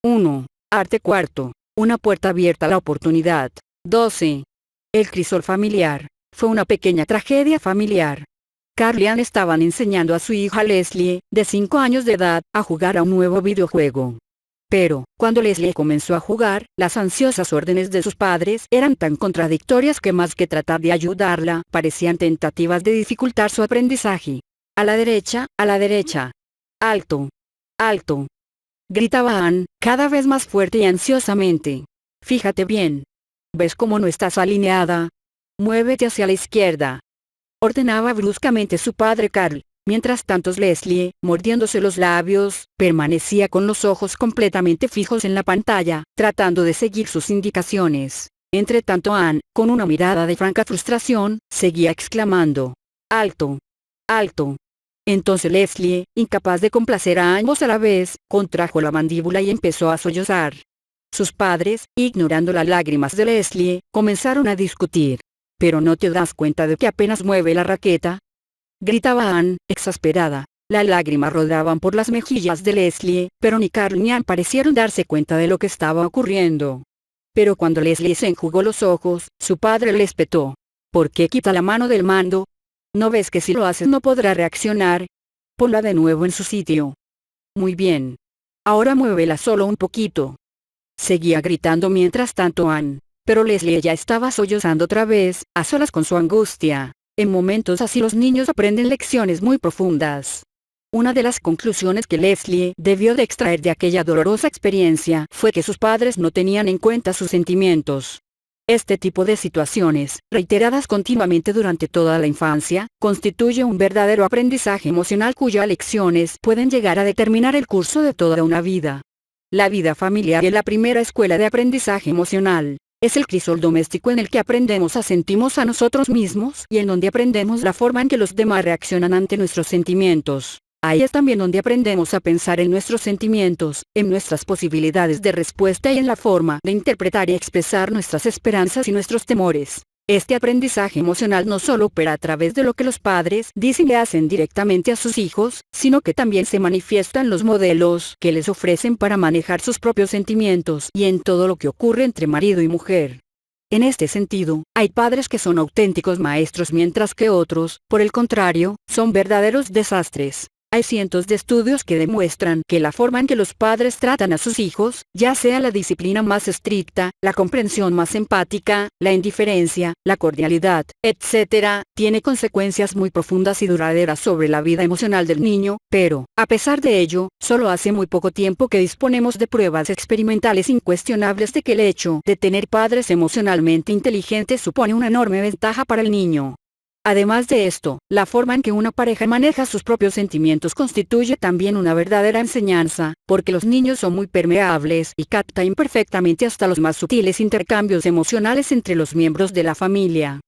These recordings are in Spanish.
1. Arte cuarto. Una puerta abierta a la oportunidad. 12. El crisol familiar. Fue una pequeña tragedia familiar. Carl y Ann estaban enseñando a su hija Leslie, de 5 años de edad, a jugar a un nuevo videojuego. Pero, cuando Leslie comenzó a jugar, las ansiosas órdenes de sus padres eran tan contradictorias que más que tratar de ayudarla, parecían tentativas de dificultar su aprendizaje. A la derecha, a la derecha. Alto. Alto. Gritaba Ann, cada vez más fuerte y ansiosamente. Fíjate bien. ¿Ves cómo no estás alineada? Muévete hacia la izquierda. Ordenaba bruscamente su padre Carl. Mientras tanto Leslie, mordiéndose los labios, permanecía con los ojos completamente fijos en la pantalla, tratando de seguir sus indicaciones. Entre tanto Ann, con una mirada de franca frustración, seguía exclamando. Alto. Alto. Entonces Leslie, incapaz de complacer a ambos a la vez, contrajo la mandíbula y empezó a sollozar. Sus padres, ignorando las lágrimas de Leslie, comenzaron a discutir. ¿Pero no te das cuenta de que apenas mueve la raqueta?, gritaba Ann, exasperada. Las lágrimas rodaban por las mejillas de Leslie, pero ni Carl ni Ann parecieron darse cuenta de lo que estaba ocurriendo. Pero cuando Leslie se enjugó los ojos, su padre le espetó. ¿Por qué quita la mano del mando? ¿No ves que si lo haces no podrá reaccionar? Ponla de nuevo en su sitio. Muy bien. Ahora muévela solo un poquito. Seguía gritando mientras tanto Ann, pero Leslie ya estaba sollozando otra vez, a solas con su angustia. En momentos así los niños aprenden lecciones muy profundas. Una de las conclusiones que Leslie debió de extraer de aquella dolorosa experiencia fue que sus padres no tenían en cuenta sus sentimientos. Este tipo de situaciones, reiteradas continuamente durante toda la infancia, constituye un verdadero aprendizaje emocional cuyas lecciones pueden llegar a determinar el curso de toda una vida. La vida familiar es la primera escuela de aprendizaje emocional. Es el crisol doméstico en el que aprendemos a sentirnos a nosotros mismos y en donde aprendemos la forma en que los demás reaccionan ante nuestros sentimientos. Ahí es también donde aprendemos a pensar en nuestros sentimientos, en nuestras posibilidades de respuesta y en la forma de interpretar y expresar nuestras esperanzas y nuestros temores. Este aprendizaje emocional no solo opera a través de lo que los padres dicen y hacen directamente a sus hijos, sino que también se manifiesta en los modelos que les ofrecen para manejar sus propios sentimientos y en todo lo que ocurre entre marido y mujer. En este sentido, hay padres que son auténticos maestros mientras que otros, por el contrario, son verdaderos desastres. Hay cientos de estudios que demuestran que la forma en que los padres tratan a sus hijos, ya sea la disciplina más estricta, la comprensión más empática, la indiferencia, la cordialidad, etc., tiene consecuencias muy profundas y duraderas sobre la vida emocional del niño, pero, a pesar de ello, solo hace muy poco tiempo que disponemos de pruebas experimentales incuestionables de que el hecho de tener padres emocionalmente inteligentes supone una enorme ventaja para el niño. Además de esto, la forma en que una pareja maneja sus propios sentimientos constituye también una verdadera enseñanza, porque los niños son muy permeables y captan perfectamente hasta los más sutiles intercambios emocionales entre los miembros de la familia.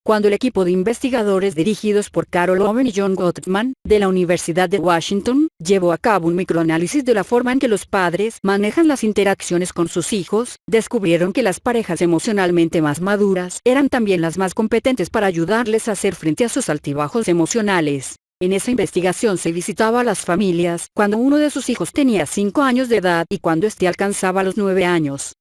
Cuando el equipo de investigadores dirigidos por Carol Owen y John Gottman, de la Universidad de Washington, llevó a cabo un microanálisis de la forma en que los padres manejan las interacciones con sus hijos, descubrieron que las parejas emocionalmente más maduras eran también las más competentes para ayudarles a hacer frente a sus altibajos emocionales. En esa investigación se visitaba a las familias cuando uno de sus hijos tenía 5 años de edad y cuando éste alcanzaba los 9 años.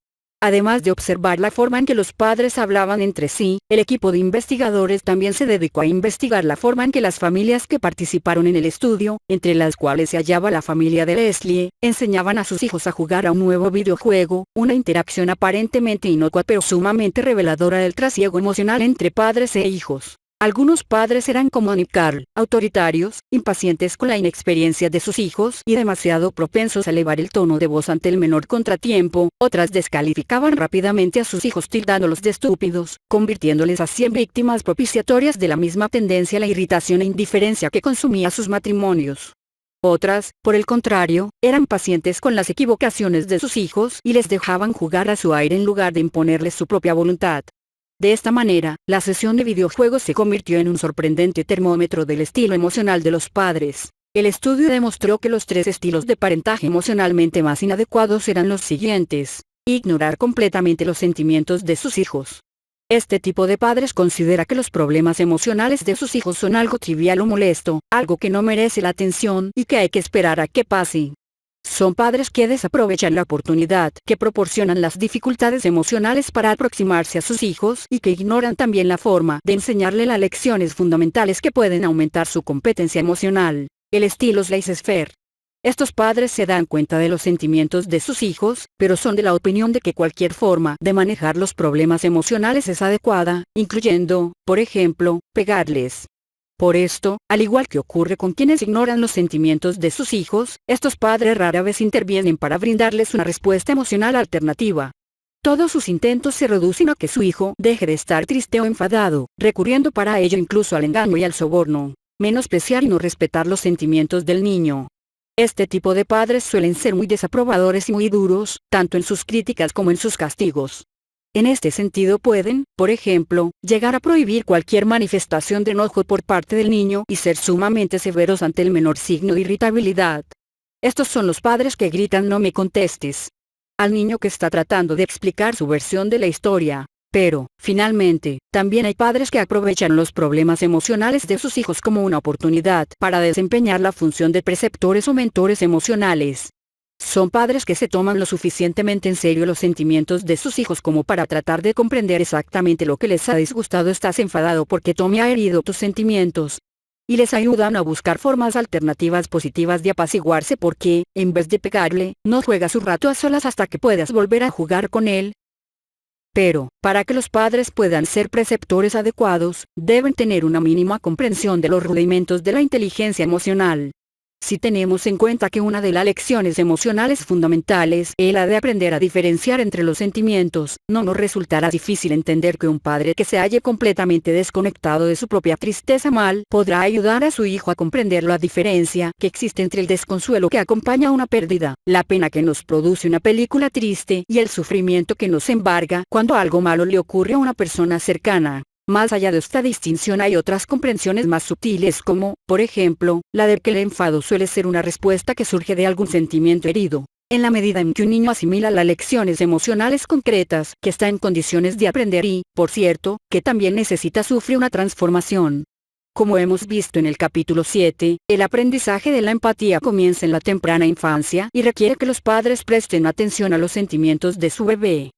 Además de observar la forma en que los padres hablaban entre sí, el equipo de investigadores también se dedicó a investigar la forma en que las familias que participaron en el estudio, entre las cuales se hallaba la familia de Leslie, enseñaban a sus hijos a jugar a un nuevo videojuego, una interacción aparentemente inocua pero sumamente reveladora del trasiego emocional entre padres e hijos. Algunos padres eran como Ann y Carl, autoritarios, impacientes con la inexperiencia de sus hijos y demasiado propensos a elevar el tono de voz ante el menor contratiempo. Otras descalificaban rápidamente a sus hijos tildándolos de estúpidos, convirtiéndoles así en víctimas propiciatorias de la misma tendencia a la irritación e indiferencia que consumía sus matrimonios. Otras, por el contrario, eran pacientes con las equivocaciones de sus hijos y les dejaban jugar a su aire en lugar de imponerles su propia voluntad. De esta manera, la sesión de videojuegos se convirtió en un sorprendente termómetro del estilo emocional de los padres. El estudio demostró que los 3 estilos de parentaje emocionalmente más inadecuados eran los siguientes: ignorar completamente los sentimientos de sus hijos. Este tipo de padres considera que los problemas emocionales de sus hijos son algo trivial o molesto, algo que no merece la atención y que hay que esperar a que pase. Son padres que desaprovechan la oportunidad que proporcionan las dificultades emocionales para aproximarse a sus hijos y que ignoran también la forma de enseñarle las lecciones fundamentales que pueden aumentar su competencia emocional. El estilo laissez-faire. Estos padres se dan cuenta de los sentimientos de sus hijos, pero son de la opinión de que cualquier forma de manejar los problemas emocionales es adecuada, incluyendo, por ejemplo, pegarles. Por esto, al igual que ocurre con quienes ignoran los sentimientos de sus hijos, estos padres rara vez intervienen para brindarles una respuesta emocional alternativa. Todos sus intentos se reducen a que su hijo deje de estar triste o enfadado, recurriendo para ello incluso al engaño y al soborno, menospreciar y no respetar los sentimientos del niño. Este tipo de padres suelen ser muy desaprobadores y muy duros, tanto en sus críticas como en sus castigos. En este sentido pueden, por ejemplo, llegar a prohibir cualquier manifestación de enojo por parte del niño y ser sumamente severos ante el menor signo de irritabilidad. Estos son los padres que gritan "no me contestes" al niño que está tratando de explicar su versión de la historia. Pero, finalmente, también hay padres que aprovechan los problemas emocionales de sus hijos como una oportunidad para desempeñar la función de preceptores o mentores emocionales. Son padres que se toman lo suficientemente en serio los sentimientos de sus hijos como para tratar de comprender exactamente lo que les ha disgustado. Estás enfadado porque Tommy ha herido tus sentimientos. Y les ayudan a buscar formas alternativas positivas de apaciguarse porque, en vez de pegarle, no juegas un rato a solas hasta que puedas volver a jugar con él. Pero, para que los padres puedan ser preceptores adecuados, deben tener una mínima comprensión de los rudimentos de la inteligencia emocional. Si tenemos en cuenta que una de las lecciones emocionales fundamentales es la de aprender a diferenciar entre los sentimientos, no nos resultará difícil entender que un padre que se halle completamente desconectado de su propia tristeza mal podrá ayudar a su hijo a comprender la diferencia que existe entre el desconsuelo que acompaña una pérdida, la pena que nos produce una película triste y el sufrimiento que nos embarga cuando algo malo le ocurre a una persona cercana. Más allá de esta distinción hay otras comprensiones más sutiles como, por ejemplo, la de que el enfado suele ser una respuesta que surge de algún sentimiento herido. En la medida en que un niño asimila las lecciones emocionales concretas que está en condiciones de aprender y, por cierto, que también necesita sufrir una transformación. Como hemos visto en el capítulo 7, el aprendizaje de la empatía comienza en la temprana infancia y requiere que los padres presten atención a los sentimientos de su bebé.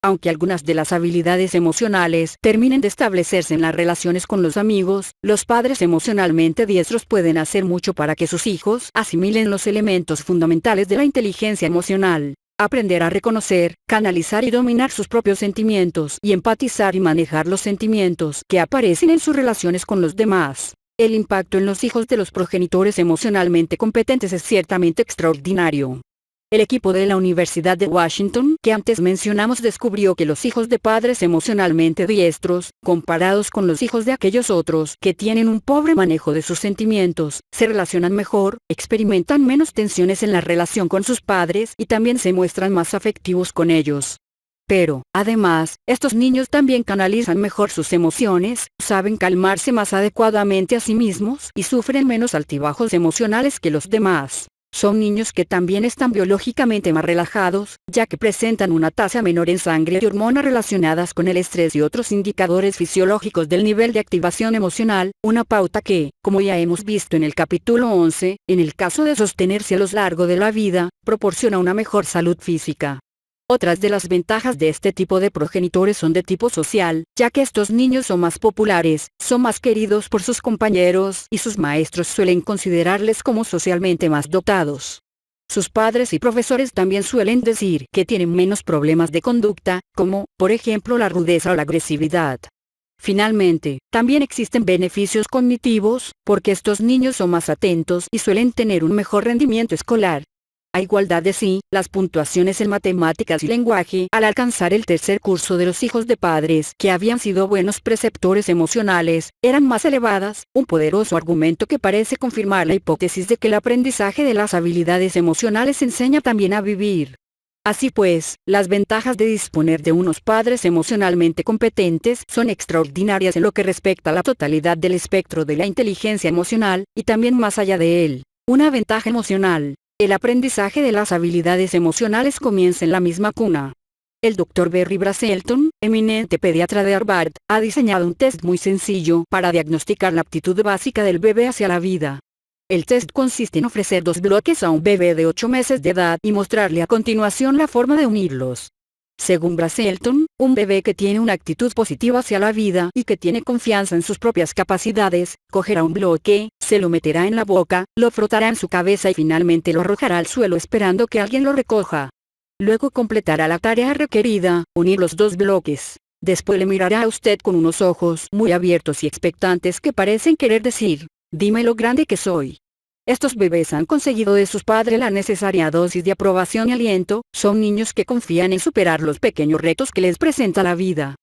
Aunque algunas de las habilidades emocionales terminen de establecerse en las relaciones con los amigos, los padres emocionalmente diestros pueden hacer mucho para que sus hijos asimilen los elementos fundamentales de la inteligencia emocional. Aprender a reconocer, canalizar y dominar sus propios sentimientos y empatizar y manejar los sentimientos que aparecen en sus relaciones con los demás. El impacto en los hijos de los progenitores emocionalmente competentes es ciertamente extraordinario. El equipo de la Universidad de Washington que antes mencionamos descubrió que los hijos de padres emocionalmente diestros, comparados con los hijos de aquellos otros que tienen un pobre manejo de sus sentimientos, se relacionan mejor, experimentan menos tensiones en la relación con sus padres y también se muestran más afectivos con ellos. Pero, además, estos niños también canalizan mejor sus emociones, saben calmarse más adecuadamente a sí mismos y sufren menos altibajos emocionales que los demás. Son niños que también están biológicamente más relajados, ya que presentan una tasa menor en sangre de hormonas relacionadas con el estrés y otros indicadores fisiológicos del nivel de activación emocional, una pauta que, como ya hemos visto en el capítulo 11, en el caso de sostenerse a lo largo de la vida, proporciona una mejor salud física. Otras de las ventajas de este tipo de progenitores son de tipo social, ya que estos niños son más populares, son más queridos por sus compañeros y sus maestros suelen considerarles como socialmente más dotados. Sus padres y profesores también suelen decir que tienen menos problemas de conducta, como, por ejemplo, la rudeza o la agresividad. Finalmente, también existen beneficios cognitivos, porque estos niños son más atentos y suelen tener un mejor rendimiento escolar. A igualdad de sí, las puntuaciones en matemáticas y lenguaje al alcanzar el tercer curso de los hijos de padres que habían sido buenos preceptores emocionales, eran más elevadas, un poderoso argumento que parece confirmar la hipótesis de que el aprendizaje de las habilidades emocionales enseña también a vivir. Así pues, las ventajas de disponer de unos padres emocionalmente competentes son extraordinarias en lo que respecta a la totalidad del espectro de la inteligencia emocional, y también más allá de él. Una ventaja emocional. El aprendizaje de las habilidades emocionales comienza en la misma cuna. El Dr. Barry Brazelton, eminente pediatra de Harvard, ha diseñado un test muy sencillo para diagnosticar la aptitud básica del bebé hacia la vida. El test consiste en ofrecer 2 bloques a un bebé de 8 meses de edad y mostrarle a continuación la forma de unirlos. Según Brazelton, un bebé que tiene una actitud positiva hacia la vida y que tiene confianza en sus propias capacidades, cogerá un bloque, se lo meterá en la boca, lo frotará en su cabeza y finalmente lo arrojará al suelo esperando que alguien lo recoja. Luego completará la tarea requerida, unir los 2 bloques. Después le mirará a usted con unos ojos muy abiertos y expectantes que parecen querer decir, dime lo grande que soy. Estos bebés han conseguido de sus padres la necesaria dosis de aprobación y aliento, son niños que confían en superar los pequeños retos que les presenta la vida.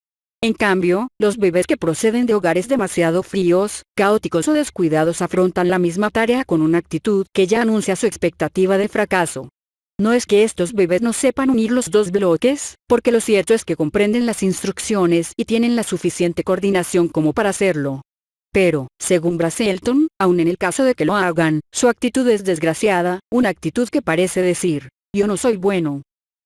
En cambio, los bebés que proceden de hogares demasiado fríos, caóticos o descuidados afrontan la misma tarea con una actitud que ya anuncia su expectativa de fracaso. No es que estos bebés no sepan unir los 2 bloques, porque lo cierto es que comprenden las instrucciones y tienen la suficiente coordinación como para hacerlo. Pero, según Brazelton, aun en el caso de que lo hagan, su actitud es desgraciada, una actitud que parece decir, yo no soy bueno.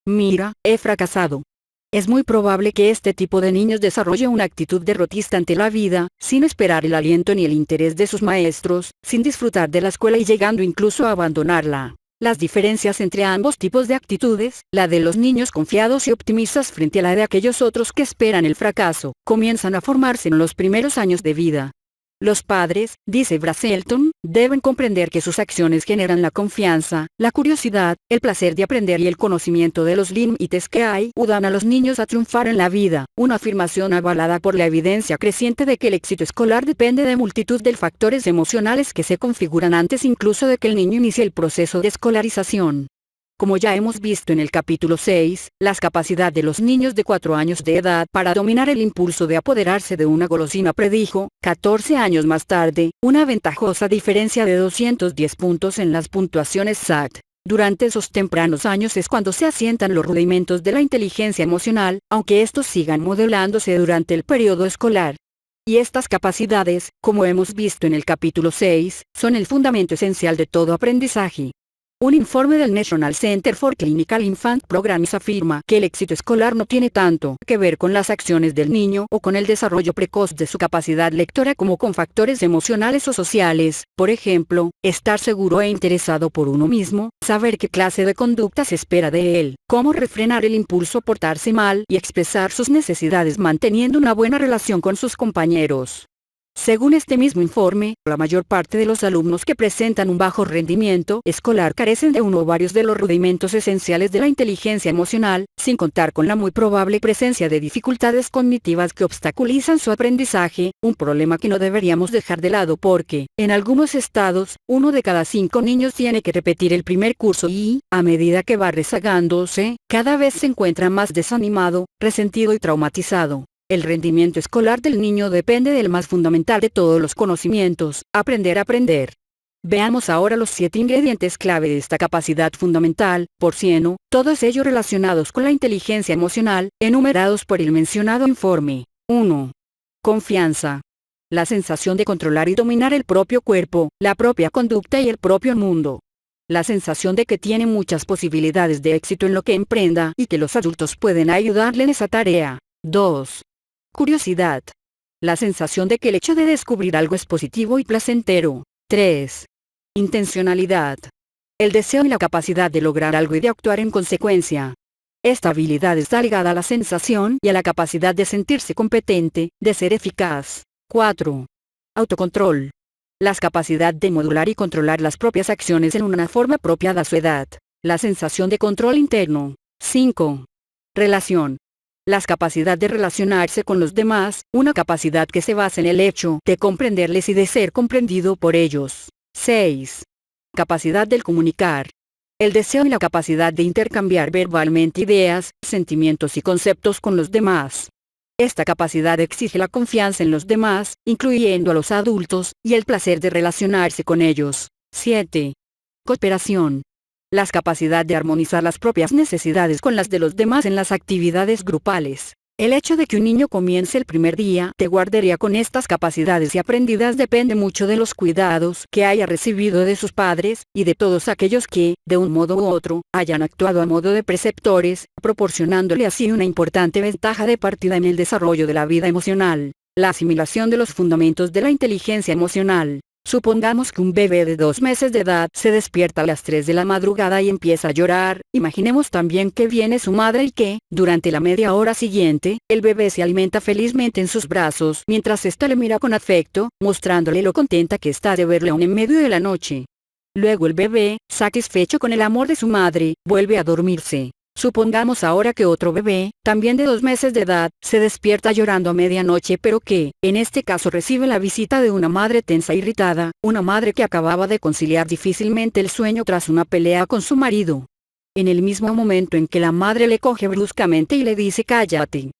Mira, he fracasado. Es muy probable que este tipo de niños desarrolle una actitud derrotista ante la vida, sin esperar el aliento ni el interés de sus maestros, sin disfrutar de la escuela y llegando incluso a abandonarla. Las diferencias entre ambos tipos de actitudes, la de los niños confiados y optimistas frente a la de aquellos otros que esperan el fracaso, comienzan a formarse en los primeros años de vida. Los padres, dice Brazelton, deben comprender que sus acciones generan la confianza, la curiosidad, el placer de aprender y el conocimiento de los límites que ayudan a los niños a triunfar en la vida, una afirmación avalada por la evidencia creciente de que el éxito escolar depende de multitud de factores emocionales que se configuran antes incluso de que el niño inicie el proceso de escolarización. Como ya hemos visto en el capítulo 6, la capacidad de los niños de 4 años de edad para dominar el impulso de apoderarse de una golosina predijo, 14 años más tarde, una ventajosa diferencia de 210 puntos en las puntuaciones SAT. Durante esos tempranos años es cuando se asientan los rudimentos de la inteligencia emocional, aunque estos sigan modelándose durante el periodo escolar. Y estas capacidades, como hemos visto en el capítulo 6, son el fundamento esencial de todo aprendizaje. Un informe del National Center for Clinical Infant Programs afirma que el éxito escolar no tiene tanto que ver con las acciones del niño o con el desarrollo precoz de su capacidad lectora como con factores emocionales o sociales, por ejemplo, estar seguro e interesado por uno mismo, saber qué clase de conducta se espera de él, cómo refrenar el impulso a portarse mal y expresar sus necesidades manteniendo una buena relación con sus compañeros. Según este mismo informe, la mayor parte de los alumnos que presentan un bajo rendimiento escolar carecen de uno o varios de los rudimentos esenciales de la inteligencia emocional, sin contar con la muy probable presencia de dificultades cognitivas que obstaculizan su aprendizaje, un problema que no deberíamos dejar de lado porque, en algunos estados, 1 de cada 5 niños tiene que repetir el primer curso y, a medida que va rezagándose, cada vez se encuentra más desanimado, resentido y traumatizado. El rendimiento escolar del niño depende del más fundamental de todos los conocimientos, aprender a aprender. Veamos ahora los 7 ingredientes clave de esta capacidad fundamental, por ciento, todos ellos relacionados con la inteligencia emocional, enumerados por el mencionado informe. 1. Confianza. La sensación de controlar y dominar el propio cuerpo, la propia conducta y el propio mundo. La sensación de que tiene muchas posibilidades de éxito en lo que emprenda y que los adultos pueden ayudarle en esa tarea. 2. Curiosidad. La sensación de que el hecho de descubrir algo es positivo y placentero. 3. Intencionalidad. El deseo y la capacidad de lograr algo y de actuar en consecuencia. Esta habilidad está ligada a la sensación y a la capacidad de sentirse competente, de ser eficaz. 4. Autocontrol. La capacidad de modular y controlar las propias acciones en una forma apropiada a su edad. La sensación de control interno. 5. Relación. La capacidad de relacionarse con los demás, una capacidad que se basa en el hecho de comprenderles y de ser comprendido por ellos. 6. Capacidad del comunicar. El deseo y la capacidad de intercambiar verbalmente ideas, sentimientos y conceptos con los demás. Esta capacidad exige la confianza en los demás, incluyendo a los adultos, y el placer de relacionarse con ellos. 7. Cooperación. La capacidad de armonizar las propias necesidades con las de los demás en las actividades grupales. El hecho de que un niño comience el primer día de guardería con estas capacidades y aprendidas depende mucho de los cuidados que haya recibido de sus padres, y de todos aquellos que, de un modo u otro, hayan actuado a modo de preceptores, proporcionándole así una importante ventaja de partida en el desarrollo de la vida emocional. La asimilación de los fundamentos de la inteligencia emocional. Supongamos que un bebé de 2 meses de edad se despierta a las 3 de la madrugada y empieza a llorar. Imaginemos también que viene su madre y que, durante la media hora siguiente, el bebé se alimenta felizmente en sus brazos mientras ésta le mira con afecto, mostrándole lo contenta que está de verle aún en medio de la noche. Luego el bebé, satisfecho con el amor de su madre, vuelve a dormirse. Supongamos ahora que otro bebé, también de 2 meses de edad, se despierta llorando a medianoche pero que, en este caso recibe la visita de una madre tensa e irritada, una madre que acababa de conciliar difícilmente el sueño tras una pelea con su marido. En el mismo momento en que la madre le coge bruscamente y le dice cállate.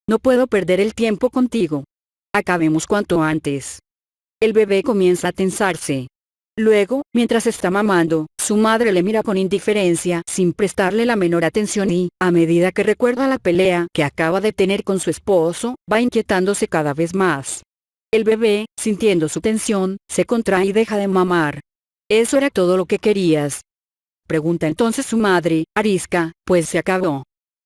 No puedo perder el tiempo contigo. Acabemos cuanto antes. El bebé comienza a tensarse. Luego, mientras está mamando, su madre le mira con indiferencia sin prestarle la menor atención y, a medida que recuerda la pelea que acaba de tener con su esposo, va inquietándose cada vez más. El bebé, sintiendo su tensión, se contrae y deja de mamar. ¿Eso era todo lo que querías?, pregunta entonces su madre, arisca, pues se acabó.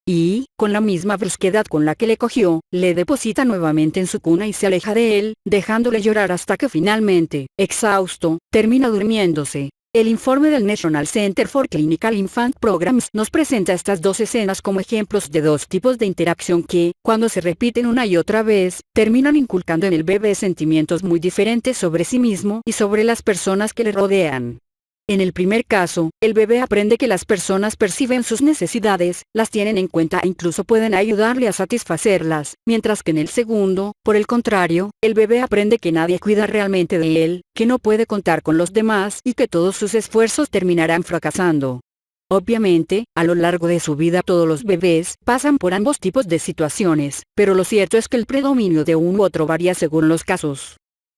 Y, con la misma brusquedad con la que le cogió, le deposita nuevamente en su cuna y se aleja de él, dejándole llorar hasta que finalmente, exhausto, termina durmiéndose. El informe del National Center for Clinical Infant Programs nos presenta estas dos escenas como ejemplos de dos tipos de interacción que, cuando se repiten una y otra vez, terminan inculcando en el bebé sentimientos muy diferentes sobre sí mismo y sobre las personas que le rodean. En el primer caso, el bebé aprende que las personas perciben sus necesidades, las tienen en cuenta e incluso pueden ayudarle a satisfacerlas, mientras que en el segundo, por el contrario, el bebé aprende que nadie cuida realmente de él, que no puede contar con los demás y que todos sus esfuerzos terminarán fracasando. Obviamente, a lo largo de su vida todos los bebés pasan por ambos tipos de situaciones, pero lo cierto es que el predominio de uno u otro varía según los casos.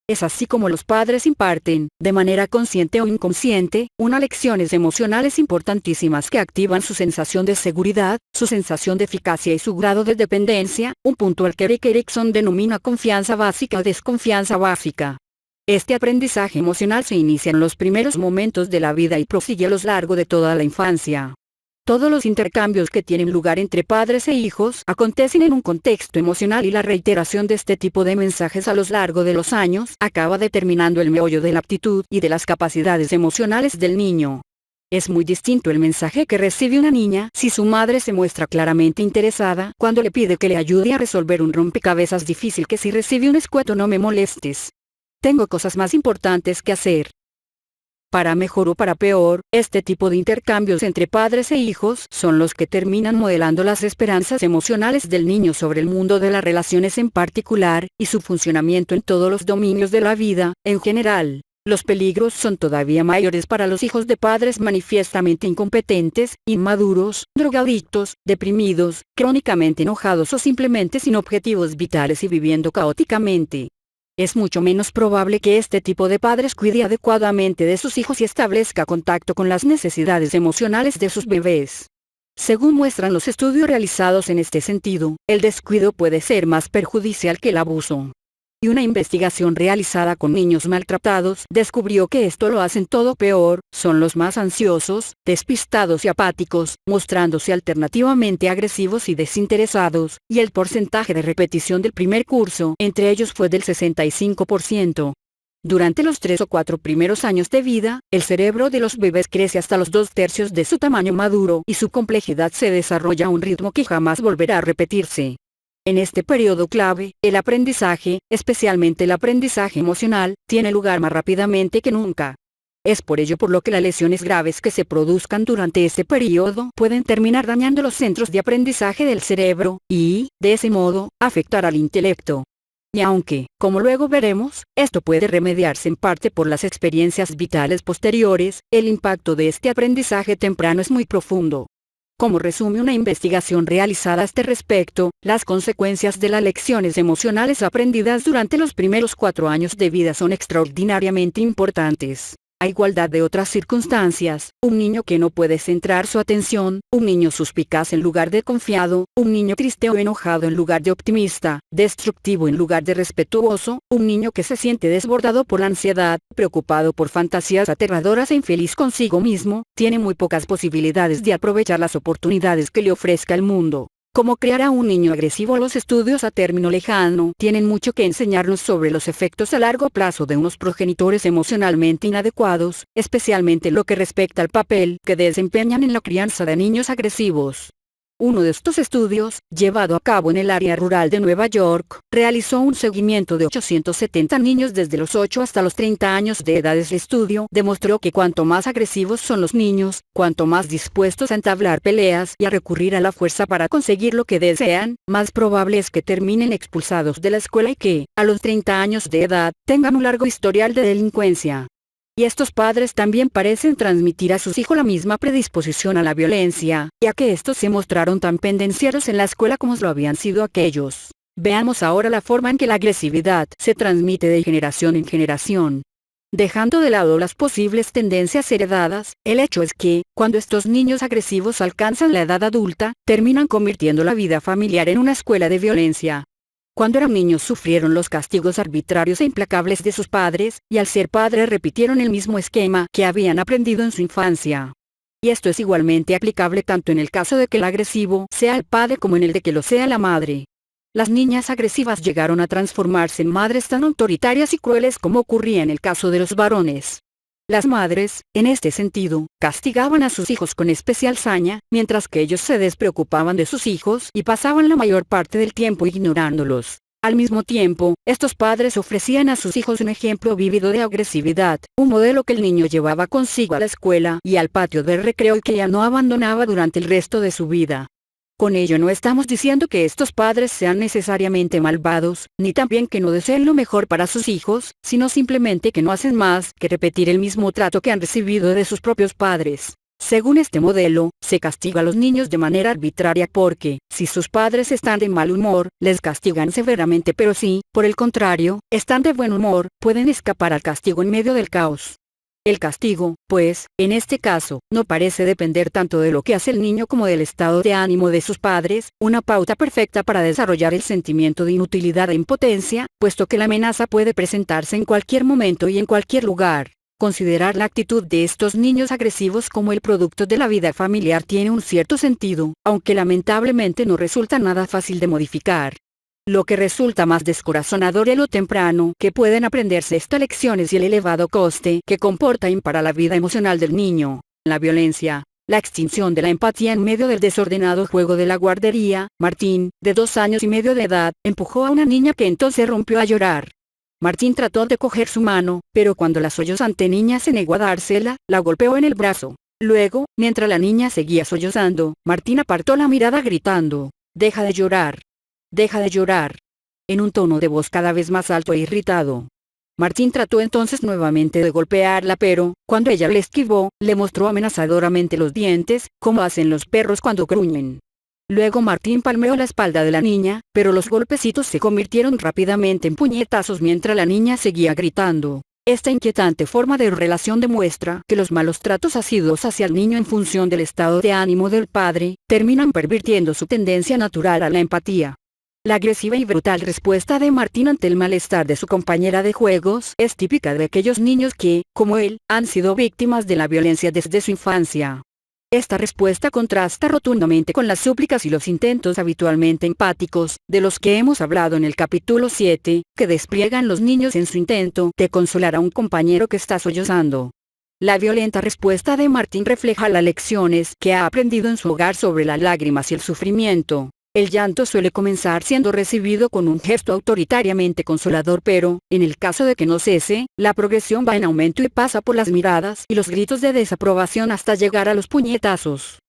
Es así como los padres imparten, de manera consciente o inconsciente, unas lecciones emocionales importantísimas que activan su sensación de seguridad, su sensación de eficacia y su grado de dependencia, un punto al que Erickson denomina confianza básica o desconfianza básica. Este aprendizaje emocional se inicia en los primeros momentos de la vida y prosigue a lo largo de toda la infancia. Todos los intercambios que tienen lugar entre padres e hijos acontecen en un contexto emocional y la reiteración de este tipo de mensajes a lo largo de los años acaba determinando el meollo de la aptitud y de las capacidades emocionales del niño. Es muy distinto el mensaje que recibe una niña si su madre se muestra claramente interesada cuando le pide que le ayude a resolver un rompecabezas difícil que si recibe un escueto no me molestes. Tengo cosas más importantes que hacer. Para mejor o para peor, este tipo de intercambios entre padres e hijos son los que terminan modelando las esperanzas emocionales del niño sobre el mundo de las relaciones en particular, y su funcionamiento en todos los dominios de la vida, en general. Los peligros son todavía mayores para los hijos de padres manifiestamente incompetentes, inmaduros, drogadictos, deprimidos, crónicamente enojados o simplemente sin objetivos vitales y viviendo caóticamente. Es mucho menos probable que este tipo de padres cuide adecuadamente de sus hijos y establezca contacto con las necesidades emocionales de sus bebés. Según muestran los estudios realizados en este sentido, el descuido puede ser más perjudicial que el abuso. Y una investigación realizada con niños maltratados descubrió que esto lo hacen todo peor, son los más ansiosos, despistados y apáticos, mostrándose alternativamente agresivos y desinteresados, y el porcentaje de repetición del primer curso entre ellos fue del 65%. Durante los 3 o 4 primeros años de vida, el cerebro de los bebés crece hasta los 2/3 de su tamaño maduro y su complejidad se desarrolla a un ritmo que jamás volverá a repetirse. En este periodo clave, el aprendizaje, especialmente el aprendizaje emocional, tiene lugar más rápidamente que nunca. Es por ello por lo que las lesiones graves que se produzcan durante este periodo pueden terminar dañando los centros de aprendizaje del cerebro, y, de ese modo, afectar al intelecto. Y aunque, como luego veremos, esto puede remediarse en parte por las experiencias vitales posteriores, el impacto de este aprendizaje temprano es muy profundo. Como resume una investigación realizada a este respecto, las consecuencias de las lecciones emocionales aprendidas durante los primeros 4 años de vida son extraordinariamente importantes. A igualdad de otras circunstancias, un niño que no puede centrar su atención, un niño suspicaz en lugar de confiado, un niño triste o enojado en lugar de optimista, destructivo en lugar de respetuoso, un niño que se siente desbordado por la ansiedad, preocupado por fantasías aterradoras e infeliz consigo mismo, tiene muy pocas posibilidades de aprovechar las oportunidades que le ofrezca el mundo. ¿Cómo crear a un niño agresivo? Los estudios a término lejano tienen mucho que enseñarnos sobre los efectos a largo plazo de unos progenitores emocionalmente inadecuados, especialmente en lo que respecta al papel que desempeñan en la crianza de niños agresivos. Uno de estos estudios, llevado a cabo en el área rural de Nueva York, realizó un seguimiento de 870 niños desde los 8 hasta los 30 años de edad. Este estudio demostró que cuanto más agresivos son los niños, cuanto más dispuestos a entablar peleas y a recurrir a la fuerza para conseguir lo que desean, más probable es que terminen expulsados de la escuela y que, a los 30 años de edad, tengan un largo historial de delincuencia. Y estos padres también parecen transmitir a sus hijos la misma predisposición a la violencia, ya que estos se mostraron tan pendencieros en la escuela como lo habían sido aquellos. Veamos ahora la forma en que la agresividad se transmite de generación en generación. Dejando de lado las posibles tendencias heredadas, el hecho es que, cuando estos niños agresivos alcanzan la edad adulta, terminan convirtiendo la vida familiar en una escuela de violencia. Cuando eran niños sufrieron los castigos arbitrarios e implacables de sus padres, y al ser padres repitieron el mismo esquema que habían aprendido en su infancia. Y esto es igualmente aplicable tanto en el caso de que el agresivo sea el padre como en el de que lo sea la madre. Las niñas agresivas llegaron a transformarse en madres tan autoritarias y crueles como ocurría en el caso de los varones. Las madres, en este sentido, castigaban a sus hijos con especial saña, mientras que ellos se despreocupaban de sus hijos y pasaban la mayor parte del tiempo ignorándolos. Al mismo tiempo, estos padres ofrecían a sus hijos un ejemplo vívido de agresividad, un modelo que el niño llevaba consigo a la escuela y al patio de recreo y que ya no abandonaba durante el resto de su vida. Con ello no estamos diciendo que estos padres sean necesariamente malvados, ni también que no deseen lo mejor para sus hijos, sino simplemente que no hacen más que repetir el mismo trato que han recibido de sus propios padres. Según este modelo, se castiga a los niños de manera arbitraria porque, si sus padres están de mal humor, les castigan severamente, pero si, por el contrario, están de buen humor, pueden escapar al castigo en medio del caos. El castigo, pues, en este caso, no parece depender tanto de lo que hace el niño como del estado de ánimo de sus padres, una pauta perfecta para desarrollar el sentimiento de inutilidad e impotencia, puesto que la amenaza puede presentarse en cualquier momento y en cualquier lugar. Considerar la actitud de estos niños agresivos como el producto de la vida familiar tiene un cierto sentido, aunque lamentablemente no resulta nada fácil de modificar. Lo que resulta más descorazonador es lo temprano que pueden aprenderse estas lecciones y el elevado coste que comportan para la vida emocional del niño. La violencia, la extinción de la empatía en medio del desordenado juego de la guardería. Martín, de 2 años y medio de edad, empujó a una niña que entonces rompió a llorar. Martín trató de coger su mano, pero cuando la sollozante niña se negó a dársela, la golpeó en el brazo. Luego, mientras la niña seguía sollozando, Martín apartó la mirada gritando: «Deja de llorar. Deja de llorar», en un tono de voz cada vez más alto e irritado. Martín trató entonces nuevamente de golpearla, pero, cuando ella le esquivó, le mostró amenazadoramente los dientes, como hacen los perros cuando gruñen. Luego Martín palmeó la espalda de la niña, pero los golpecitos se convirtieron rápidamente en puñetazos mientras la niña seguía gritando. Esta inquietante forma de relación demuestra que los malos tratos asiduos hacia el niño en función del estado de ánimo del padre, terminan pervirtiendo su tendencia natural a la empatía. La agresiva y brutal respuesta de Martín ante el malestar de su compañera de juegos es típica de aquellos niños que, como él, han sido víctimas de la violencia desde su infancia. Esta respuesta contrasta rotundamente con las súplicas y los intentos habitualmente empáticos, de los que hemos hablado en el capítulo 7, que despliegan los niños en su intento de consolar a un compañero que está sollozando. La violenta respuesta de Martín refleja las lecciones que ha aprendido en su hogar sobre las lágrimas y el sufrimiento. El llanto suele comenzar siendo recibido con un gesto autoritariamente consolador, pero, en el caso de que no cese, la progresión va en aumento y pasa por las miradas y los gritos de desaprobación hasta llegar a los puñetazos.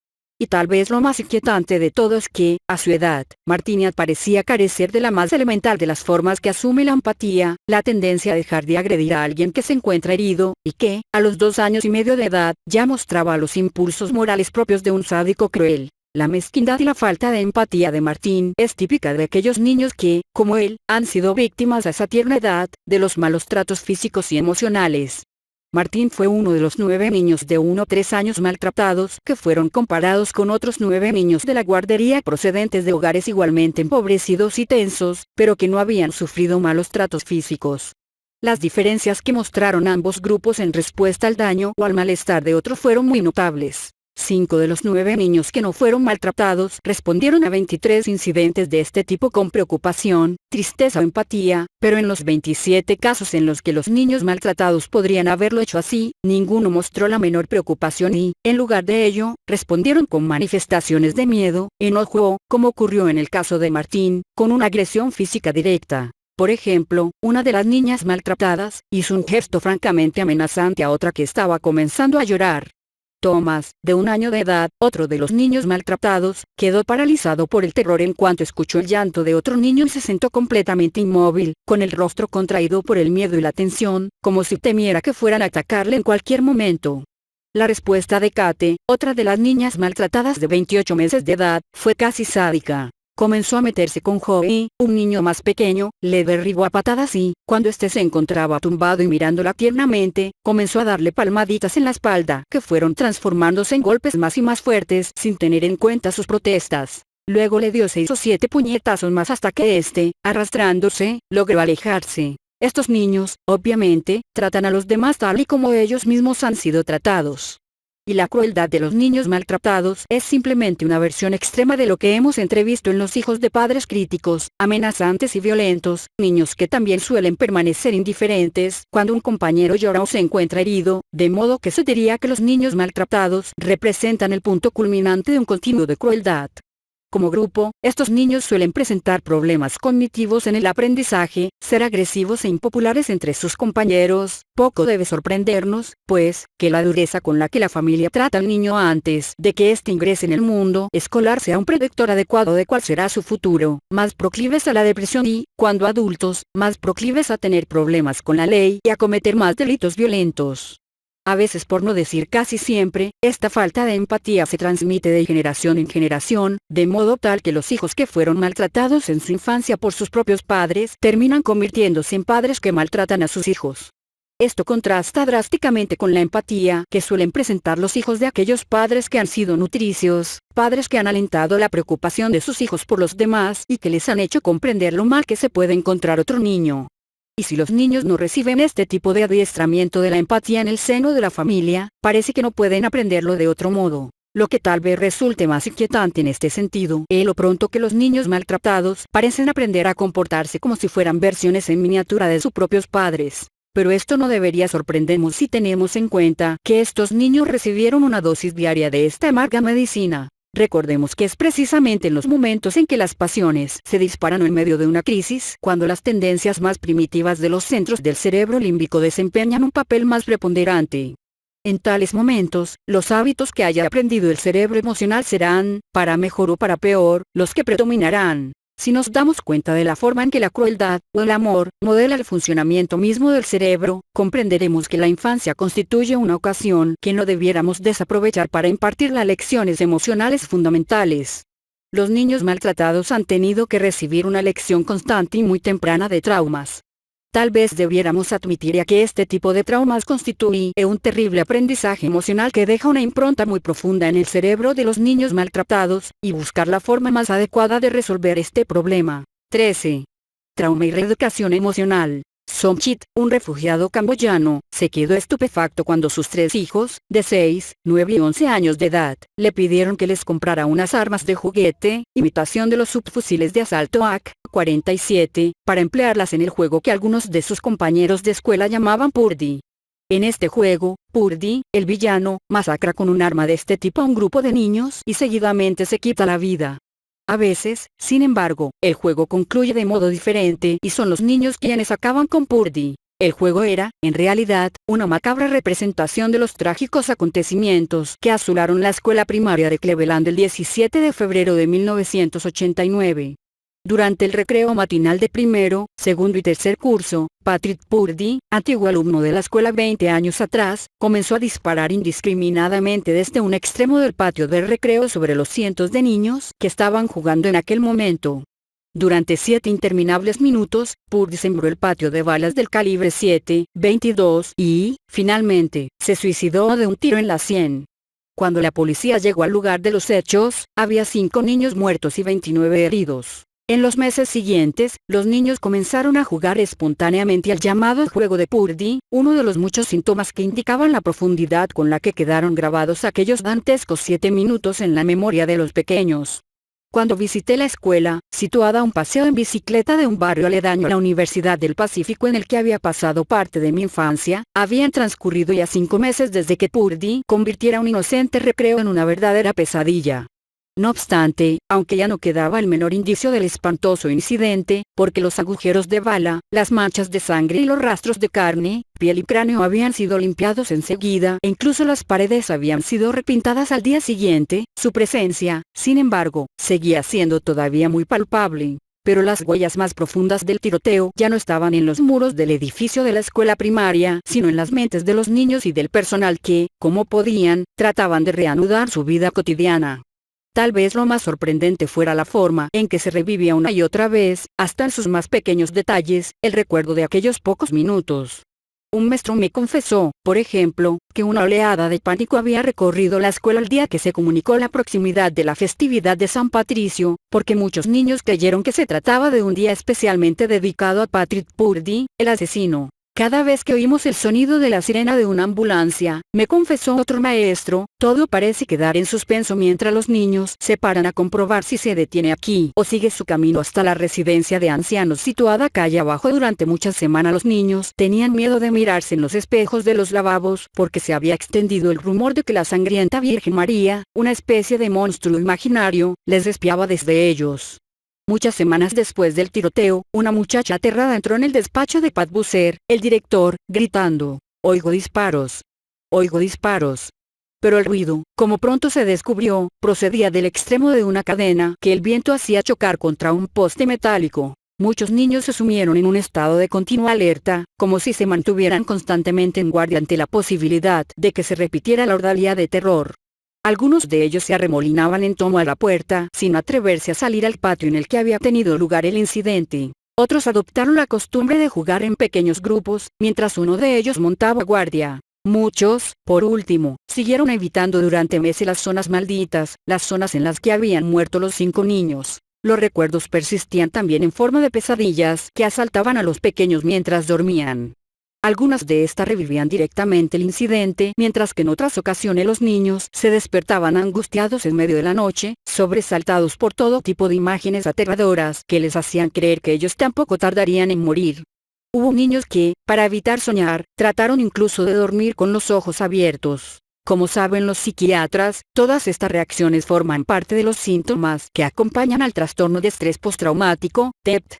Y tal vez lo más inquietante de todo es que, a su edad, Martín parecía carecer de la más elemental de las formas que asume la empatía, la tendencia a dejar de agredir a alguien que se encuentra herido, y que, a los 2 años y medio de edad, ya mostraba los impulsos morales propios de un sádico cruel. La mezquindad y la falta de empatía de Martín es típica de aquellos niños que, como él, han sido víctimas a esa tierna edad, de los malos tratos físicos y emocionales. Martín fue uno de los 9 niños de 1 a 3 años maltratados que fueron comparados con otros 9 niños de la guardería procedentes de hogares igualmente empobrecidos y tensos, pero que no habían sufrido malos tratos físicos. Las diferencias que mostraron ambos grupos en respuesta al daño o al malestar de otro fueron muy notables. 5 de los 9 niños que no fueron maltratados respondieron a 23 incidentes de este tipo con preocupación, tristeza o empatía, pero en los 27 casos en los que los niños maltratados podrían haberlo hecho así, ninguno mostró la menor preocupación y, en lugar de ello, respondieron con manifestaciones de miedo, enojo o, como ocurrió en el caso de Martín, con una agresión física directa. Por ejemplo, una de las niñas maltratadas hizo un gesto francamente amenazante a otra que estaba comenzando a llorar. Thomas, de 1 año de edad, otro de los niños maltratados, quedó paralizado por el terror en cuanto escuchó el llanto de otro niño y se sentó completamente inmóvil, con el rostro contraído por el miedo y la tensión, como si temiera que fueran a atacarle en cualquier momento. La respuesta de Kate, otra de las niñas maltratadas de 28 meses de edad, fue casi sádica. Comenzó a meterse con Joey, un niño más pequeño, le derribó a patadas y, cuando éste se encontraba tumbado y mirándola tiernamente, comenzó a darle palmaditas en la espalda, que fueron transformándose en golpes más y más fuertes sin tener en cuenta sus protestas. Luego le dio 6 o 7 puñetazos más hasta que éste, arrastrándose, logró alejarse. Estos niños, obviamente, tratan a los demás tal y como ellos mismos han sido tratados. Y la crueldad de los niños maltratados es simplemente una versión extrema de lo que hemos entrevisto en los hijos de padres críticos, amenazantes y violentos, niños que también suelen permanecer indiferentes cuando un compañero llora o se encuentra herido, de modo que se diría que los niños maltratados representan el punto culminante de un continuo de crueldad. Como grupo, estos niños suelen presentar problemas cognitivos en el aprendizaje, ser agresivos e impopulares entre sus compañeros. Poco debe sorprendernos, pues, que la dureza con la que la familia trata al niño antes de que éste ingrese en el mundo escolar sea un predictor adecuado de cuál será su futuro, más proclives a la depresión y, cuando adultos, más proclives a tener problemas con la ley y a cometer más delitos violentos. A veces, por no decir casi siempre, esta falta de empatía se transmite de generación en generación, de modo tal que los hijos que fueron maltratados en su infancia por sus propios padres terminan convirtiéndose en padres que maltratan a sus hijos. Esto contrasta drásticamente con la empatía que suelen presentar los hijos de aquellos padres que han sido nutricios, padres que han alentado la preocupación de sus hijos por los demás y que les han hecho comprender lo mal que se puede encontrar otro niño. Y si los niños no reciben este tipo de adiestramiento de la empatía en el seno de la familia, parece que no pueden aprenderlo de otro modo. Lo que tal vez resulte más inquietante en este sentido es lo pronto que los niños maltratados parecen aprender a comportarse como si fueran versiones en miniatura de sus propios padres. Pero esto no debería sorprendernos si tenemos en cuenta que estos niños recibieron una dosis diaria de esta amarga medicina. Recordemos que es precisamente en los momentos en que las pasiones se disparan o en medio de una crisis, cuando las tendencias más primitivas de los centros del cerebro límbico desempeñan un papel más preponderante. En tales momentos, los hábitos que haya aprendido el cerebro emocional serán, para mejor o para peor, los que predominarán. Si nos damos cuenta de la forma en que la crueldad, o el amor, modela el funcionamiento mismo del cerebro, comprenderemos que la infancia constituye una ocasión que no debiéramos desaprovechar para impartir lecciones emocionales fundamentales. Los niños maltratados han tenido que recibir una lección constante y muy temprana de traumas. Tal vez debiéramos admitir ya que este tipo de traumas constituye un terrible aprendizaje emocional que deja una impronta muy profunda en el cerebro de los niños maltratados, y buscar la forma más adecuada de resolver este problema. 13. Trauma y reeducación emocional. Somchit, un refugiado camboyano, se quedó estupefacto cuando sus 3 hijos, de 6, 9 y 11 años de edad, le pidieron que les comprara unas armas de juguete, imitación de los subfusiles de asalto AK-47, para emplearlas en el juego que algunos de sus compañeros de escuela llamaban Purdy. En este juego, Purdy, el villano, masacra con un arma de este tipo a un grupo de niños y seguidamente se quita la vida. A veces, sin embargo, el juego concluye de modo diferente y son los niños quienes acaban con Purdy. El juego era, en realidad, una macabra representación de los trágicos acontecimientos que asolaron la escuela primaria de Cleveland el 17 de febrero de 1989. Durante el recreo matinal de primero, segundo y tercer curso, Patrick Purdy, antiguo alumno de la escuela 20 años atrás, comenzó a disparar indiscriminadamente desde un extremo del patio del recreo sobre los cientos de niños que estaban jugando en aquel momento. Durante 7 interminables minutos, Purdy sembró el patio de balas del calibre 7.22 y, finalmente, se suicidó de un tiro en la sien. Cuando la policía llegó al lugar de los hechos, había 5 niños muertos y 29 heridos. En los meses siguientes, los niños comenzaron a jugar espontáneamente al llamado juego de Purdy, uno de los muchos síntomas que indicaban la profundidad con la que quedaron grabados aquellos dantescos 7 minutos en la memoria de los pequeños. Cuando visité la escuela, situada a un paseo en bicicleta de un barrio aledaño a la Universidad del Pacífico en el que había pasado parte de mi infancia, habían transcurrido ya 5 meses desde que Purdy convirtiera un inocente recreo en una verdadera pesadilla. No obstante, aunque ya no quedaba el menor indicio del espantoso incidente, porque los agujeros de bala, las manchas de sangre y los rastros de carne, piel y cráneo habían sido limpiados enseguida e incluso las paredes habían sido repintadas al día siguiente, su presencia, sin embargo, seguía siendo todavía muy palpable. Pero las huellas más profundas del tiroteo ya no estaban en los muros del edificio de la escuela primaria, sino en las mentes de los niños y del personal que, como podían, trataban de reanudar su vida cotidiana. Tal vez lo más sorprendente fuera la forma en que se revivía una y otra vez, hasta en sus más pequeños detalles, el recuerdo de aquellos pocos minutos. Un maestro me confesó, por ejemplo, que una oleada de pánico había recorrido la escuela el día que se comunicó la proximidad de la festividad de San Patricio, porque muchos niños creyeron que se trataba de un día especialmente dedicado a Patrick Purdy, el asesino. Cada vez que oímos el sonido de la sirena de una ambulancia, me confesó otro maestro, todo parece quedar en suspenso mientras los niños se paran a comprobar si se detiene aquí o sigue su camino hasta la residencia de ancianos situada calle abajo. Durante muchas semanas los niños tenían miedo de mirarse en los espejos de los lavabos porque se había extendido el rumor de que la sangrienta Virgen María, una especie de monstruo imaginario, les espiaba desde ellos. Muchas semanas después del tiroteo, una muchacha aterrada entró en el despacho de Pat Busser, el director, gritando: «Oigo disparos. Oigo disparos». Pero el ruido, como pronto se descubrió, procedía del extremo de una cadena que el viento hacía chocar contra un poste metálico. Muchos niños se sumieron en un estado de continua alerta, como si se mantuvieran constantemente en guardia ante la posibilidad de que se repitiera la ordalía de terror. Algunos de ellos se arremolinaban en torno a la puerta, sin atreverse a salir al patio en el que había tenido lugar el incidente. Otros adoptaron la costumbre de jugar en pequeños grupos, mientras uno de ellos montaba guardia. Muchos, por último, siguieron evitando durante meses las zonas malditas, las zonas en las que habían muerto los 5 niños. Los recuerdos persistían también en forma de pesadillas que asaltaban a los pequeños mientras dormían. Algunas de estas revivían directamente el incidente, mientras que en otras ocasiones los niños se despertaban angustiados en medio de la noche, sobresaltados por todo tipo de imágenes aterradoras que les hacían creer que ellos tampoco tardarían en morir. Hubo niños que, para evitar soñar, trataron incluso de dormir con los ojos abiertos. Como saben los psiquiatras, todas estas reacciones forman parte de los síntomas que acompañan al trastorno de estrés postraumático, TEPT.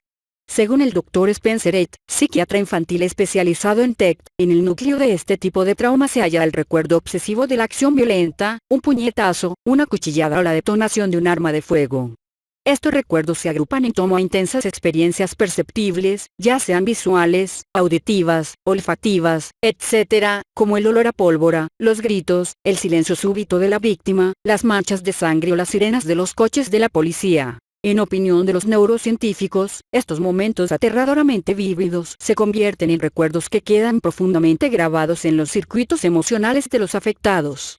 Según el Dr. Spencer Ed, psiquiatra infantil especializado en TEPT, en el núcleo de este tipo de trauma se halla el recuerdo obsesivo de la acción violenta, un puñetazo, una cuchillada o la detonación de un arma de fuego. Estos recuerdos se agrupan en torno a intensas experiencias perceptibles, ya sean visuales, auditivas, olfativas, etc., como el olor a pólvora, los gritos, el silencio súbito de la víctima, las manchas de sangre o las sirenas de los coches de la policía. En opinión de los neurocientíficos, estos momentos aterradoramente vívidos se convierten en recuerdos que quedan profundamente grabados en los circuitos emocionales de los afectados.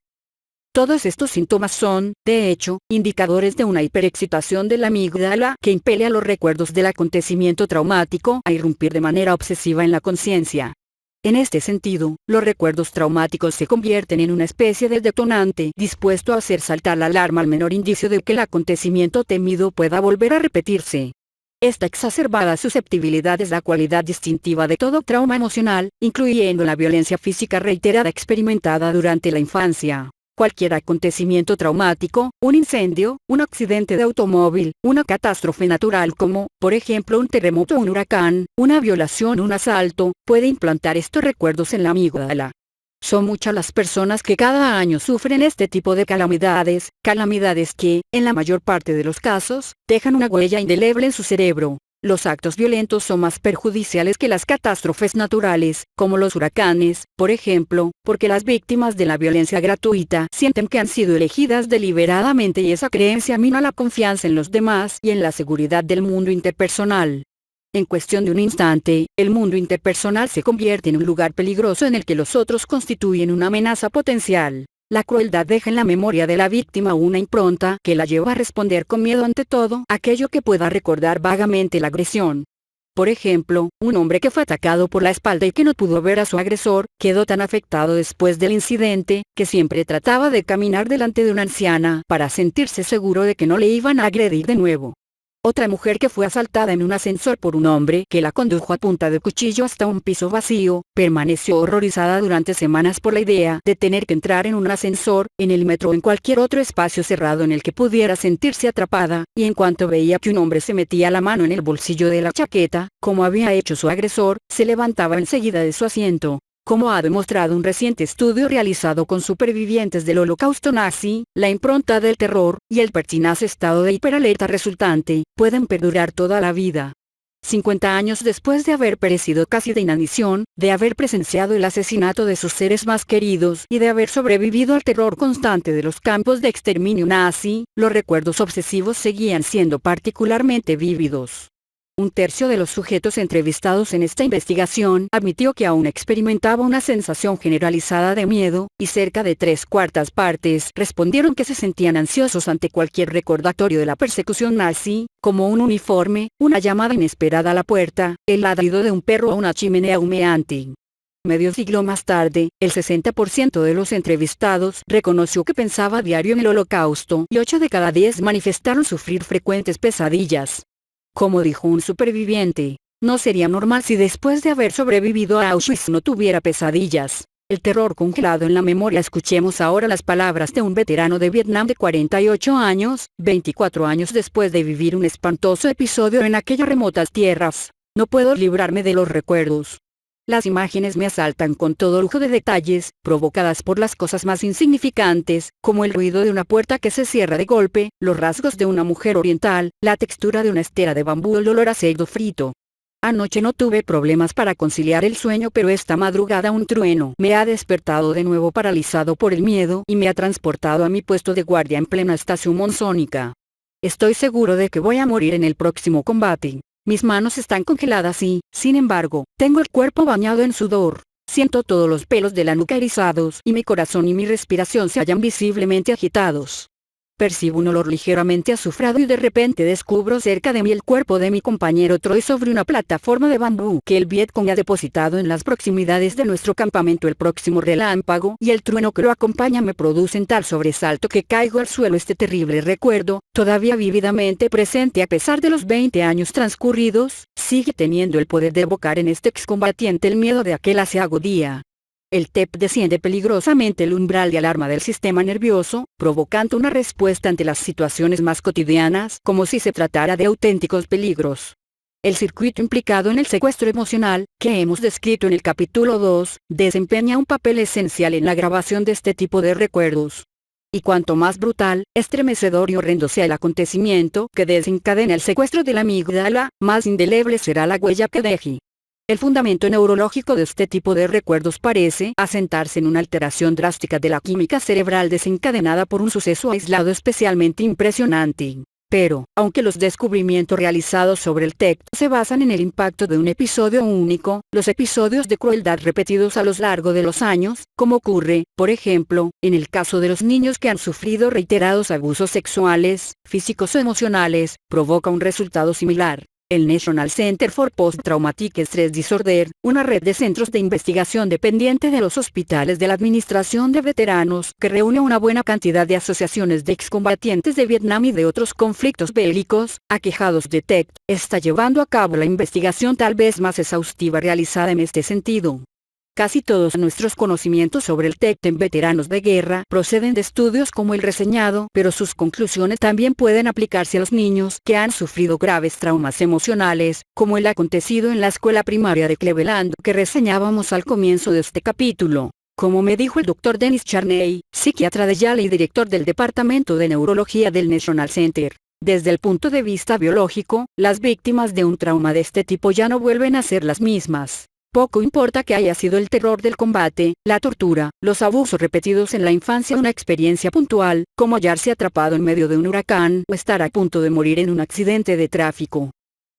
Todos estos síntomas son, de hecho, indicadores de una hiperexcitación de la amígdala que impele a los recuerdos del acontecimiento traumático a irrumpir de manera obsesiva en la conciencia. En este sentido, los recuerdos traumáticos se convierten en una especie de detonante dispuesto a hacer saltar la alarma al menor indicio de que el acontecimiento temido pueda volver a repetirse. Esta exacerbada susceptibilidad es la cualidad distintiva de todo trauma emocional, incluyendo la violencia física reiterada experimentada durante la infancia. Cualquier acontecimiento traumático, un incendio, un accidente de automóvil, una catástrofe natural como, por ejemplo, un terremoto o un huracán, una violación o un asalto, puede implantar estos recuerdos en la amígdala. Son muchas las personas que cada año sufren este tipo de calamidades que, en la mayor parte de los casos, dejan una huella indeleble en su cerebro. Los actos violentos son más perjudiciales que las catástrofes naturales, como los huracanes, por ejemplo, porque las víctimas de la violencia gratuita sienten que han sido elegidas deliberadamente y esa creencia mina la confianza en los demás y en la seguridad del mundo interpersonal. En cuestión de un instante, el mundo interpersonal se convierte en un lugar peligroso en el que los otros constituyen una amenaza potencial. La crueldad deja en la memoria de la víctima una impronta que la lleva a responder con miedo ante todo aquello que pueda recordar vagamente la agresión. Por ejemplo, un hombre que fue atacado por la espalda y que no pudo ver a su agresor, quedó tan afectado después del incidente, que siempre trataba de caminar delante de una anciana para sentirse seguro de que no le iban a agredir de nuevo. Otra mujer que fue asaltada en un ascensor por un hombre que la condujo a punta de cuchillo hasta un piso vacío, permaneció horrorizada durante semanas por la idea de tener que entrar en un ascensor, en el metro o en cualquier otro espacio cerrado en el que pudiera sentirse atrapada, y en cuanto veía que un hombre se metía la mano en el bolsillo de la chaqueta, como había hecho su agresor, se levantaba enseguida de su asiento. Como ha demostrado un reciente estudio realizado con supervivientes del Holocausto nazi, la impronta del terror, y el pertinaz estado de hiperalerta resultante, pueden perdurar toda la vida. 50 años después de haber perecido casi de inanición, de haber presenciado el asesinato de sus seres más queridos y de haber sobrevivido al terror constante de los campos de exterminio nazi, los recuerdos obsesivos seguían siendo particularmente vívidos. Un tercio de los sujetos entrevistados en esta investigación admitió que aún experimentaba una sensación generalizada de miedo, y cerca de 3/4 partes respondieron que se sentían ansiosos ante cualquier recordatorio de la persecución nazi, como un uniforme, una llamada inesperada a la puerta, el ladrido de un perro o una chimenea humeante. Medio siglo más tarde, el 60% de los entrevistados reconoció que pensaba a diario en el Holocausto, y 8 de cada 10 manifestaron sufrir frecuentes pesadillas. Como dijo un superviviente, no sería normal si después de haber sobrevivido a Auschwitz no tuviera pesadillas. El terror congelado en la memoria. Escuchemos ahora las palabras de un veterano de Vietnam de 48 años, 24 años después de vivir un espantoso episodio en aquellas remotas tierras. No puedo librarme de los recuerdos. Las imágenes me asaltan con todo lujo de detalles, provocadas por las cosas más insignificantes, como el ruido de una puerta que se cierra de golpe, los rasgos de una mujer oriental, la textura de una estera de bambú, el olor a cerdo frito. Anoche no tuve problemas para conciliar el sueño, pero esta madrugada un trueno me ha despertado de nuevo paralizado por el miedo y me ha transportado a mi puesto de guardia en plena estación monzónica. Estoy seguro de que voy a morir en el próximo combate. Mis manos están congeladas y, sin embargo, tengo el cuerpo bañado en sudor. Siento todos los pelos de la nuca erizados y mi corazón y mi respiración se hallan visiblemente agitados. Percibo un olor ligeramente azufrado y de repente descubro cerca de mí el cuerpo de mi compañero Troy sobre una plataforma de bambú que el Vietcong ha depositado en las proximidades de nuestro campamento. El próximo relámpago y el trueno que lo acompaña me producen tal sobresalto que caigo al suelo. Este terrible recuerdo, todavía vívidamente presente a pesar de los 20 años transcurridos, sigue teniendo el poder de evocar en este excombatiente el miedo de aquel aciago día. El TEP desciende peligrosamente el umbral de alarma del sistema nervioso, provocando una respuesta ante las situaciones más cotidianas, como si se tratara de auténticos peligros. El circuito implicado en el secuestro emocional, que hemos descrito en el capítulo 2, desempeña un papel esencial en la grabación de este tipo de recuerdos. Y cuanto más brutal, estremecedor y horrendo sea el acontecimiento que desencadena el secuestro de la amígdala, más indeleble será la huella que deje. El fundamento neurológico de este tipo de recuerdos parece asentarse en una alteración drástica de la química cerebral desencadenada por un suceso aislado especialmente impresionante. Pero, aunque los descubrimientos realizados sobre el TEC se basan en el impacto de un episodio único, los episodios de crueldad repetidos a lo largo de los años, como ocurre, por ejemplo, en el caso de los niños que han sufrido reiterados abusos sexuales, físicos o emocionales, provoca un resultado similar. El National Center for Post-Traumatic Stress Disorder, una red de centros de investigación dependiente de los hospitales de la Administración de Veteranos, que reúne una buena cantidad de asociaciones de excombatientes de Vietnam y de otros conflictos bélicos, aquejados de TEC, está llevando a cabo la investigación tal vez más exhaustiva realizada en este sentido. Casi todos nuestros conocimientos sobre el TEC en veteranos de guerra proceden de estudios como el reseñado, pero sus conclusiones también pueden aplicarse a los niños que han sufrido graves traumas emocionales, como el acontecido en la escuela primaria de Cleveland que reseñábamos al comienzo de este capítulo. Como me dijo el Dr. Dennis Charney, psiquiatra de Yale y director del Departamento de Neurología del National Center, desde el punto de vista biológico, las víctimas de un trauma de este tipo ya no vuelven a ser las mismas. Poco importa que haya sido el terror del combate, la tortura, los abusos repetidos en la infancia, una experiencia puntual, como hallarse atrapado en medio de un huracán o estar a punto de morir en un accidente de tráfico.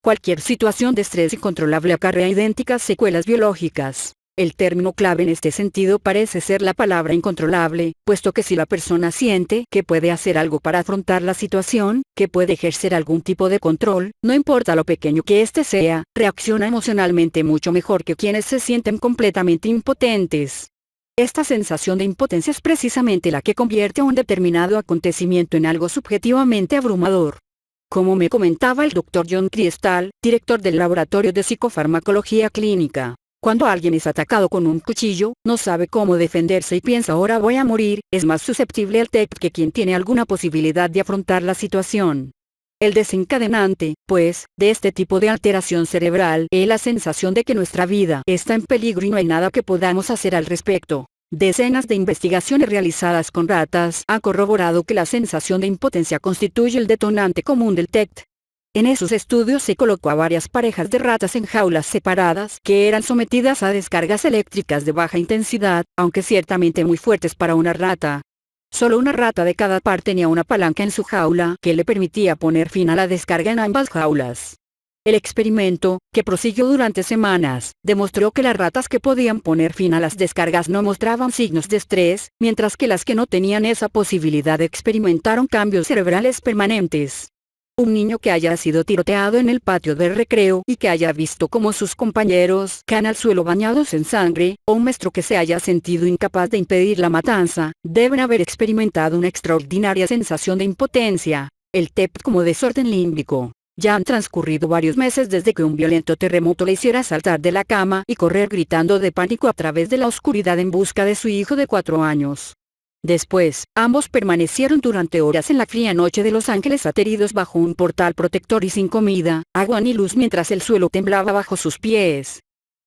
Cualquier situación de estrés incontrolable acarrea idénticas secuelas biológicas. El término clave en este sentido parece ser la palabra incontrolable, puesto que si la persona siente que puede hacer algo para afrontar la situación, que puede ejercer algún tipo de control, no importa lo pequeño que éste sea, reacciona emocionalmente mucho mejor que quienes se sienten completamente impotentes. Esta sensación de impotencia es precisamente la que convierte a un determinado acontecimiento en algo subjetivamente abrumador. Como me comentaba el Dr. John Crystal, director del Laboratorio de Psicofarmacología Clínica, cuando alguien es atacado con un cuchillo, no sabe cómo defenderse y piensa ahora voy a morir, es más susceptible al TEC que quien tiene alguna posibilidad de afrontar la situación. El desencadenante, pues, de este tipo de alteración cerebral es la sensación de que nuestra vida está en peligro y no hay nada que podamos hacer al respecto. Decenas de investigaciones realizadas con ratas han corroborado que la sensación de impotencia constituye el detonante común del TEC. En esos estudios se colocó a varias parejas de ratas en jaulas separadas que eran sometidas a descargas eléctricas de baja intensidad, aunque ciertamente muy fuertes para una rata. Solo una rata de cada par tenía una palanca en su jaula que le permitía poner fin a la descarga en ambas jaulas. El experimento, que prosiguió durante semanas, demostró que las ratas que podían poner fin a las descargas no mostraban signos de estrés, mientras que las que no tenían esa posibilidad experimentaron cambios cerebrales permanentes. Un niño que haya sido tiroteado en el patio de recreo y que haya visto cómo sus compañeros caen al suelo bañados en sangre, o un maestro que se haya sentido incapaz de impedir la matanza, deben haber experimentado una extraordinaria sensación de impotencia, el TEP como desorden límbico. Ya han transcurrido varios meses desde que un violento terremoto le hiciera saltar de la cama y correr gritando de pánico a través de la oscuridad en busca de su hijo de 4 años. Después, ambos permanecieron durante horas en la fría noche de Los Ángeles ateridos bajo un portal protector y sin comida, agua ni luz mientras el suelo temblaba bajo sus pies.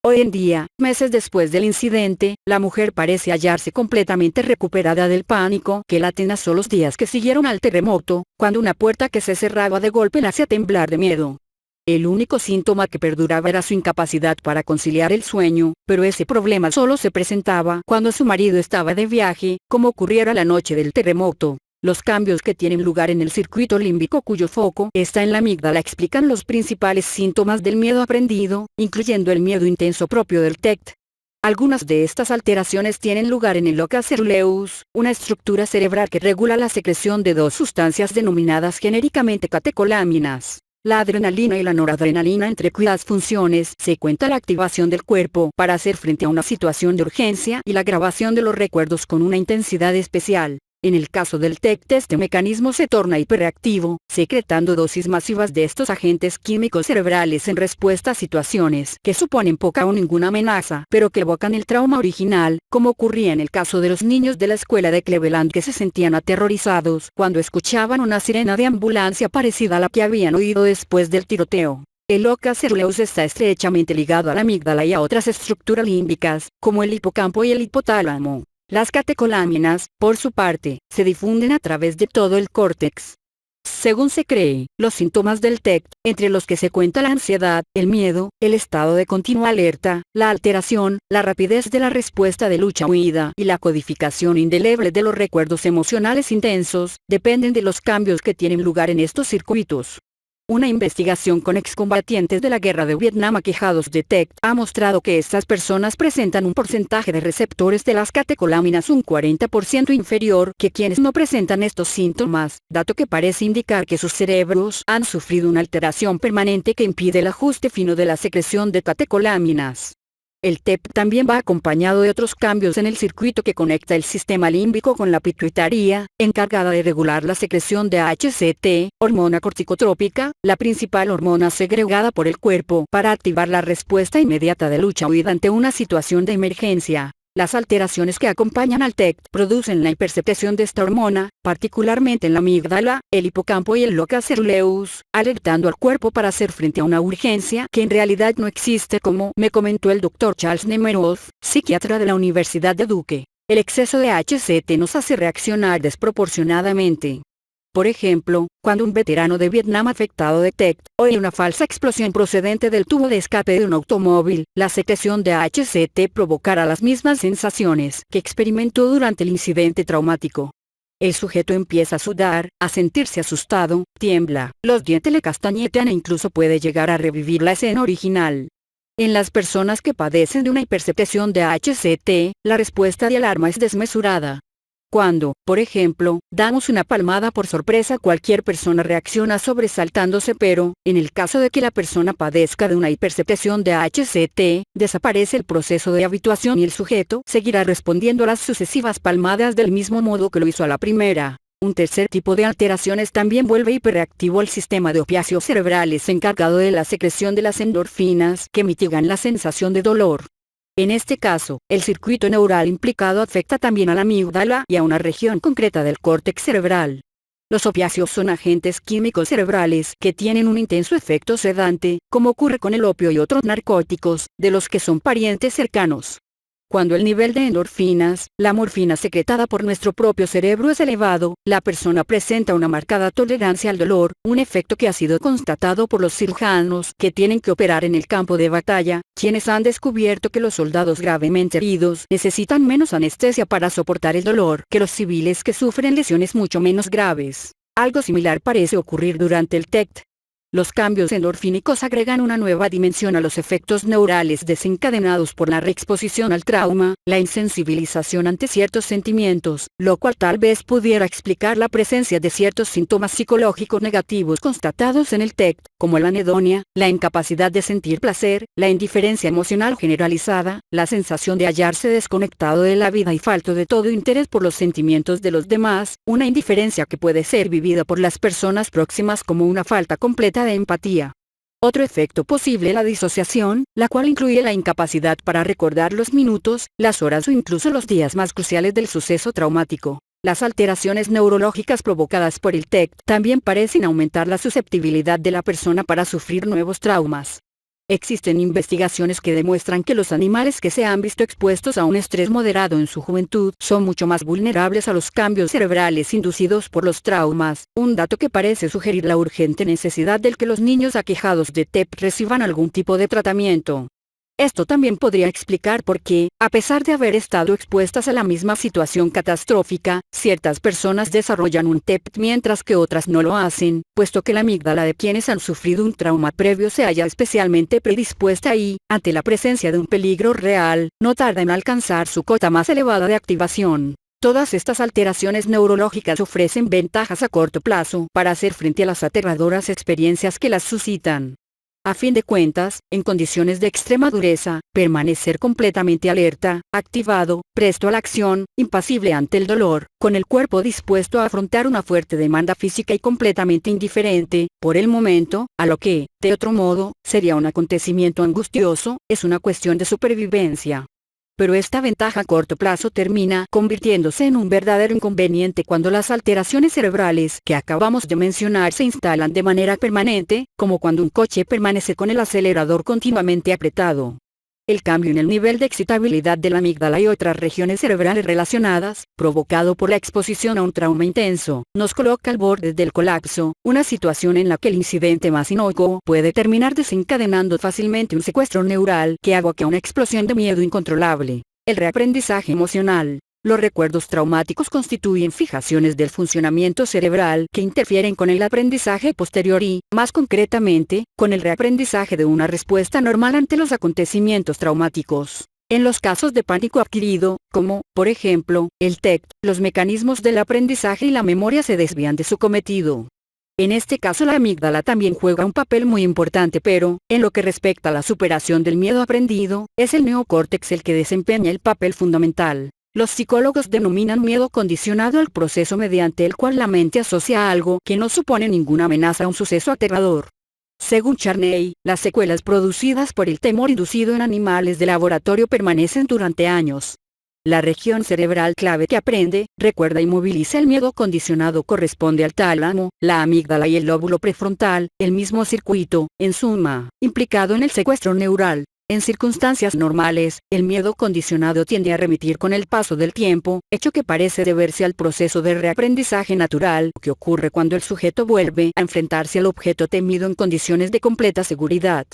Hoy en día, meses después del incidente, la mujer parece hallarse completamente recuperada del pánico que la atenazó los días que siguieron al terremoto, cuando una puerta que se cerraba de golpe la hacía temblar de miedo. El único síntoma que perduraba era su incapacidad para conciliar el sueño, pero ese problema solo se presentaba cuando su marido estaba de viaje, como ocurriera la noche del terremoto. Los cambios que tienen lugar en el circuito límbico cuyo foco está en la amígdala explican los principales síntomas del miedo aprendido, incluyendo el miedo intenso propio del TEC. Algunas de estas alteraciones tienen lugar en el locus coeruleus, una estructura cerebral que regula la secreción de dos sustancias denominadas genéricamente catecolaminas. La adrenalina y la noradrenalina, entre cuyas funciones se cuenta la activación del cuerpo para hacer frente a una situación de urgencia y la grabación de los recuerdos con una intensidad especial. En el caso del TEC, este mecanismo se torna hiperreactivo, secretando dosis masivas de estos agentes químicos cerebrales en respuesta a situaciones que suponen poca o ninguna amenaza, pero que evocan el trauma original, como ocurría en el caso de los niños de la escuela de Cleveland que se sentían aterrorizados cuando escuchaban una sirena de ambulancia parecida a la que habían oído después del tiroteo. El locus coeruleus está estrechamente ligado a la amígdala y a otras estructuras límbicas, como el hipocampo y el hipotálamo. Las catecolaminas, por su parte, se difunden a través de todo el córtex. Según se cree, los síntomas del TEC, entre los que se cuenta la ansiedad, el miedo, el estado de continua alerta, la alteración, la rapidez de la respuesta de lucha-huida y la codificación indeleble de los recuerdos emocionales intensos, dependen de los cambios que tienen lugar en estos circuitos. Una investigación con excombatientes de la guerra de Vietnam aquejados de TEC ha mostrado que estas personas presentan un porcentaje de receptores de las catecolaminas un 40% inferior que quienes no presentan estos síntomas, dato que parece indicar que sus cerebros han sufrido una alteración permanente que impide el ajuste fino de la secreción de catecolaminas. El TEP también va acompañado de otros cambios en el circuito que conecta el sistema límbico con la pituitaria, encargada de regular la secreción de HCT, hormona corticotrópica, la principal hormona segregada por el cuerpo para activar la respuesta inmediata de lucha-huida ante una situación de emergencia. Las alteraciones que acompañan al TEC producen la hipersecreción de esta hormona, particularmente en la amígdala, el hipocampo y el locus coeruleus, alertando al cuerpo para hacer frente a una urgencia que en realidad no existe, como me comentó el Dr. Charles Nemeroff, psiquiatra de la Universidad de Duke. El exceso de HCT nos hace reaccionar desproporcionadamente. Por ejemplo, cuando un veterano de Vietnam afectado de TEC oye una falsa explosión procedente del tubo de escape de un automóvil, la secreción de HCT provocará las mismas sensaciones que experimentó durante el incidente traumático. El sujeto empieza a sudar, a sentirse asustado, tiembla, los dientes le castañetean e incluso puede llegar a revivir la escena original. En las personas que padecen de una hiperceptación de HCT, la respuesta de alarma es desmesurada. Cuando, por ejemplo, damos una palmada por sorpresa, cualquier persona reacciona sobresaltándose, pero, en el caso de que la persona padezca de una hiperceptación de HCT, desaparece el proceso de habituación y el sujeto seguirá respondiendo a las sucesivas palmadas del mismo modo que lo hizo a la primera. Un tercer tipo de alteraciones también vuelve hiperreactivo el sistema de opiáceos cerebrales encargado de la secreción de las endorfinas que mitigan la sensación de dolor. En este caso, el circuito neural implicado afecta también a la amígdala y a una región concreta del córtex cerebral. Los opiáceos son agentes químicos cerebrales que tienen un intenso efecto sedante, como ocurre con el opio y otros narcóticos, de los que son parientes cercanos. Cuando el nivel de endorfinas, la morfina secretada por nuestro propio cerebro es elevado, la persona presenta una marcada tolerancia al dolor, un efecto que ha sido constatado por los cirujanos que tienen que operar en el campo de batalla, quienes han descubierto que los soldados gravemente heridos necesitan menos anestesia para soportar el dolor que los civiles que sufren lesiones mucho menos graves. Algo similar parece ocurrir durante el TECT. Los cambios endorfínicos agregan una nueva dimensión a los efectos neurales desencadenados por la reexposición al trauma, la insensibilización ante ciertos sentimientos, lo cual tal vez pudiera explicar la presencia de ciertos síntomas psicológicos negativos constatados en el TECT, como la anedonia, la incapacidad de sentir placer, la indiferencia emocional generalizada, la sensación de hallarse desconectado de la vida y falto de todo interés por los sentimientos de los demás, una indiferencia que puede ser vivida por las personas próximas como una falta completa de empatía. Otro efecto posible, la disociación, la cual incluye la incapacidad para recordar los minutos, las horas o incluso los días más cruciales del suceso traumático. Las alteraciones neurológicas provocadas por el TECT también parecen aumentar la susceptibilidad de la persona para sufrir nuevos traumas. Existen investigaciones que demuestran que los animales que se han visto expuestos a un estrés moderado en su juventud son mucho más vulnerables a los cambios cerebrales inducidos por los traumas, un dato que parece sugerir la urgente necesidad de que los niños aquejados de TEP reciban algún tipo de tratamiento. Esto también podría explicar por qué, a pesar de haber estado expuestas a la misma situación catastrófica, ciertas personas desarrollan un TEP mientras que otras no lo hacen, puesto que la amígdala de quienes han sufrido un trauma previo se halla especialmente predispuesta y, ante la presencia de un peligro real, no tarda en alcanzar su cota más elevada de activación. Todas estas alteraciones neurológicas ofrecen ventajas a corto plazo para hacer frente a las aterradoras experiencias que las suscitan. A fin de cuentas, en condiciones de extrema dureza, permanecer completamente alerta, activado, presto a la acción, impasible ante el dolor, con el cuerpo dispuesto a afrontar una fuerte demanda física y completamente indiferente, por el momento, a lo que, de otro modo, sería un acontecimiento angustioso, es una cuestión de supervivencia. Pero esta ventaja a corto plazo termina convirtiéndose en un verdadero inconveniente cuando las alteraciones cerebrales que acabamos de mencionar se instalan de manera permanente, como cuando un coche permanece con el acelerador continuamente apretado. El cambio en el nivel de excitabilidad de la amígdala y otras regiones cerebrales relacionadas, provocado por la exposición a un trauma intenso, nos coloca al borde del colapso, una situación en la que el incidente más inocuo puede terminar desencadenando fácilmente un secuestro neural que aboca a una explosión de miedo incontrolable. El reaprendizaje emocional. Los recuerdos traumáticos constituyen fijaciones del funcionamiento cerebral que interfieren con el aprendizaje posterior y, más concretamente, con el reaprendizaje de una respuesta normal ante los acontecimientos traumáticos. En los casos de pánico adquirido, como, por ejemplo, el TECT, los mecanismos del aprendizaje y la memoria se desvían de su cometido. En este caso la amígdala también juega un papel muy importante, pero, en lo que respecta a la superación del miedo aprendido, es el neocórtex el que desempeña el papel fundamental. Los psicólogos denominan miedo condicionado al proceso mediante el cual la mente asocia a algo que no supone ninguna amenaza a un suceso aterrador. Según Charney, las secuelas producidas por el temor inducido en animales de laboratorio permanecen durante años. La región cerebral clave que aprende, recuerda y moviliza el miedo condicionado corresponde al tálamo, la amígdala y el lóbulo prefrontal, el mismo circuito, en suma, implicado en el secuestro neural. En circunstancias normales, el miedo condicionado tiende a remitir con el paso del tiempo, hecho que parece deberse al proceso de reaprendizaje natural que ocurre cuando el sujeto vuelve a enfrentarse al objeto temido en condiciones de completa seguridad.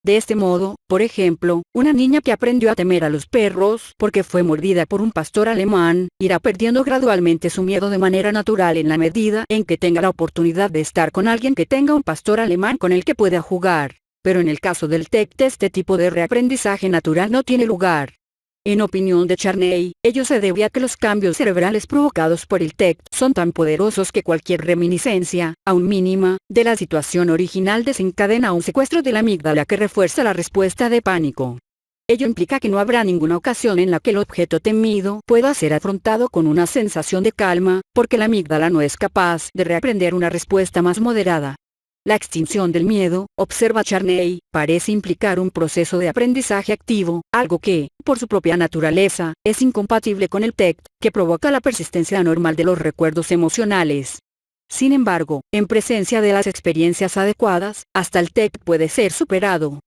De este modo, por ejemplo, una niña que aprendió a temer a los perros porque fue mordida por un pastor alemán, irá perdiendo gradualmente su miedo de manera natural en la medida en que tenga la oportunidad de estar con alguien que tenga un pastor alemán con el que pueda jugar. pero en el caso del TECT este tipo de reaprendizaje natural no tiene lugar. En opinión de Charney, ello se debe a que los cambios cerebrales provocados por el TECT son tan poderosos que cualquier reminiscencia, aun mínima, de la situación original desencadena un secuestro de la amígdala que refuerza la respuesta de pánico. Ello implica que no habrá ninguna ocasión en la que el objeto temido pueda ser afrontado con una sensación de calma, porque la amígdala no es capaz de reaprender una respuesta más moderada. La extinción del miedo, observa Charney, parece implicar un proceso de aprendizaje activo, algo que, por su propia naturaleza, es incompatible con el TECT, que provoca la persistencia anormal de los recuerdos emocionales. Sin embargo, en presencia de las experiencias adecuadas, hasta el TECT puede ser superado.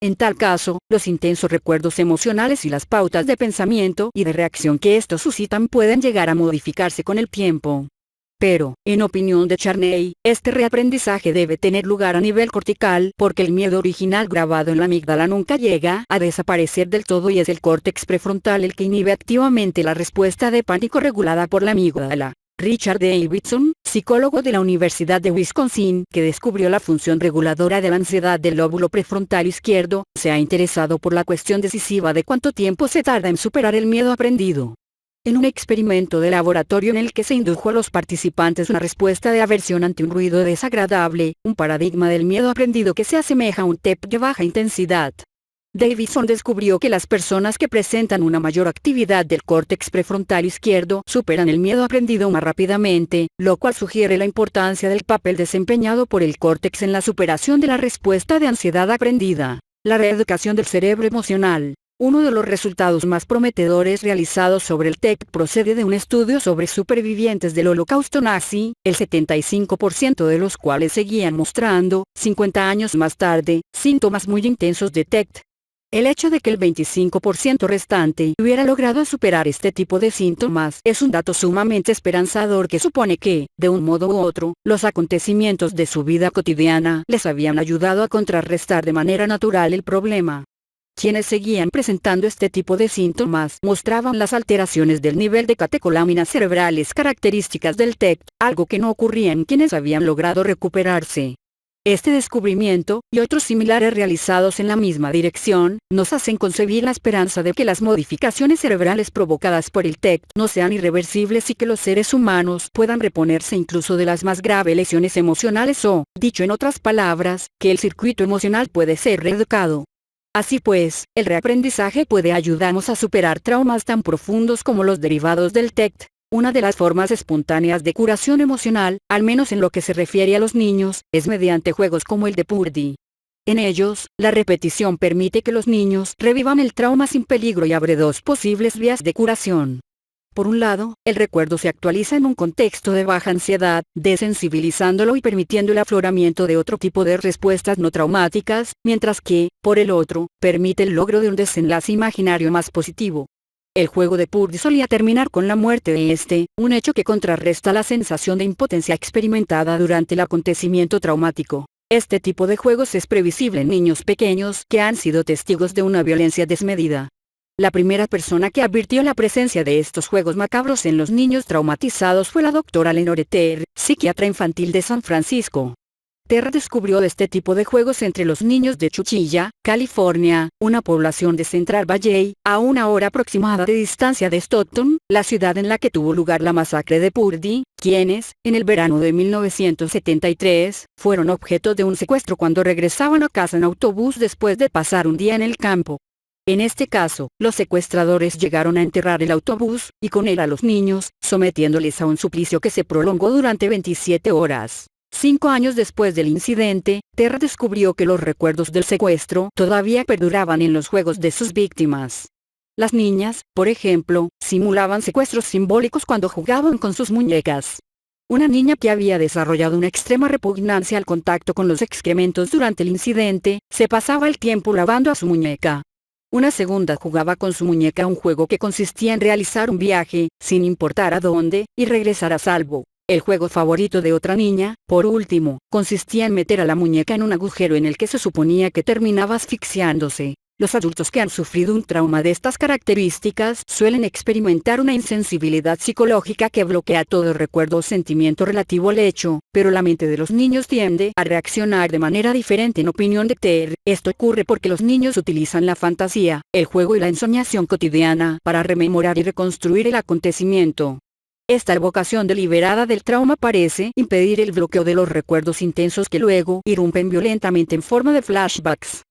En tal caso, los intensos recuerdos emocionales y las pautas de pensamiento y de reacción que estos suscitan pueden llegar a modificarse con el tiempo. Pero, en opinión de Charney, este reaprendizaje debe tener lugar a nivel cortical porque el miedo original grabado en la amígdala nunca llega a desaparecer del todo y es el córtex prefrontal el que inhibe activamente la respuesta de pánico regulada por la amígdala. Richard Davidson, psicólogo de la Universidad de Wisconsin, que descubrió la función reguladora de la ansiedad del lóbulo prefrontal izquierdo, se ha interesado por la cuestión decisiva de cuánto tiempo se tarda en superar el miedo aprendido. En un experimento de laboratorio en el que se indujo a los participantes una respuesta de aversión ante un ruido desagradable, un paradigma del miedo aprendido que se asemeja a un TEP de baja intensidad. Davidson descubrió que las personas que presentan una mayor actividad del córtex prefrontal izquierdo superan el miedo aprendido más rápidamente, lo cual sugiere la importancia del papel desempeñado por el córtex en la superación de la respuesta de ansiedad aprendida. La reeducación del cerebro emocional. Uno de los resultados más prometedores realizados sobre el TECT procede de un estudio sobre supervivientes del Holocausto nazi, el 75% de los cuales seguían mostrando, 50 años más tarde, síntomas muy intensos de TECT. El hecho de que el 25% restante hubiera logrado superar este tipo de síntomas es un dato sumamente esperanzador que supone que, de un modo u otro, los acontecimientos de su vida cotidiana les habían ayudado a contrarrestar de manera natural el problema. Quienes seguían presentando este tipo de síntomas mostraban las alteraciones del nivel de catecolaminas cerebrales características del TECT, algo que no ocurría en quienes habían logrado recuperarse. Este descubrimiento, y otros similares realizados en la misma dirección, nos hacen concebir la esperanza de que las modificaciones cerebrales provocadas por el TECT no sean irreversibles y que los seres humanos puedan reponerse incluso de las más graves lesiones emocionales o, dicho en otras palabras, que el circuito emocional puede ser reeducado. Así pues, el reaprendizaje puede ayudarnos a superar traumas tan profundos como los derivados del TECT. Una de las formas espontáneas de curación emocional, al menos en lo que se refiere a los niños, es mediante juegos como el de Purdy. En ellos, la repetición permite que los niños revivan el trauma sin peligro y abre dos posibles vías de curación. Por un lado, el recuerdo se actualiza en un contexto de baja ansiedad, desensibilizándolo y permitiendo el afloramiento de otro tipo de respuestas no traumáticas, mientras que, por el otro, permite el logro de un desenlace imaginario más positivo. El juego de Purdy solía terminar con la muerte de un hecho que contrarresta la sensación de impotencia experimentada durante el acontecimiento traumático. Este tipo de juegos es previsible en niños pequeños que han sido testigos de una violencia desmedida. La primera persona que advirtió la presencia de estos juegos macabros en los niños traumatizados fue la doctora Lenore Terr, psiquiatra infantil de San Francisco. Terr descubrió este tipo de juegos entre los niños de Chuchilla, California, una población de Central Valley, a una hora aproximada de distancia de Stockton, la ciudad en la que tuvo lugar la masacre de Purdy, quienes, en el verano de 1973, fueron objeto de un secuestro cuando regresaban a casa en autobús después de pasar un día en el campo. En este caso, los secuestradores llegaron a enterrar el autobús, y con él a los niños, sometiéndoles a un suplicio que se prolongó durante 27 horas. 5 años después del incidente, Terr descubrió que los recuerdos del secuestro todavía perduraban en los juegos de sus víctimas. Las niñas, por ejemplo, simulaban secuestros simbólicos cuando jugaban con sus muñecas. Una niña que había desarrollado una extrema repugnancia al contacto con los excrementos durante el incidente, se pasaba el tiempo lavando a su muñeca. Una segunda jugaba con su muñeca un juego que consistía en realizar un viaje, sin importar a dónde, y regresar a salvo. El juego favorito de otra niña, por último, consistía en meter a la muñeca en un agujero en el que se suponía que terminaba asfixiándose. Los adultos que han sufrido un trauma de estas características suelen experimentar una insensibilidad psicológica que bloquea todo recuerdo o sentimiento relativo al hecho, pero la mente de los niños tiende a reaccionar de manera diferente. En opinión de Ter, esto ocurre porque los niños utilizan la fantasía, el juego y la ensoñación cotidiana para rememorar y reconstruir el acontecimiento. Esta evocación deliberada del trauma parece impedir el bloqueo de los recuerdos intensos que luego irrumpen violentamente en forma de flashbacks.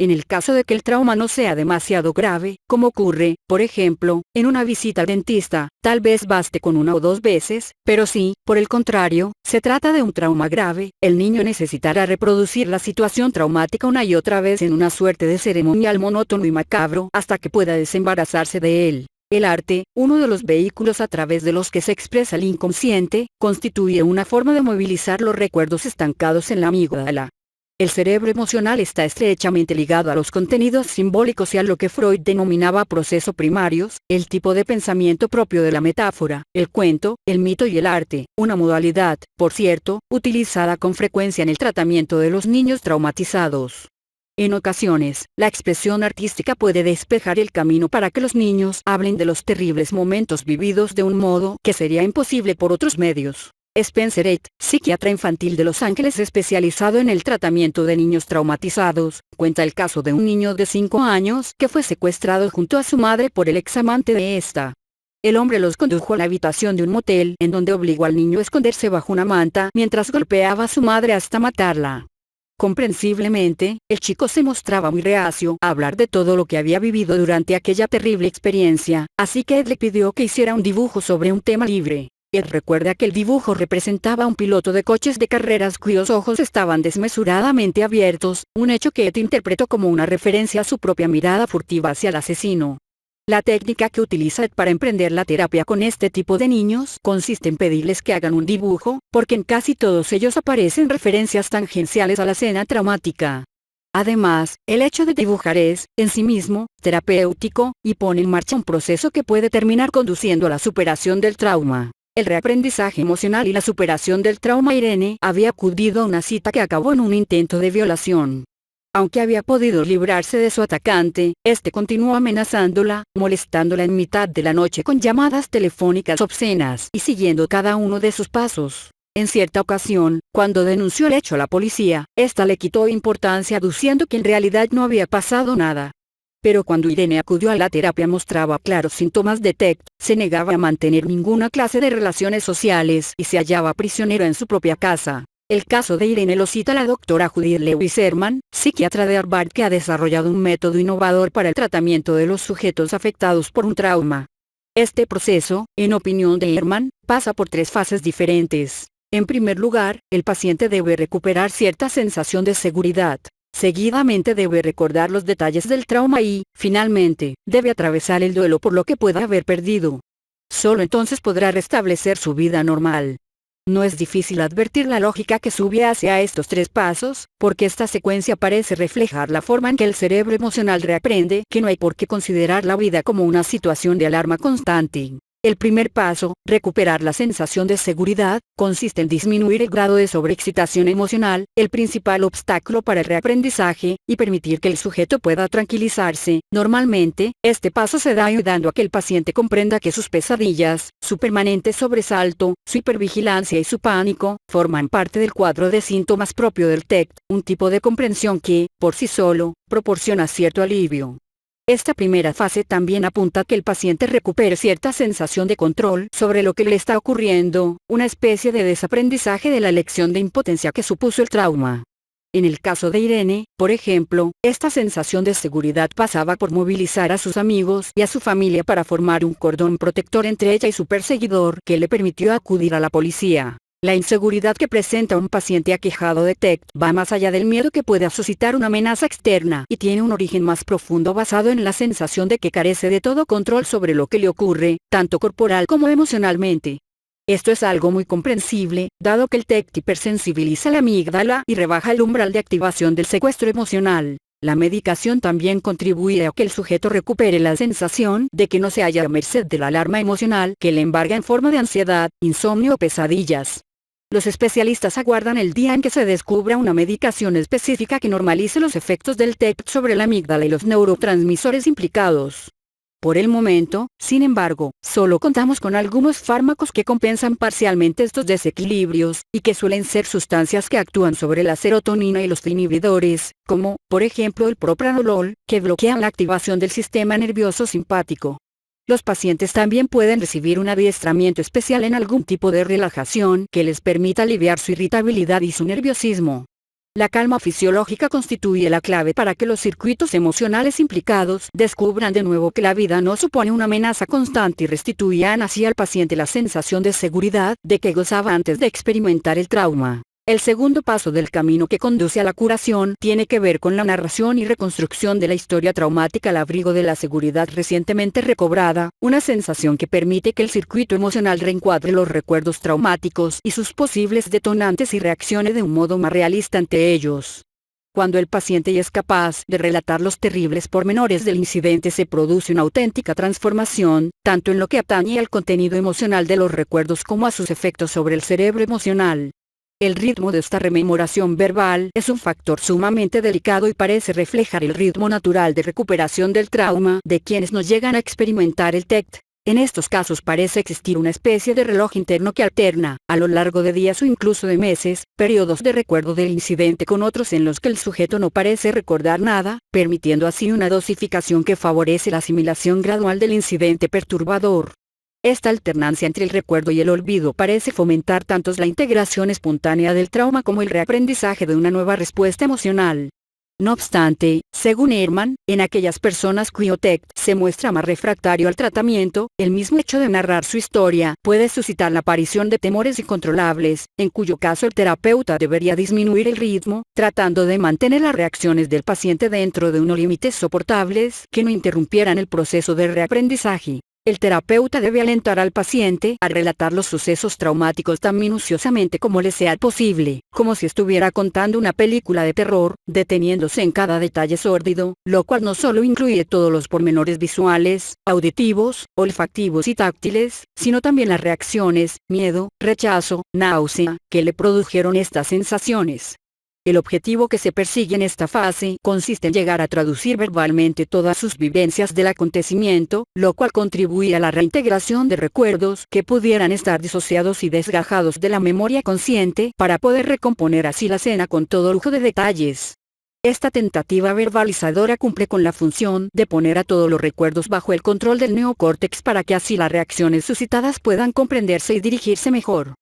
En el caso de que el trauma no sea demasiado grave, como ocurre, por ejemplo, en una visita al dentista, tal vez baste con una o dos veces, pero si, por el contrario, se trata de un trauma grave, el niño necesitará reproducir la situación traumática una y otra vez en una suerte de ceremonial monótono y macabro hasta que pueda desembarazarse de él. El arte, uno de los vehículos a través de los que se expresa el inconsciente, constituye una forma de movilizar los recuerdos estancados en la amígdala. El cerebro emocional está estrechamente ligado a los contenidos simbólicos y a lo que Freud denominaba procesos primarios, el tipo de pensamiento propio de la metáfora, el cuento, el mito y el arte, una modalidad, por cierto, utilizada con frecuencia en el tratamiento de los niños traumatizados. En ocasiones, la expresión artística puede despejar el camino para que los niños hablen de los terribles momentos vividos de un modo que sería imposible por otros medios. Spencer Eight, psiquiatra infantil de Los Ángeles especializado en el tratamiento de niños traumatizados, cuenta el caso de un niño de 5 años que fue secuestrado junto a su madre por el examante de esta. El hombre los condujo a la habitación de un motel en donde obligó al niño a esconderse bajo una manta mientras golpeaba a su madre hasta matarla. Comprensiblemente, el chico se mostraba muy reacio a hablar de todo lo que había vivido durante aquella terrible experiencia, así que Ed le pidió que hiciera un dibujo sobre un tema libre. Ed recuerda que el dibujo representaba a un piloto de coches de carreras cuyos ojos estaban desmesuradamente abiertos, un hecho que Ed interpretó como una referencia a su propia mirada furtiva hacia el asesino. La técnica que utiliza Ed para emprender la terapia con este tipo de niños consiste en pedirles que hagan un dibujo, porque en casi todos ellos aparecen referencias tangenciales a la escena traumática. Además, el hecho de dibujar es, en sí mismo, terapéutico, y pone en marcha un proceso que puede terminar conduciendo a la superación del trauma. El reaprendizaje emocional y la superación del trauma. Irene había acudido a una cita que acabó en un intento de violación. Aunque había podido librarse de su atacante, este continuó amenazándola, molestándola en mitad de la noche con llamadas telefónicas obscenas y siguiendo cada uno de sus pasos. En cierta ocasión, cuando denunció el hecho a la policía, esta le quitó importancia aduciendo que en realidad no había pasado nada. Pero cuando Irene acudió a la terapia mostraba claros síntomas de TEC, se negaba a mantener ninguna clase de relaciones sociales y se hallaba prisionera en su propia casa. El caso de Irene lo cita la doctora Judith Lewis Herman, psiquiatra de Harvard que ha desarrollado un método innovador para el tratamiento de los sujetos afectados por un trauma. Este proceso, en opinión de Herman, pasa por 3 fases diferentes. En primer lugar, el paciente debe recuperar cierta sensación de seguridad. Seguidamente debe recordar los detalles del trauma y, finalmente, debe atravesar el duelo por lo que pueda haber perdido. Solo entonces podrá restablecer su vida normal. No es difícil advertir la lógica que subyace a estos 3 pasos, porque esta secuencia parece reflejar la forma en que el cerebro emocional reaprende que no hay por qué considerar la vida como una situación de alarma constante. El primer paso, recuperar la sensación de seguridad, consiste en disminuir el grado de sobreexcitación emocional, el principal obstáculo para el reaprendizaje, y permitir que el sujeto pueda tranquilizarse. Normalmente, este paso se da ayudando a que el paciente comprenda que sus pesadillas, su permanente sobresalto, su hipervigilancia y su pánico, forman parte del cuadro de síntomas propio del TEC, un tipo de comprensión que, por sí solo, proporciona cierto alivio. Esta primera fase también apunta a que el paciente recupere cierta sensación de control sobre lo que le está ocurriendo, una especie de desaprendizaje de la lección de impotencia que supuso el trauma. En el caso de Irene, por ejemplo, esta sensación de seguridad pasaba por movilizar a sus amigos y a su familia para formar un cordón protector entre ella y su perseguidor que le permitió acudir a la policía. La inseguridad que presenta un paciente aquejado de TEC va más allá del miedo que pueda suscitar una amenaza externa y tiene un origen más profundo basado en la sensación de que carece de todo control sobre lo que le ocurre, tanto corporal como emocionalmente. Esto es algo muy comprensible, dado que el TEC hipersensibiliza la amígdala y rebaja el umbral de activación del secuestro emocional. La medicación también contribuye a que el sujeto recupere la sensación de que no se halla a merced de la alarma emocional que le embarga en forma de ansiedad, insomnio o pesadillas. Los especialistas aguardan el día en que se descubra una medicación específica que normalice los efectos del TEC sobre la amígdala y los neurotransmisores implicados. Por el momento, sin embargo, solo contamos con algunos fármacos que compensan parcialmente estos desequilibrios, y que suelen ser sustancias que actúan sobre la serotonina y los inhibidores, como, por ejemplo, el propranolol, que bloquean la activación del sistema nervioso simpático. Los pacientes también pueden recibir un adiestramiento especial en algún tipo de relajación que les permita aliviar su irritabilidad y su nerviosismo. La calma fisiológica constituye la clave para que los circuitos emocionales implicados descubran de nuevo que la vida no supone una amenaza constante y restituyan así al paciente la sensación de seguridad de que gozaba antes de experimentar el trauma. El segundo paso del camino que conduce a la curación tiene que ver con la narración y reconstrucción de la historia traumática al abrigo de la seguridad recientemente recobrada, una sensación que permite que el circuito emocional reencuadre los recuerdos traumáticos y sus posibles detonantes y reaccione de un modo más realista ante ellos. Cuando el paciente ya es capaz de relatar los terribles pormenores del incidente, se produce una auténtica transformación, tanto en lo que atañe al contenido emocional de los recuerdos como a sus efectos sobre el cerebro emocional. El ritmo de esta rememoración verbal es un factor sumamente delicado y parece reflejar el ritmo natural de recuperación del trauma de quienes no llegan a experimentar el TEC. En estos casos parece existir una especie de reloj interno que alterna, a lo largo de días o incluso de meses, periodos de recuerdo del incidente con otros en los que el sujeto no parece recordar nada, permitiendo así una dosificación que favorece la asimilación gradual del incidente perturbador. Esta alternancia entre el recuerdo y el olvido parece fomentar tanto la integración espontánea del trauma como el reaprendizaje de una nueva respuesta emocional. No obstante, según Herman, en aquellas personas cuyo TEC se muestra más refractario al tratamiento, el mismo hecho de narrar su historia puede suscitar la aparición de temores incontrolables, en cuyo caso el terapeuta debería disminuir el ritmo, tratando de mantener las reacciones del paciente dentro de unos límites soportables que no interrumpieran el proceso de reaprendizaje. El terapeuta debe alentar al paciente a relatar los sucesos traumáticos tan minuciosamente como le sea posible, como si estuviera contando una película de terror, deteniéndose en cada detalle sórdido, lo cual no solo incluye todos los pormenores visuales, auditivos, olfativos y táctiles, sino también las reacciones, miedo, rechazo, náusea, que le produjeron estas sensaciones. El objetivo que se persigue en esta fase consiste en llegar a traducir verbalmente todas sus vivencias del acontecimiento, lo cual contribuye a la reintegración de recuerdos que pudieran estar disociados y desgajados de la memoria consciente, para poder recomponer así la escena con todo lujo de detalles. Esta tentativa verbalizadora cumple con la función de poner a todos los recuerdos bajo el control del neocórtex para que así las reacciones suscitadas puedan comprenderse y dirigirse mejor.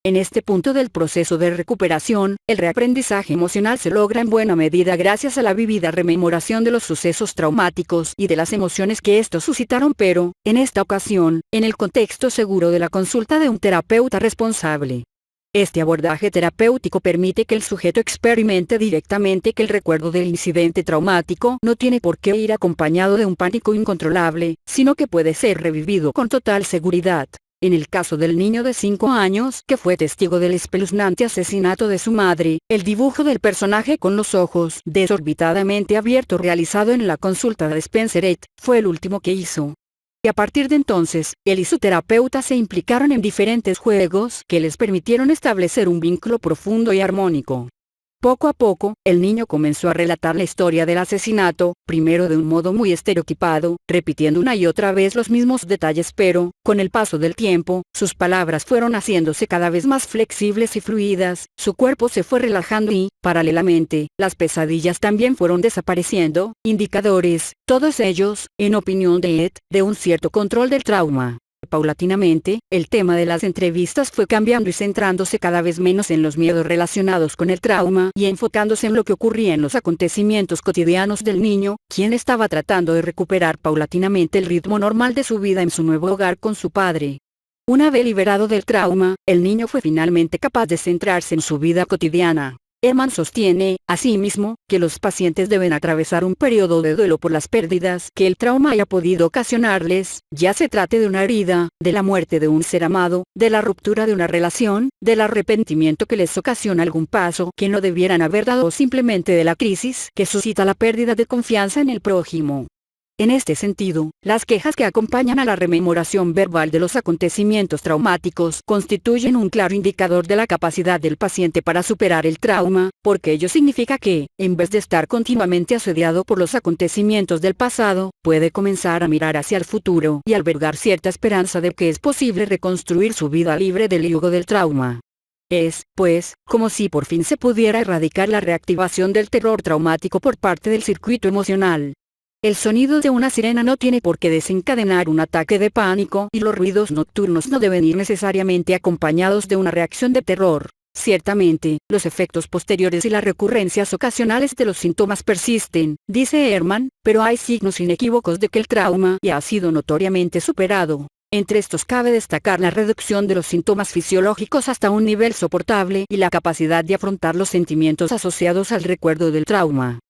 En este punto del proceso de recuperación, el reaprendizaje emocional se logra en buena medida gracias a la vívida rememoración de los sucesos traumáticos y de las emociones que estos suscitaron, pero, en esta ocasión, en el contexto seguro de la consulta de un terapeuta responsable. Este abordaje terapéutico permite que el sujeto experimente directamente que el recuerdo del incidente traumático no tiene por qué ir acompañado de un pánico incontrolable, sino que puede ser revivido con total seguridad. En el caso del niño de 5 años que fue testigo del espeluznante asesinato de su madre, el dibujo del personaje con los ojos desorbitadamente abiertos realizado en la consulta de Spencer et fue el último que hizo. Y a partir de entonces, él y su terapeuta se implicaron en diferentes juegos que les permitieron establecer un vínculo profundo y armónico. Poco a poco, el niño comenzó a relatar la historia del asesinato, primero de un modo muy estereotipado, repitiendo una y otra vez los mismos detalles, pero, con el paso del tiempo, sus palabras fueron haciéndose cada vez más flexibles y fluidas, su cuerpo se fue relajando y, paralelamente, las pesadillas también fueron desapareciendo, indicadores, todos ellos, en opinión de Ed, de un cierto control del trauma. Paulatinamente, el tema de las entrevistas fue cambiando y centrándose cada vez menos en los miedos relacionados con el trauma y enfocándose en lo que ocurría en los acontecimientos cotidianos del niño, quien estaba tratando de recuperar paulatinamente el ritmo normal de su vida en su nuevo hogar con su padre. Una vez liberado del trauma, el niño fue finalmente capaz de centrarse en su vida cotidiana. Herman sostiene, asimismo, que los pacientes deben atravesar un periodo de duelo por las pérdidas que el trauma haya podido ocasionarles, ya se trate de una herida, de la muerte de un ser amado, de la ruptura de una relación, del arrepentimiento que les ocasiona algún paso que no debieran haber dado o simplemente de la crisis que suscita la pérdida de confianza en el prójimo. En este sentido, las quejas que acompañan a la rememoración verbal de los acontecimientos traumáticos constituyen un claro indicador de la capacidad del paciente para superar el trauma, porque ello significa que, en vez de estar continuamente asediado por los acontecimientos del pasado, puede comenzar a mirar hacia el futuro y albergar cierta esperanza de que es posible reconstruir su vida libre del yugo del trauma. Es, pues, como si por fin se pudiera erradicar la reactivación del terror traumático por parte del circuito emocional. El sonido de una sirena no tiene por qué desencadenar un ataque de pánico y los ruidos nocturnos no deben ir necesariamente acompañados de una reacción de terror. Ciertamente, los efectos posteriores y las recurrencias ocasionales de los síntomas persisten, dice Herman, pero hay signos inequívocos de que el trauma ya ha sido notoriamente superado. Entre estos cabe destacar la reducción de los síntomas fisiológicos hasta un nivel soportable y la capacidad de afrontar los sentimientos asociados al recuerdo del trauma.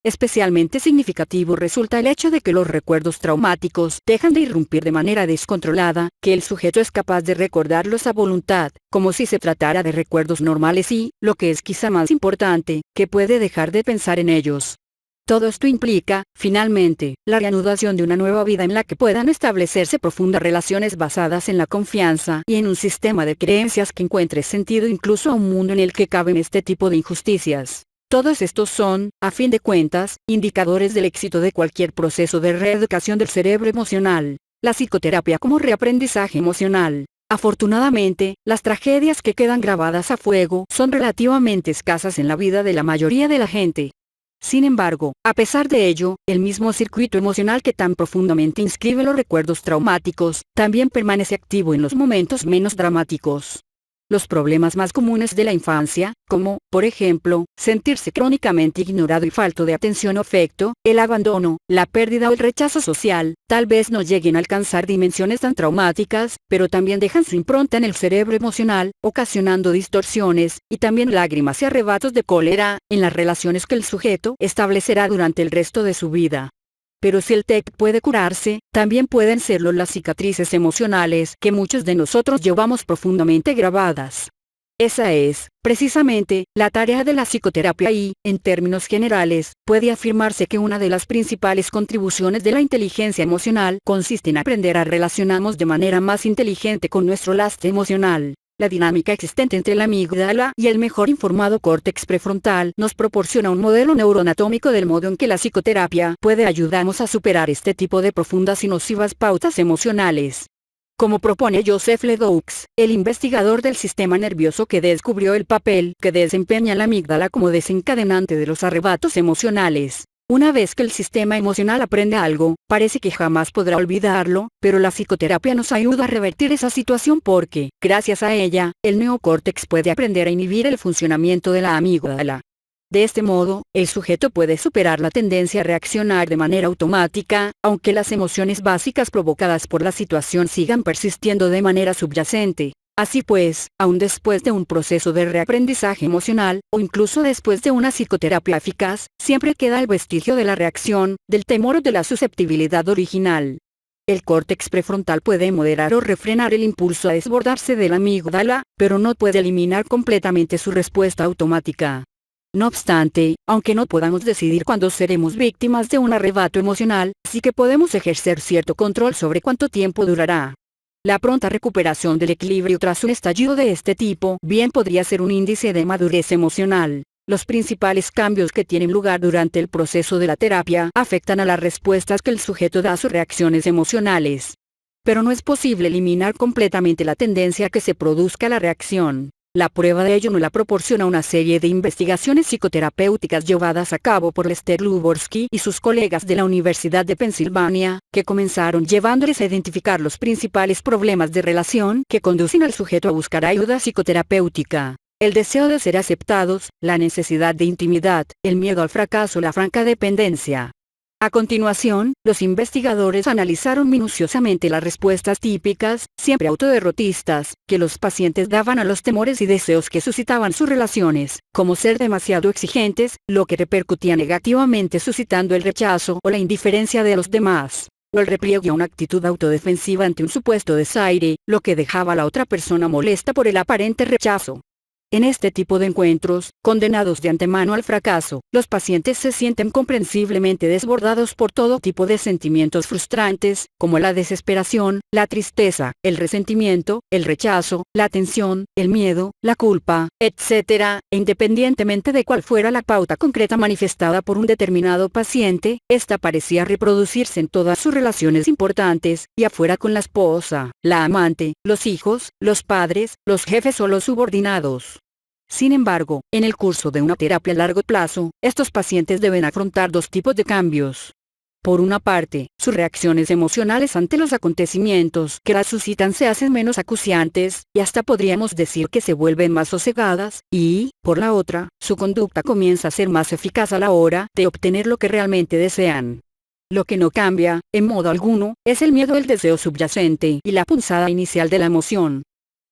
Especialmente significativo resulta el hecho de que los recuerdos traumáticos dejan de irrumpir de manera descontrolada, que el sujeto es capaz de recordarlos a voluntad, como si se tratara de recuerdos normales y, lo que es quizá más importante, que puede dejar de pensar en ellos. Todo esto implica, finalmente, la reanudación de una nueva vida en la que puedan establecerse profundas relaciones basadas en la confianza y en un sistema de creencias que encuentre sentido incluso a un mundo en el que caben este tipo de injusticias. Todos estos son, a fin de cuentas, indicadores del éxito de cualquier proceso de reeducación del cerebro emocional. La psicoterapia como reaprendizaje emocional. Afortunadamente, las tragedias que quedan grabadas a fuego son relativamente escasas en la vida de la mayoría de la gente. Sin embargo, a pesar de ello, el mismo circuito emocional que tan profundamente inscribe los recuerdos traumáticos, también permanece activo en los momentos menos dramáticos. Los problemas más comunes de la infancia, como, por ejemplo, sentirse crónicamente ignorado y falto de atención o afecto, el abandono, la pérdida o el rechazo social, tal vez no lleguen a alcanzar dimensiones tan traumáticas, pero también dejan su impronta en el cerebro emocional, ocasionando distorsiones, y también lágrimas y arrebatos de cólera, en las relaciones que el sujeto establecerá durante el resto de su vida. Pero si el TEC puede curarse, también pueden serlo las cicatrices emocionales que muchos de nosotros llevamos profundamente grabadas. Esa es, precisamente, la tarea de la psicoterapia y, en términos generales, puede afirmarse que una de las principales contribuciones de la inteligencia emocional consiste en aprender a relacionarnos de manera más inteligente con nuestro lastre emocional. La dinámica existente entre la amígdala y el mejor informado córtex prefrontal nos proporciona un modelo neuroanatómico del modo en que la psicoterapia puede ayudarnos a superar este tipo de profundas y nocivas pautas emocionales. Como propone Joseph Ledoux, el investigador del sistema nervioso que descubrió el papel que desempeña la amígdala como desencadenante de los arrebatos emocionales. Una vez que el sistema emocional aprende algo, parece que jamás podrá olvidarlo, pero la psicoterapia nos ayuda a revertir esa situación porque, gracias a ella, el neocórtex puede aprender a inhibir el funcionamiento de la amígdala. De este modo, el sujeto puede superar la tendencia a reaccionar de manera automática, aunque las emociones básicas provocadas por la situación sigan persistiendo de manera subyacente. Así pues, aun después de un proceso de reaprendizaje emocional, o incluso después de una psicoterapia eficaz, siempre queda el vestigio de la reacción, del temor o de la susceptibilidad original. El córtex prefrontal puede moderar o refrenar el impulso a desbordarse de la amígdala, pero no puede eliminar completamente su respuesta automática. No obstante, aunque no podamos decidir cuándo seremos víctimas de un arrebato emocional, sí que podemos ejercer cierto control sobre cuánto tiempo durará. La pronta recuperación del equilibrio tras un estallido de este tipo bien podría ser un índice de madurez emocional. Los principales cambios que tienen lugar durante el proceso de la terapia afectan a las respuestas que el sujeto da a sus reacciones emocionales. Pero no es posible eliminar completamente la tendencia a que se produzca la reacción. La prueba de ello nos la proporciona una serie de investigaciones psicoterapéuticas llevadas a cabo por Lester Luborsky y sus colegas de la Universidad de Pensilvania, que comenzaron llevándoles a identificar los principales problemas de relación que conducen al sujeto a buscar ayuda psicoterapéutica. El deseo de ser aceptados, la necesidad de intimidad, el miedo al fracaso, la franca dependencia. A continuación, los investigadores analizaron minuciosamente las respuestas típicas, siempre autoderrotistas, que los pacientes daban a los temores y deseos que suscitaban sus relaciones, como ser demasiado exigentes, lo que repercutía negativamente suscitando el rechazo o la indiferencia de los demás, o el repliegue a una actitud autodefensiva ante un supuesto desaire, lo que dejaba a la otra persona molesta por el aparente rechazo. En este tipo de encuentros, condenados de antemano al fracaso, los pacientes se sienten comprensiblemente desbordados por todo tipo de sentimientos frustrantes, como la desesperación, la tristeza, el resentimiento, el rechazo, la tensión, el miedo, la culpa, etc. E independientemente de cuál fuera la pauta concreta manifestada por un determinado paciente, esta parecía reproducirse en todas sus relaciones importantes, y afuera con la esposa, la amante, los hijos, los padres, los jefes o los subordinados. Sin embargo, en el curso de una terapia a largo plazo, estos pacientes deben afrontar dos tipos de cambios. Por una parte, sus reacciones emocionales ante los acontecimientos que las suscitan se hacen menos acuciantes, y hasta podríamos decir que se vuelven más sosegadas, y, por la otra, su conducta comienza a ser más eficaz a la hora de obtener lo que realmente desean. Lo que no cambia, en modo alguno, es el miedo, el deseo subyacente y la punzada inicial de la emoción.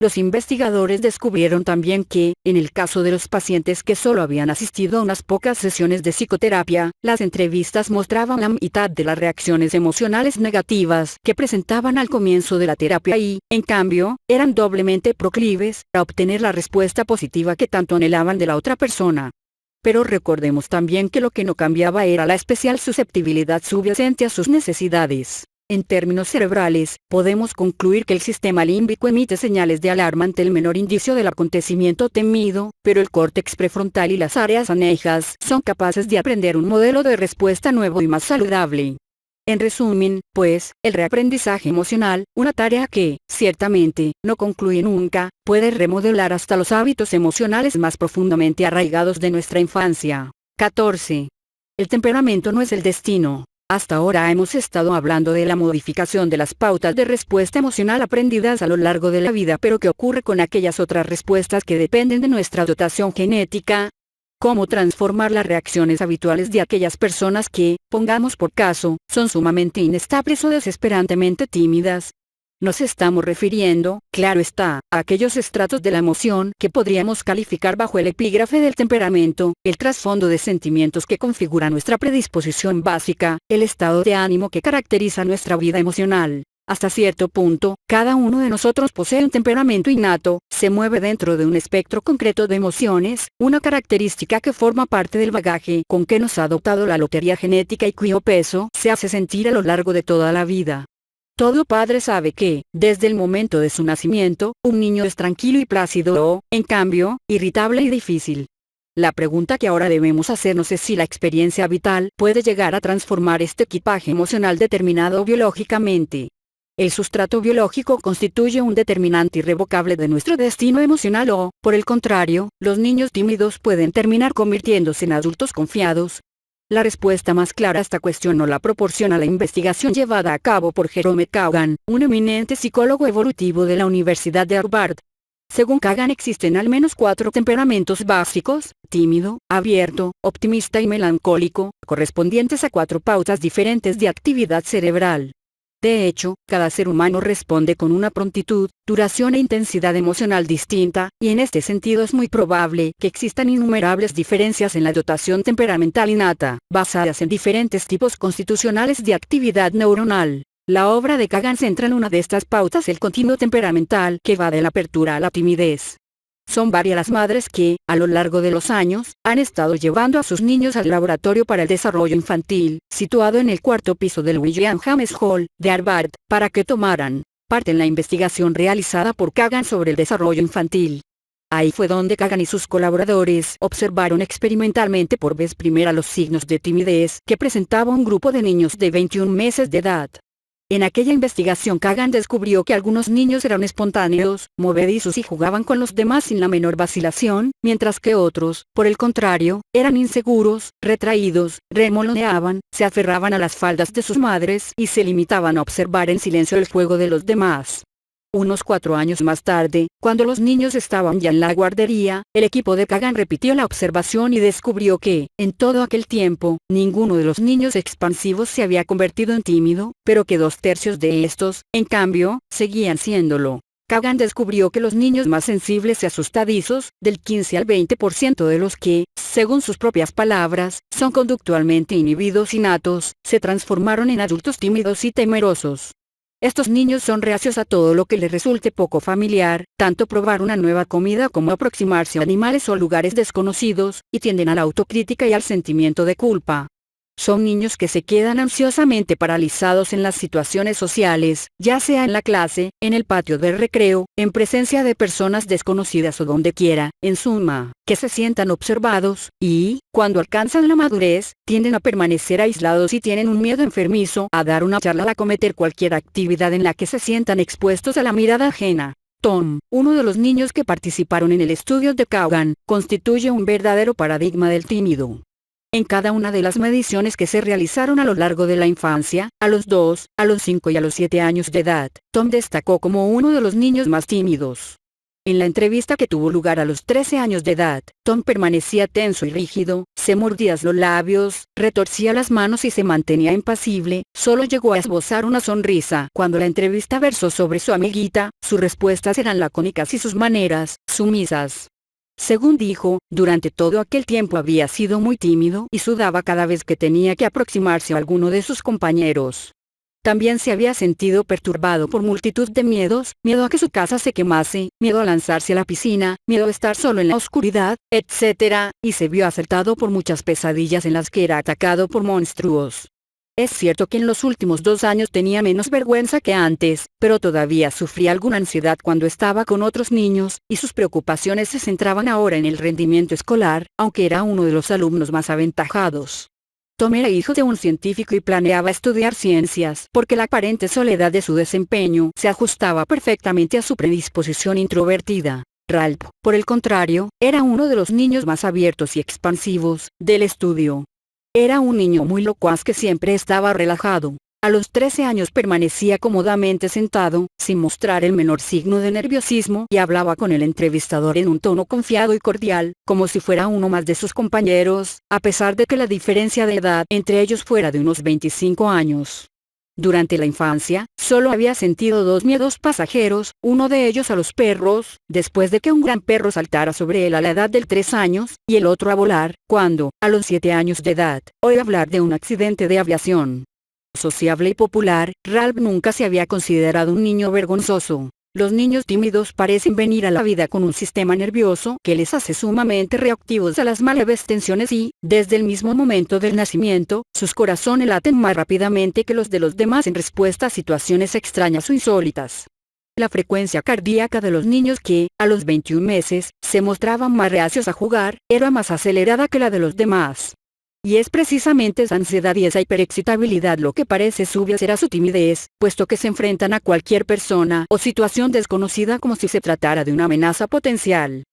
Los investigadores descubrieron también que, en el caso de los pacientes que solo habían asistido a unas pocas sesiones de psicoterapia, las entrevistas mostraban la mitad de las reacciones emocionales negativas que presentaban al comienzo de la terapia y, en cambio, eran doblemente proclives a obtener la respuesta positiva que tanto anhelaban de la otra persona. Pero recordemos también que lo que no cambiaba era la especial susceptibilidad subyacente a sus necesidades. En términos cerebrales, podemos concluir que el sistema límbico emite señales de alarma ante el menor indicio del acontecimiento temido, pero el córtex prefrontal y las áreas anejas son capaces de aprender un modelo de respuesta nuevo y más saludable. En resumen, pues, el reaprendizaje emocional, una tarea que, ciertamente, no concluye nunca, puede remodelar hasta los hábitos emocionales más profundamente arraigados de nuestra infancia. 14. El temperamento no es el destino. Hasta ahora hemos estado hablando de la modificación de las pautas de respuesta emocional aprendidas a lo largo de la vida, pero ¿qué ocurre con aquellas otras respuestas que dependen de nuestra dotación genética? ¿Cómo transformar las reacciones habituales de aquellas personas que, pongamos por caso, son sumamente inestables o desesperantemente tímidas? Nos estamos refiriendo, claro está, a aquellos estratos de la emoción que podríamos calificar bajo el epígrafe del temperamento, el trasfondo de sentimientos que configura nuestra predisposición básica, el estado de ánimo que caracteriza nuestra vida emocional. Hasta cierto punto, cada uno de nosotros posee un temperamento innato, se mueve dentro de un espectro concreto de emociones, una característica que forma parte del bagaje con que nos ha dotado la lotería genética y cuyo peso se hace sentir a lo largo de toda la vida. Todo padre sabe que, desde el momento de su nacimiento, un niño es tranquilo y plácido o, en cambio, irritable y difícil. La pregunta que ahora debemos hacernos es si la experiencia vital puede llegar a transformar este equipaje emocional determinado biológicamente. El sustrato biológico constituye un determinante irrevocable de nuestro destino emocional o, por el contrario, los niños tímidos pueden terminar convirtiéndose en adultos confiados. La respuesta más clara a esta cuestión nos la proporciona la investigación llevada a cabo por Jerome Kagan, un eminente psicólogo evolutivo de la Universidad de Harvard. Según Kagan existen al menos 4 temperamentos básicos: tímido, abierto, optimista y melancólico, correspondientes a 4 pautas diferentes de actividad cerebral. De hecho, cada ser humano responde con una prontitud, duración e intensidad emocional distinta, y en este sentido es muy probable que existan innumerables diferencias en la dotación temperamental innata, basadas en diferentes tipos constitucionales de actividad neuronal. La obra de Kagan centra en una de estas pautas, el continuo temperamental, que va de la apertura a la timidez. Son varias las madres que, a lo largo de los años, han estado llevando a sus niños al laboratorio para el desarrollo infantil, situado en el 4º piso del William James Hall, de Harvard, para que tomaran parte en la investigación realizada por Kagan sobre el desarrollo infantil. Ahí fue donde Kagan y sus colaboradores observaron experimentalmente por vez primera los signos de timidez que presentaba un grupo de niños de 21 meses de edad. En aquella investigación Kagan descubrió que algunos niños eran espontáneos, movedizos y jugaban con los demás sin la menor vacilación, mientras que otros, por el contrario, eran inseguros, retraídos, remoloneaban, se aferraban a las faldas de sus madres y se limitaban a observar en silencio el juego de los demás. Unos 4 años más tarde, cuando los niños estaban ya en la guardería, el equipo de Kagan repitió la observación y descubrió que, en todo aquel tiempo, ninguno de los niños expansivos se había convertido en tímido, pero que 2/3 de estos, en cambio, seguían siéndolo. Kagan descubrió que los niños más sensibles y asustadizos, del 15 al 20% de los que, según sus propias palabras, son conductualmente inhibidos innatos, se transformaron en adultos tímidos y temerosos. Estos niños son reacios a todo lo que les resulte poco familiar, tanto probar una nueva comida como aproximarse a animales o lugares desconocidos, y tienden a la autocrítica y al sentimiento de culpa. Son niños que se quedan ansiosamente paralizados en las situaciones sociales, ya sea en la clase, en el patio de recreo, en presencia de personas desconocidas o donde quiera, en suma, que se sientan observados, y, cuando alcanzan la madurez, tienden a permanecer aislados y tienen un miedo enfermizo a dar una charla o a cometer cualquier actividad en la que se sientan expuestos a la mirada ajena. Tom, uno de los niños que participaron en el estudio de Caugan, constituye un verdadero paradigma del tímido. En cada una de las mediciones que se realizaron a lo largo de la infancia, a los 2, a los 5 y a los 7 años de edad, Tom destacó como uno de los niños más tímidos. En la entrevista que tuvo lugar a los 13 años de edad, Tom permanecía tenso y rígido, se mordía los labios, retorcía las manos y se mantenía impasible, solo llegó a esbozar una sonrisa. Cuando la entrevista versó sobre su amiguita, sus respuestas eran lacónicas y sus maneras, sumisas. Según dijo, durante todo aquel tiempo había sido muy tímido y sudaba cada vez que tenía que aproximarse a alguno de sus compañeros. También se había sentido perturbado por multitud de miedos, miedo a que su casa se quemase, miedo a lanzarse a la piscina, miedo a estar solo en la oscuridad, etc., y se vio asaltado por muchas pesadillas en las que era atacado por monstruos. Es cierto que en los últimos 2 años tenía menos vergüenza que antes, pero todavía sufría alguna ansiedad cuando estaba con otros niños, y sus preocupaciones se centraban ahora en el rendimiento escolar, aunque era uno de los alumnos más aventajados. Tom era hijo de un científico y planeaba estudiar ciencias, porque la aparente soledad de su desempeño se ajustaba perfectamente a su predisposición introvertida. Ralph, por el contrario, era uno de los niños más abiertos y expansivos del estudio. Era un niño muy locuaz que siempre estaba relajado. A los 13 años permanecía cómodamente sentado, sin mostrar el menor signo de nerviosismo, y hablaba con el entrevistador en un tono confiado y cordial, como si fuera uno más de sus compañeros, a pesar de que la diferencia de edad entre ellos fuera de unos 25 años. Durante la infancia, solo había sentido 2 miedos pasajeros, uno de ellos a los perros, después de que un gran perro saltara sobre él a la edad de 3 años, y el otro a volar, cuando, a los 7 años de edad, oyó hablar de un accidente de aviación. Sociable y popular, Ralph nunca se había considerado un niño vergonzoso. Los niños tímidos parecen venir a la vida con un sistema nervioso que les hace sumamente reactivos a las más leves tensiones y, desde el mismo momento del nacimiento, sus corazones laten más rápidamente que los de los demás en respuesta a situaciones extrañas o insólitas. La frecuencia cardíaca de los niños que, a los 21 meses, se mostraban más reacios a jugar, era más acelerada que la de los demás. Y es precisamente esa ansiedad y esa hiperexcitabilidad lo que parece subyacer a su timidez, puesto que se enfrentan a cualquier persona o situación desconocida como si se tratara de una amenaza potencial.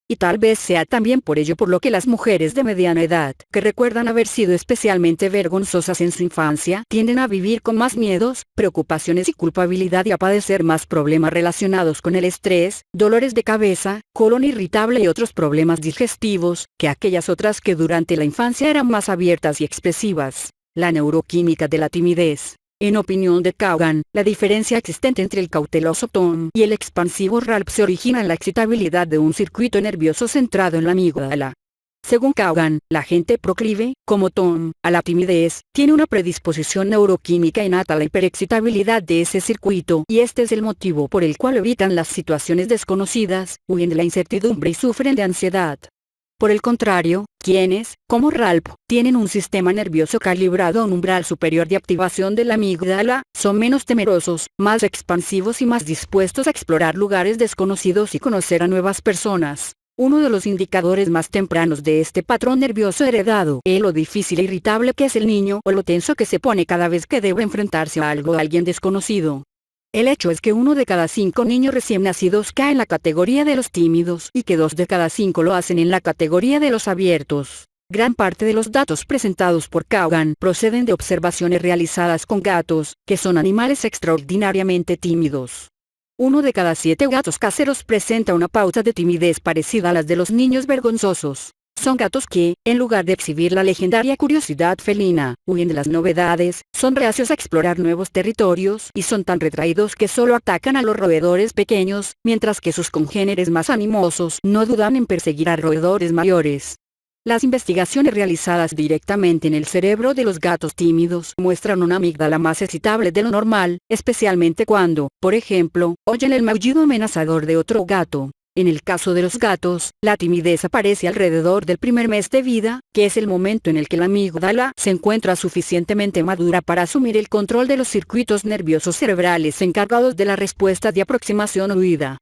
Y tal vez sea también por ello por lo que las mujeres de mediana edad, que recuerdan haber sido especialmente vergonzosas en su infancia, tienden a vivir con más miedos, preocupaciones y culpabilidad y a padecer más problemas relacionados con el estrés, dolores de cabeza, colon irritable y otros problemas digestivos, que aquellas otras que durante la infancia eran más abiertas y expresivas. La neuroquímica de la timidez. En opinión de Caugan, la diferencia existente entre el cauteloso Tom y el expansivo Ralph se origina en la excitabilidad de un circuito nervioso centrado en la amígdala. Según Caugan, la gente proclive, como Tom, a la timidez, tiene una predisposición neuroquímica innata a la hiperexcitabilidad de ese circuito, y este es el motivo por el cual evitan las situaciones desconocidas, huyen de la incertidumbre y sufren de ansiedad. Por el contrario, quienes, como Ralph, tienen un sistema nervioso calibrado a un umbral superior de activación de la amígdala, son menos temerosos, más expansivos y más dispuestos a explorar lugares desconocidos y conocer a nuevas personas. Uno de los indicadores más tempranos de este patrón nervioso heredado es lo difícil e irritable que es el niño o lo tenso que se pone cada vez que debe enfrentarse a algo o a alguien desconocido. El hecho es que 1 de cada 5 niños recién nacidos cae en la categoría de los tímidos y que 2 de cada 5 lo hacen en la categoría de los abiertos. Gran parte de los datos presentados por Caugan proceden de observaciones realizadas con gatos, que son animales extraordinariamente tímidos. 1 de cada 7 gatos caseros presenta una pauta de timidez parecida a las de los niños vergonzosos. Son gatos que, en lugar de exhibir la legendaria curiosidad felina, huyen de las novedades, son reacios a explorar nuevos territorios y son tan retraídos que solo atacan a los roedores pequeños, mientras que sus congéneres más animosos no dudan en perseguir a roedores mayores. Las investigaciones realizadas directamente en el cerebro de los gatos tímidos muestran una amígdala más excitable de lo normal, especialmente cuando, por ejemplo, oyen el maullido amenazador de otro gato. En el caso de los gatos, la timidez aparece alrededor del primer mes de vida, que es el momento en el que la amígdala se encuentra suficientemente madura para asumir el control de los circuitos nerviosos cerebrales encargados de la respuesta de aproximación o huida.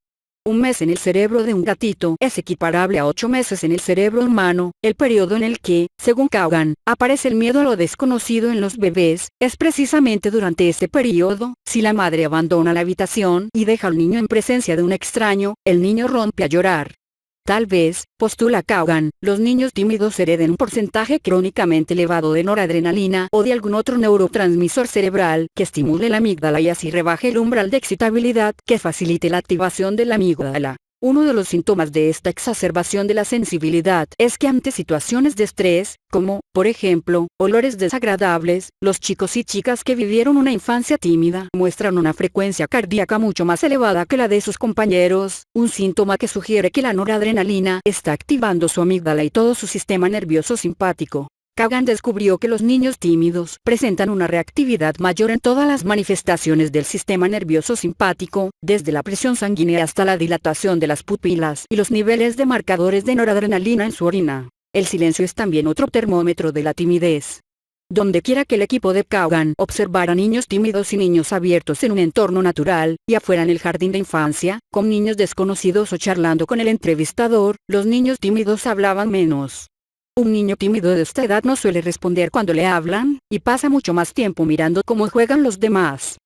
Un mes en el cerebro de un gatito es equiparable a 8 meses en el cerebro humano. El periodo en el que, según Caugan, aparece el miedo a lo desconocido en los bebés, es precisamente durante este periodo. Si la madre abandona la habitación y deja al niño en presencia de un extraño, el niño rompe a llorar. Tal vez, postula Caugan, los niños tímidos hereden un porcentaje crónicamente elevado de noradrenalina o de algún otro neurotransmisor cerebral que estimule la amígdala y así rebaje el umbral de excitabilidad que facilite la activación de la amígdala. Uno de los síntomas de esta exacerbación de la sensibilidad es que ante situaciones de estrés, como, por ejemplo, olores desagradables, los chicos y chicas que vivieron una infancia tímida muestran una frecuencia cardíaca mucho más elevada que la de sus compañeros, un síntoma que sugiere que la noradrenalina está activando su amígdala y todo su sistema nervioso simpático. Caugan descubrió que los niños tímidos presentan una reactividad mayor en todas las manifestaciones del sistema nervioso simpático, desde la presión sanguínea hasta la dilatación de las pupilas y los niveles de marcadores de noradrenalina en su orina. El silencio es también otro termómetro de la timidez. Donde quiera que el equipo de Caugan observara niños tímidos y niños abiertos en un entorno natural, y afuera en el jardín de infancia, con niños desconocidos o charlando con el entrevistador, los niños tímidos hablaban menos. Un niño tímido de esta edad no suele responder cuando le hablan, y pasa mucho más tiempo mirando cómo juegan los demás.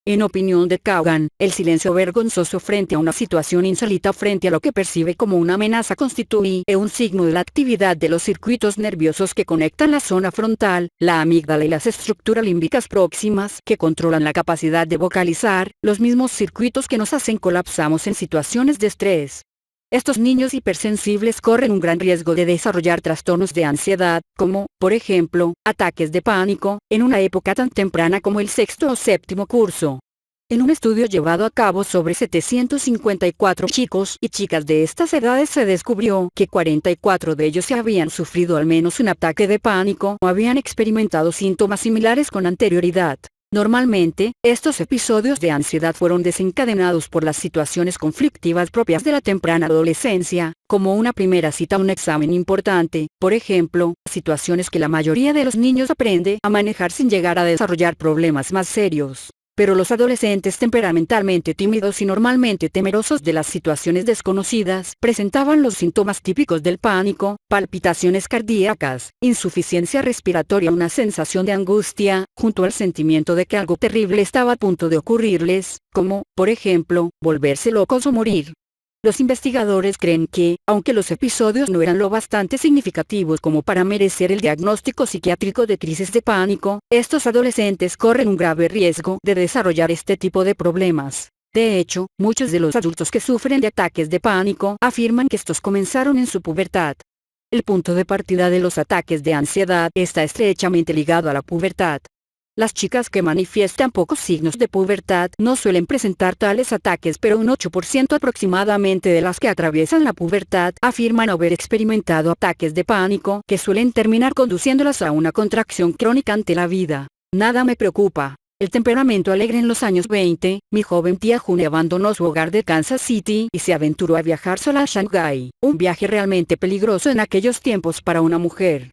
En opinión de Caugan, el silencio vergonzoso frente a una situación insólita o frente a lo que percibe como una amenaza constituye un signo de la actividad de los circuitos nerviosos que conectan la zona frontal, la amígdala y las estructuras límbicas próximas que controlan la capacidad de vocalizar, los mismos circuitos que nos hacen colapsamos en situaciones de estrés. Estos niños hipersensibles corren un gran riesgo de desarrollar trastornos de ansiedad, como, por ejemplo, ataques de pánico, en una época tan temprana como el sexto o séptimo curso. En un estudio llevado a cabo sobre 754 chicos y chicas de estas edades se descubrió que 44 de ellos ya habían sufrido al menos un ataque de pánico o habían experimentado síntomas similares con anterioridad. Normalmente, estos episodios de ansiedad fueron desencadenados por las situaciones conflictivas propias de la temprana adolescencia, como una primera cita a un examen importante, por ejemplo, situaciones que la mayoría de los niños aprende a manejar sin llegar a desarrollar problemas más serios. Pero los adolescentes temperamentalmente tímidos y normalmente temerosos de las situaciones desconocidas presentaban los síntomas típicos del pánico, palpitaciones cardíacas, insuficiencia respiratoria, una sensación de angustia, junto al sentimiento de que algo terrible estaba a punto de ocurrirles, como, por ejemplo, volverse locos o morir. Los investigadores creen que, aunque los episodios no eran lo bastante significativos como para merecer el diagnóstico psiquiátrico de crisis de pánico, estos adolescentes corren un grave riesgo de desarrollar este tipo de problemas. De hecho, muchos de los adultos que sufren de ataques de pánico afirman que estos comenzaron en su pubertad. El punto de partida de los ataques de ansiedad está estrechamente ligado a la pubertad. Las chicas que manifiestan pocos signos de pubertad no suelen presentar tales ataques, pero un 8% aproximadamente de las que atraviesan la pubertad afirman haber experimentado ataques de pánico que suelen terminar conduciéndolas a una contracción crónica ante la vida. Nada me preocupa. El temperamento alegre en los años 20, mi joven tía June abandonó su hogar de Kansas City y se aventuró a viajar sola a Shanghái, un viaje realmente peligroso en aquellos tiempos para una mujer.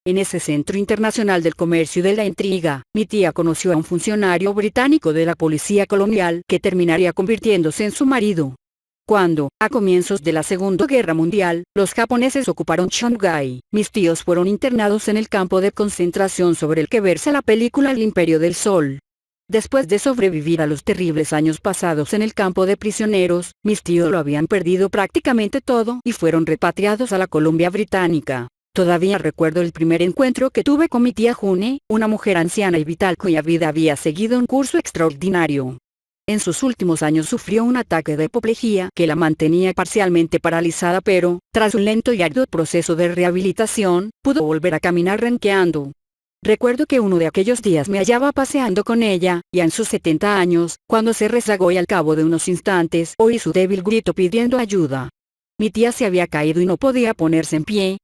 En ese centro internacional del comercio y de la intriga, mi tía conoció a un funcionario británico de la policía colonial que terminaría convirtiéndose en su marido. Cuando, a comienzos de la Segunda Guerra Mundial, los japoneses ocuparon Shanghái, mis tíos fueron internados en el campo de concentración sobre el que versa la película El Imperio del Sol. Después de sobrevivir a los terribles años pasados en el campo de prisioneros, mis tíos lo habían perdido prácticamente todo y fueron repatriados a la Columbia Británica. Todavía recuerdo el primer encuentro que tuve con mi tía June, una mujer anciana y vital cuya vida había seguido un curso extraordinario. En sus últimos años sufrió un ataque de apoplejía que la mantenía parcialmente paralizada, pero, tras un lento y arduo proceso de rehabilitación, pudo volver a caminar renqueando. Recuerdo que uno de aquellos días me hallaba paseando con ella, ya en sus 70 años, cuando se rezagó y al cabo de unos instantes oí su débil grito pidiendo ayuda. Mi tía se había caído y no podía ponerse en pie.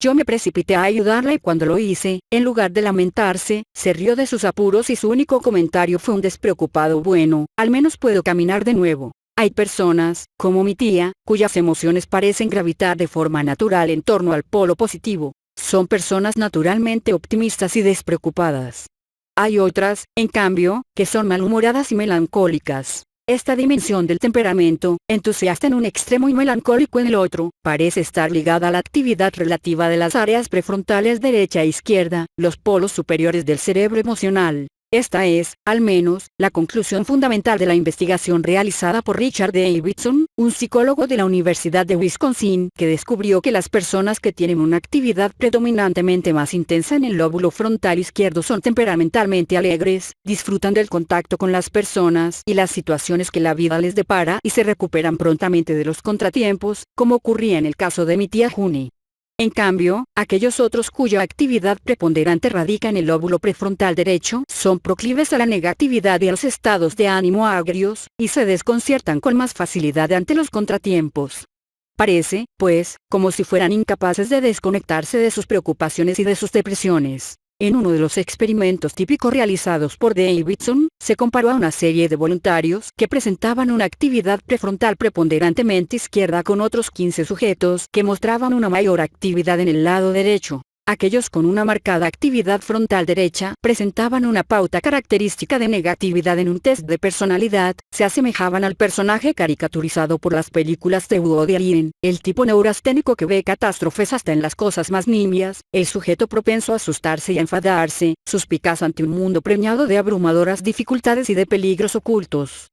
Yo me precipité a ayudarla y cuando lo hice, en lugar de lamentarse, se rió de sus apuros y su único comentario fue un despreocupado bueno, al menos puedo caminar de nuevo. Hay personas, como mi tía, cuyas emociones parecen gravitar de forma natural en torno al polo positivo. Son personas naturalmente optimistas y despreocupadas. Hay otras, en cambio, que son malhumoradas y melancólicas. Esta dimensión del temperamento, entusiasta en un extremo y melancólico en el otro, parece estar ligada a la actividad relativa de las áreas prefrontales derecha e izquierda, los polos superiores del cerebro emocional. Esta es, al menos, la conclusión fundamental de la investigación realizada por Richard Davidson, un psicólogo de la Universidad de Wisconsin, que descubrió que las personas que tienen una actividad predominantemente más intensa en el lóbulo frontal izquierdo son temperamentalmente alegres, disfrutan del contacto con las personas y las situaciones que la vida les depara y se recuperan prontamente de los contratiempos, como ocurría en el caso de mi tía Juni. En cambio, aquellos otros cuya actividad preponderante radica en el lóbulo prefrontal derecho son proclives a la negatividad y a los estados de ánimo agrios, y se desconciertan con más facilidad ante los contratiempos. Parece, pues, como si fueran incapaces de desconectarse de sus preocupaciones y de sus depresiones. En uno de los experimentos típicos realizados por Davidson, se comparó a una serie de voluntarios que presentaban una actividad prefrontal preponderantemente izquierda con otros 15 sujetos que mostraban una mayor actividad en el lado derecho. Aquellos con una marcada actividad frontal derecha presentaban una pauta característica de negatividad en un test de personalidad, se asemejaban al personaje caricaturizado por las películas de Woody Allen, el tipo neurasténico que ve catástrofes hasta en las cosas más nimias, el sujeto propenso a asustarse y a enfadarse, suspicaz ante un mundo preñado de abrumadoras dificultades y de peligros ocultos.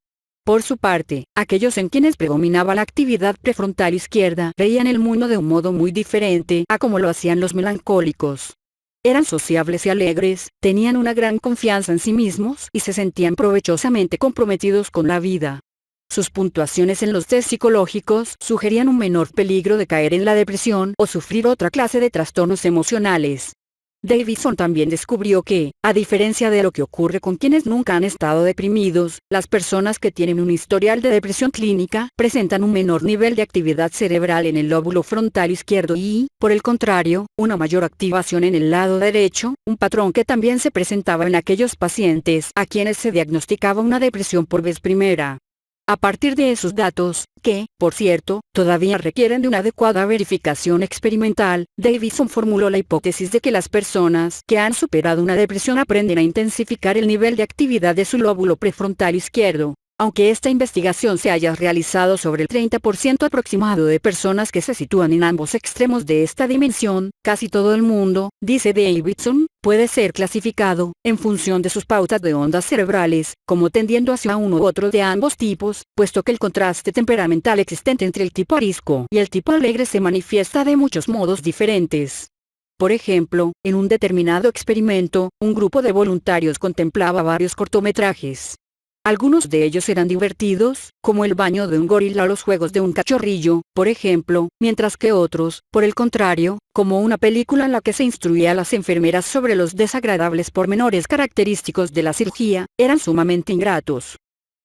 Por su parte, aquellos en quienes predominaba la actividad prefrontal izquierda veían el mundo de un modo muy diferente a como lo hacían los melancólicos. Eran sociables y alegres, tenían una gran confianza en sí mismos y se sentían provechosamente comprometidos con la vida. Sus puntuaciones en los test psicológicos sugerían un menor peligro de caer en la depresión o sufrir otra clase de trastornos emocionales. Davidson también descubrió que, a diferencia de lo que ocurre con quienes nunca han estado deprimidos, las personas que tienen un historial de depresión clínica presentan un menor nivel de actividad cerebral en el lóbulo frontal izquierdo y, por el contrario, una mayor activación en el lado derecho, un patrón que también se presentaba en aquellos pacientes a quienes se diagnosticaba una depresión por vez primera. A partir de esos datos, que, por cierto, todavía requieren de una adecuada verificación experimental, Davidson formuló la hipótesis de que las personas que han superado una depresión aprenden a intensificar el nivel de actividad de su lóbulo prefrontal izquierdo. Aunque esta investigación se haya realizado sobre el 30% aproximado de personas que se sitúan en ambos extremos de esta dimensión, casi todo el mundo, dice Davidson, puede ser clasificado, en función de sus pautas de ondas cerebrales, como tendiendo hacia uno u otro de ambos tipos, puesto que el contraste temperamental existente entre el tipo arisco y el tipo alegre se manifiesta de muchos modos diferentes. Por ejemplo, en un determinado experimento, un grupo de voluntarios contemplaba varios cortometrajes. Algunos de ellos eran divertidos, como el baño de un gorila o los juegos de un cachorrillo, por ejemplo, mientras que otros, por el contrario, como una película en la que se instruía a las enfermeras sobre los desagradables pormenores característicos de la cirugía, eran sumamente ingratos.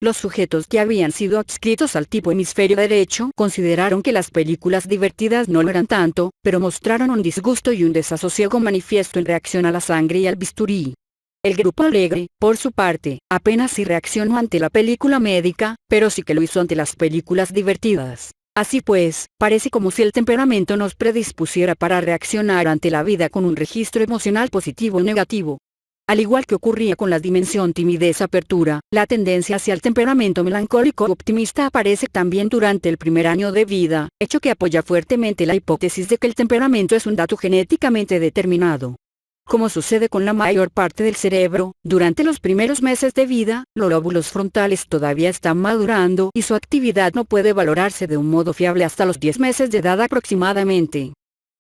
Los sujetos que habían sido adscritos al tipo hemisferio derecho consideraron que las películas divertidas no lo eran tanto, pero mostraron un disgusto y un desasosiego manifiesto en reacción a la sangre y al bisturí. El grupo alegre, por su parte, apenas sí reaccionó ante la película médica, pero sí que lo hizo ante las películas divertidas. Así pues, parece como si el temperamento nos predispusiera para reaccionar ante la vida con un registro emocional positivo o negativo. Al igual que ocurría con la dimensión timidez-apertura, la tendencia hacia el temperamento melancólico optimista aparece también durante el primer año de vida, hecho que apoya fuertemente la hipótesis de que el temperamento es un dato genéticamente determinado. Como sucede con la mayor parte del cerebro, durante los primeros meses de vida, los lóbulos frontales todavía están madurando y su actividad no puede valorarse de un modo fiable hasta los 10 meses de edad aproximadamente.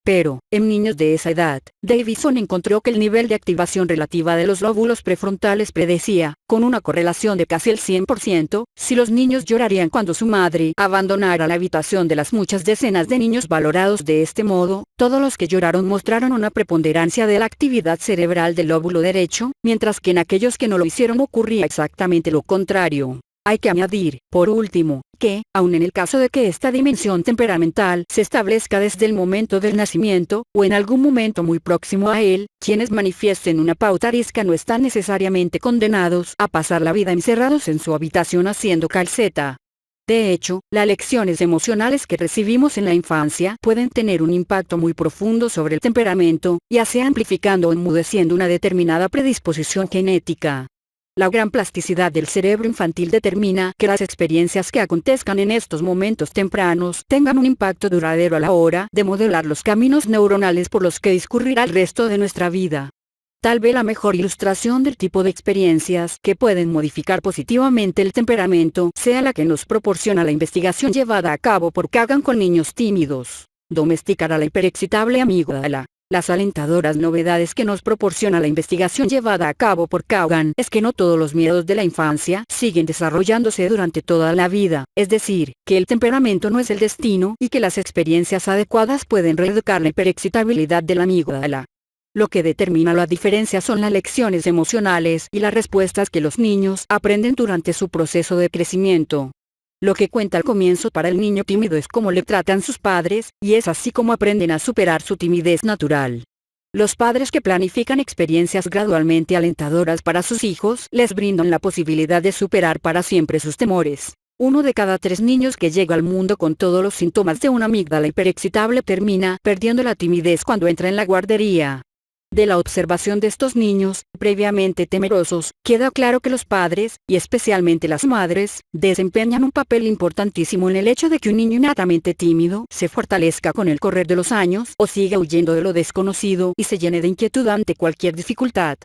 Pero, en niños de esa edad, Davidson encontró que el nivel de activación relativa de los lóbulos prefrontales predecía, con una correlación de casi el 100%, si los niños llorarían cuando su madre abandonara la habitación. De las muchas decenas de niños valorados de este modo, todos los que lloraron mostraron una preponderancia de la actividad cerebral del lóbulo derecho, mientras que en aquellos que no lo hicieron ocurría exactamente lo contrario. Hay que añadir, por último, que, aun en el caso de que esta dimensión temperamental se establezca desde el momento del nacimiento, o en algún momento muy próximo a él, quienes manifiesten una pauta arisca no están necesariamente condenados a pasar la vida encerrados en su habitación haciendo calceta. De hecho, las lecciones emocionales que recibimos en la infancia pueden tener un impacto muy profundo sobre el temperamento, ya sea amplificando o enmudeciendo una determinada predisposición genética. La gran plasticidad del cerebro infantil determina que las experiencias que acontezcan en estos momentos tempranos tengan un impacto duradero a la hora de modelar los caminos neuronales por los que discurrirá el resto de nuestra vida. Tal vez la mejor ilustración del tipo de experiencias que pueden modificar positivamente el temperamento sea la que nos proporciona la investigación llevada a cabo por Kagan con niños tímidos. Domesticar a la hiperexcitable amígdala. Las alentadoras novedades que nos proporciona la investigación llevada a cabo por Kagan es que no todos los miedos de la infancia siguen desarrollándose durante toda la vida, es decir, que el temperamento no es el destino y que las experiencias adecuadas pueden reeducar la hiperexcitabilidad de la amígdala. Lo que determina la diferencia son las lecciones emocionales y las respuestas que los niños aprenden durante su proceso de crecimiento. Lo que cuenta al comienzo para el niño tímido es cómo le tratan sus padres, y es así como aprenden a superar su timidez natural. Los padres que planifican experiencias gradualmente alentadoras para sus hijos les brindan la posibilidad de superar para siempre sus temores. 1 de cada 3 niños que llega al mundo con todos los síntomas de una amígdala hiperexcitable termina perdiendo la timidez cuando entra en la guardería. De la observación de estos niños, previamente temerosos, queda claro que los padres, y especialmente las madres, desempeñan un papel importantísimo en el hecho de que un niño innatamente tímido se fortalezca con el correr de los años o siga huyendo de lo desconocido y se llene de inquietud ante cualquier dificultad.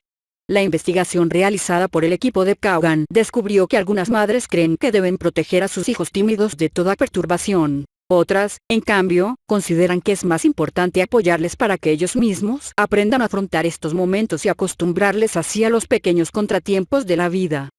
La investigación realizada por el equipo de Kagan descubrió que algunas madres creen que deben proteger a sus hijos tímidos de toda perturbación. Otras, en cambio, consideran que es más importante apoyarles para que ellos mismos aprendan a afrontar estos momentos y acostumbrarles así a los pequeños contratiempos de la vida.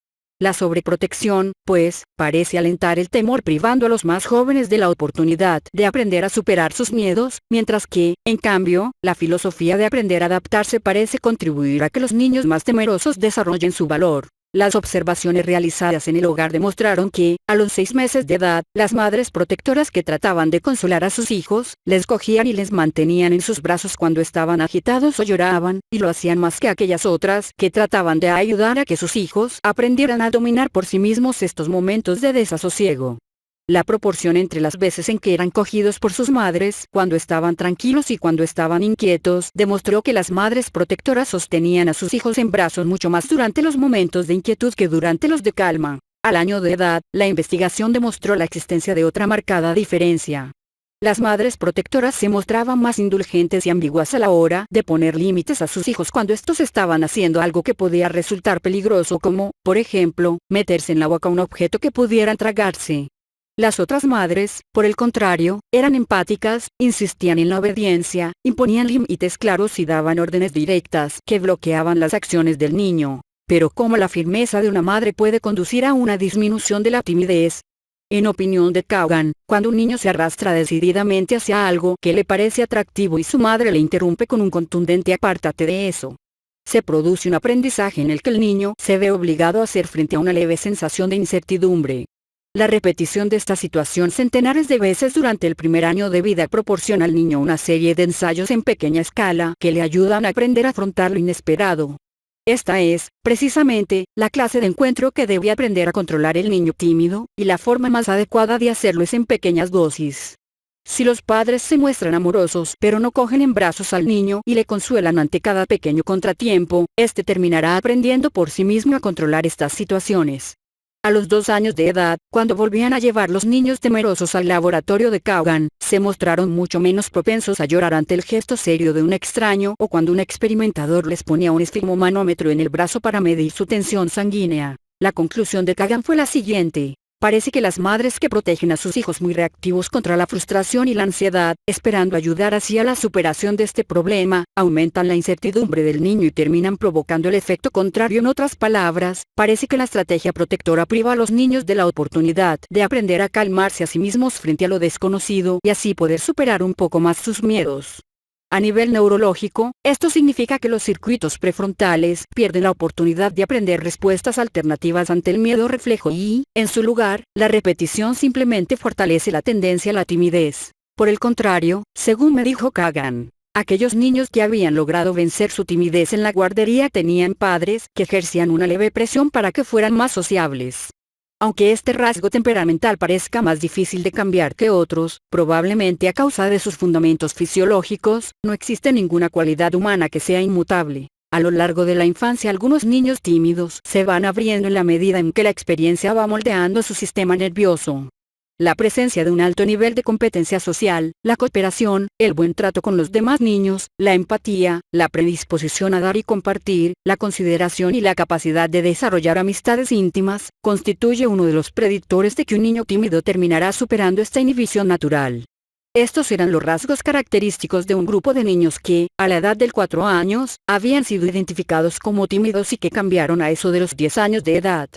La sobreprotección, pues, parece alentar el temor privando a los más jóvenes de la oportunidad de aprender a superar sus miedos, mientras que, en cambio, la filosofía de aprender a adaptarse parece contribuir a que los niños más temerosos desarrollen su valor. Las observaciones realizadas en el hogar demostraron que, a los 6 meses de edad, las madres protectoras que trataban de consolar a sus hijos, les cogían y les mantenían en sus brazos cuando estaban agitados o lloraban, y lo hacían más que aquellas otras que trataban de ayudar a que sus hijos aprendieran a dominar por sí mismos estos momentos de desasosiego. La proporción entre las veces en que eran cogidos por sus madres cuando estaban tranquilos y cuando estaban inquietos demostró que las madres protectoras sostenían a sus hijos en brazos mucho más durante los momentos de inquietud que durante los de calma. Al año de edad, la investigación demostró la existencia de otra marcada diferencia. Las madres protectoras se mostraban más indulgentes y ambiguas a la hora de poner límites a sus hijos cuando estos estaban haciendo algo que podía resultar peligroso como, por ejemplo, meterse en la boca un objeto que pudieran tragarse. Las otras madres, por el contrario, eran empáticas, insistían en la obediencia, imponían límites claros y daban órdenes directas que bloqueaban las acciones del niño. Pero ¿cómo la firmeza de una madre puede conducir a una disminución de la timidez? En opinión de Kagan, cuando un niño se arrastra decididamente hacia algo que le parece atractivo y su madre le interrumpe con un contundente "apártate de eso", se produce un aprendizaje en el que el niño se ve obligado a hacer frente a una leve sensación de incertidumbre. La repetición de esta situación centenares de veces durante el primer año de vida proporciona al niño una serie de ensayos en pequeña escala que le ayudan a aprender a afrontar lo inesperado. Esta es, precisamente, la clase de encuentro que debe aprender a controlar el niño tímido, y la forma más adecuada de hacerlo es en pequeñas dosis. Si los padres se muestran amorosos pero no cogen en brazos al niño y le consuelan ante cada pequeño contratiempo, este terminará aprendiendo por sí mismo a controlar estas situaciones. A los 2 años de edad, cuando volvían a llevar los niños temerosos al laboratorio de Kagan, se mostraron mucho menos propensos a llorar ante el gesto serio de un extraño o cuando un experimentador les ponía un esfigmomanómetro en el brazo para medir su tensión sanguínea. La conclusión de Kagan fue la siguiente. Parece que las madres que protegen a sus hijos muy reactivos contra la frustración y la ansiedad, esperando ayudar así a la superación de este problema, aumentan la incertidumbre del niño y terminan provocando el efecto contrario. En otras palabras, parece que la estrategia protectora priva a los niños de la oportunidad de aprender a calmarse a sí mismos frente a lo desconocido y así poder superar un poco más sus miedos. A nivel neurológico, esto significa que los circuitos prefrontales pierden la oportunidad de aprender respuestas alternativas ante el miedo reflejo y, en su lugar, la repetición simplemente fortalece la tendencia a la timidez. Por el contrario, según me dijo Kagan, aquellos niños que habían logrado vencer su timidez en la guardería tenían padres que ejercían una leve presión para que fueran más sociables. Aunque este rasgo temperamental parezca más difícil de cambiar que otros, probablemente a causa de sus fundamentos fisiológicos, no existe ninguna cualidad humana que sea inmutable. A lo largo de la infancia algunos niños tímidos se van abriendo en la medida en que la experiencia va moldeando su sistema nervioso. La presencia de un alto nivel de competencia social, la cooperación, el buen trato con los demás niños, la empatía, la predisposición a dar y compartir, la consideración y la capacidad de desarrollar amistades íntimas, constituye uno de los predictores de que un niño tímido terminará superando esta inhibición natural. Estos eran los rasgos característicos de un grupo de niños que, a la edad de 4 años, habían sido identificados como tímidos y que cambiaron a eso de los 10 años de edad.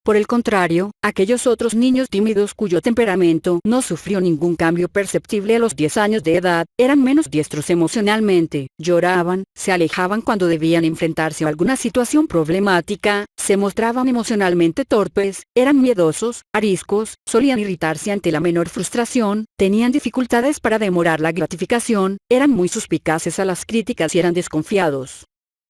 Por el contrario, aquellos otros niños tímidos cuyo temperamento no sufrió ningún cambio perceptible a los 10 años de edad, eran menos diestros emocionalmente, lloraban, se alejaban cuando debían enfrentarse a alguna situación problemática, se mostraban emocionalmente torpes, eran miedosos, ariscos, solían irritarse ante la menor frustración, tenían dificultades para demorar la gratificación, eran muy suspicaces a las críticas y eran desconfiados.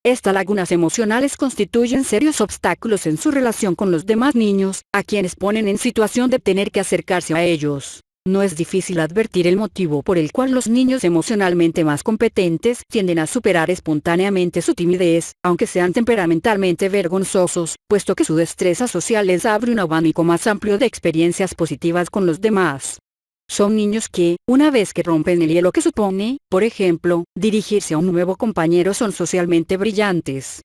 Estas lagunas emocionales constituyen serios obstáculos en su relación con los demás niños, a quienes ponen en situación de tener que acercarse a ellos. No es difícil advertir el motivo por el cual los niños emocionalmente más competentes tienden a superar espontáneamente su timidez, aunque sean temperamentalmente vergonzosos, puesto que su destreza social les abre un abanico más amplio de experiencias positivas con los demás. Son niños que, una vez que rompen el hielo que supone, por ejemplo, dirigirse a un nuevo compañero, son socialmente brillantes.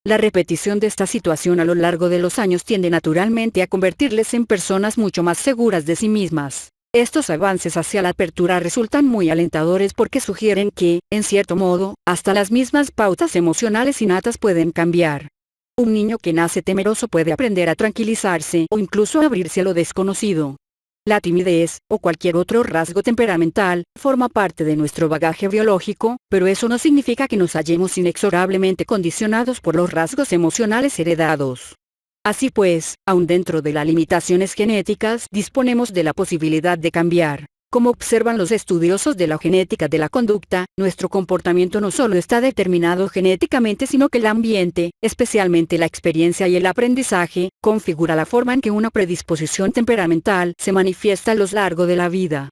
La repetición de esta situación a lo largo de los años tiende naturalmente a convertirles en personas mucho más seguras de sí mismas. Estos avances hacia la apertura resultan muy alentadores porque sugieren que, en cierto modo, hasta las mismas pautas emocionales innatas pueden cambiar. Un niño que nace temeroso puede aprender a tranquilizarse o incluso a abrirse a lo desconocido. La timidez, o cualquier otro rasgo temperamental, forma parte de nuestro bagaje biológico, pero eso no significa que nos hallemos inexorablemente condicionados por los rasgos emocionales heredados. Así pues, aun dentro de las limitaciones genéticas, disponemos de la posibilidad de cambiar. Como observan los estudiosos de la genética de la conducta, nuestro comportamiento no solo está determinado genéticamente, sino que el ambiente, especialmente la experiencia y el aprendizaje, configura la forma en que una predisposición temperamental se manifiesta a lo largo de la vida.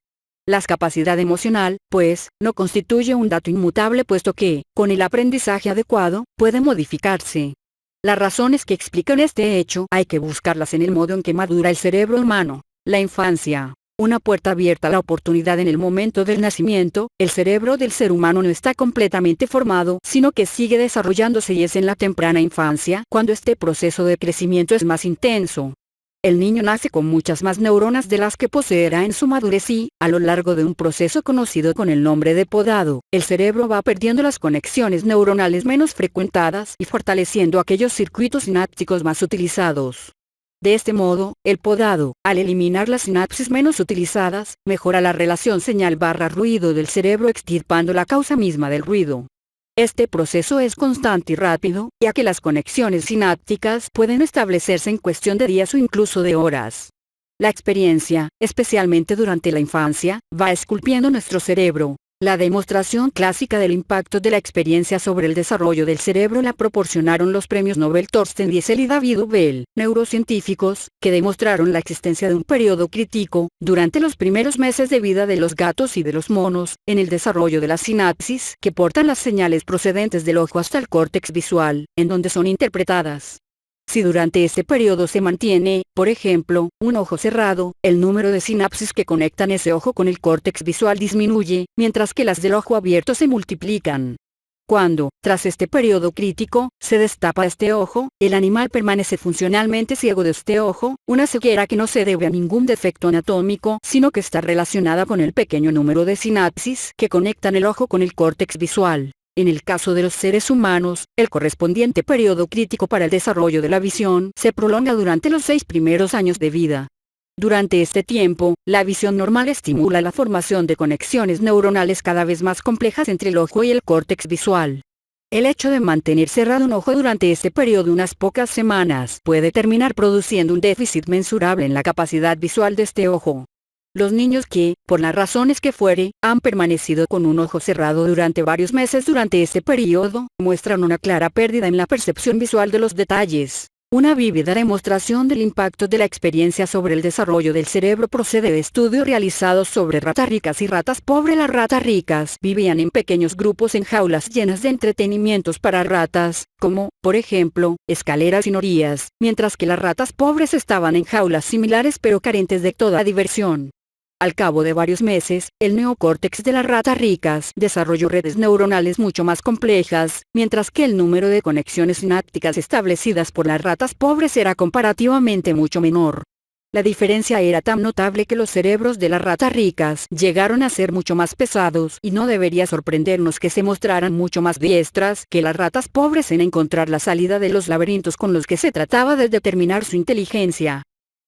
La capacidad emocional, pues, no constituye un dato inmutable, puesto que, con el aprendizaje adecuado, puede modificarse. Las razones que explican este hecho hay que buscarlas en el modo en que madura el cerebro humano. La infancia. Una puerta abierta a la oportunidad en el momento del nacimiento. El cerebro del ser humano no está completamente formado, sino que sigue desarrollándose, y es en la temprana infancia cuando este proceso de crecimiento es más intenso. El niño nace con muchas más neuronas de las que poseerá en su madurez y, a lo largo de un proceso conocido con el nombre de podado, el cerebro va perdiendo las conexiones neuronales menos frecuentadas y fortaleciendo aquellos circuitos sinápticos más utilizados. De este modo, el podado, al eliminar las sinapsis menos utilizadas, mejora la relación señal-ruido del cerebro, extirpando la causa misma del ruido. Este proceso es constante y rápido, ya que las conexiones sinápticas pueden establecerse en cuestión de días o incluso de horas. La experiencia, especialmente durante la infancia, va esculpiendo nuestro cerebro. La demostración clásica del impacto de la experiencia sobre el desarrollo del cerebro la proporcionaron los premios Nobel Thorsten Giesel y David Bell, neurocientíficos, que demostraron la existencia de un periodo crítico, durante los primeros meses de vida de los gatos y de los monos, en el desarrollo de las sinapsis que portan las señales procedentes del ojo hasta el córtex visual, en donde son interpretadas. Si durante este periodo se mantiene, por ejemplo, un ojo cerrado, el número de sinapsis que conectan ese ojo con el córtex visual disminuye, mientras que las del ojo abierto se multiplican. Cuando, tras este periodo crítico, se destapa este ojo, el animal permanece funcionalmente ciego de este ojo, una ceguera que no se debe a ningún defecto anatómico, sino que está relacionada con el pequeño número de sinapsis que conectan el ojo con el córtex visual. En el caso de los seres humanos, el correspondiente periodo crítico para el desarrollo de la visión se prolonga durante los 6 primeros años de vida. Durante este tiempo, la visión normal estimula la formación de conexiones neuronales cada vez más complejas entre el ojo y el córtex visual. El hecho de mantener cerrado un ojo durante este periodo unas pocas semanas puede terminar produciendo un déficit mensurable en la capacidad visual de este ojo. Los niños que, por las razones que fuere, han permanecido con un ojo cerrado durante varios meses durante este periodo, muestran una clara pérdida en la percepción visual de los detalles. Una vívida demostración del impacto de la experiencia sobre el desarrollo del cerebro procede de estudios realizados sobre ratas ricas y ratas pobres. Las ratas ricas vivían en pequeños grupos en jaulas llenas de entretenimientos para ratas, como, por ejemplo, escaleras y norías, mientras que las ratas pobres estaban en jaulas similares pero carentes de toda diversión. Al cabo de varios meses, el neocórtex de las ratas ricas desarrolló redes neuronales mucho más complejas, mientras que el número de conexiones sinápticas establecidas por las ratas pobres era comparativamente mucho menor. La diferencia era tan notable que los cerebros de las ratas ricas llegaron a ser mucho más pesados y no debería sorprendernos que se mostraran mucho más diestras que las ratas pobres en encontrar la salida de los laberintos con los que se trataba de determinar su inteligencia.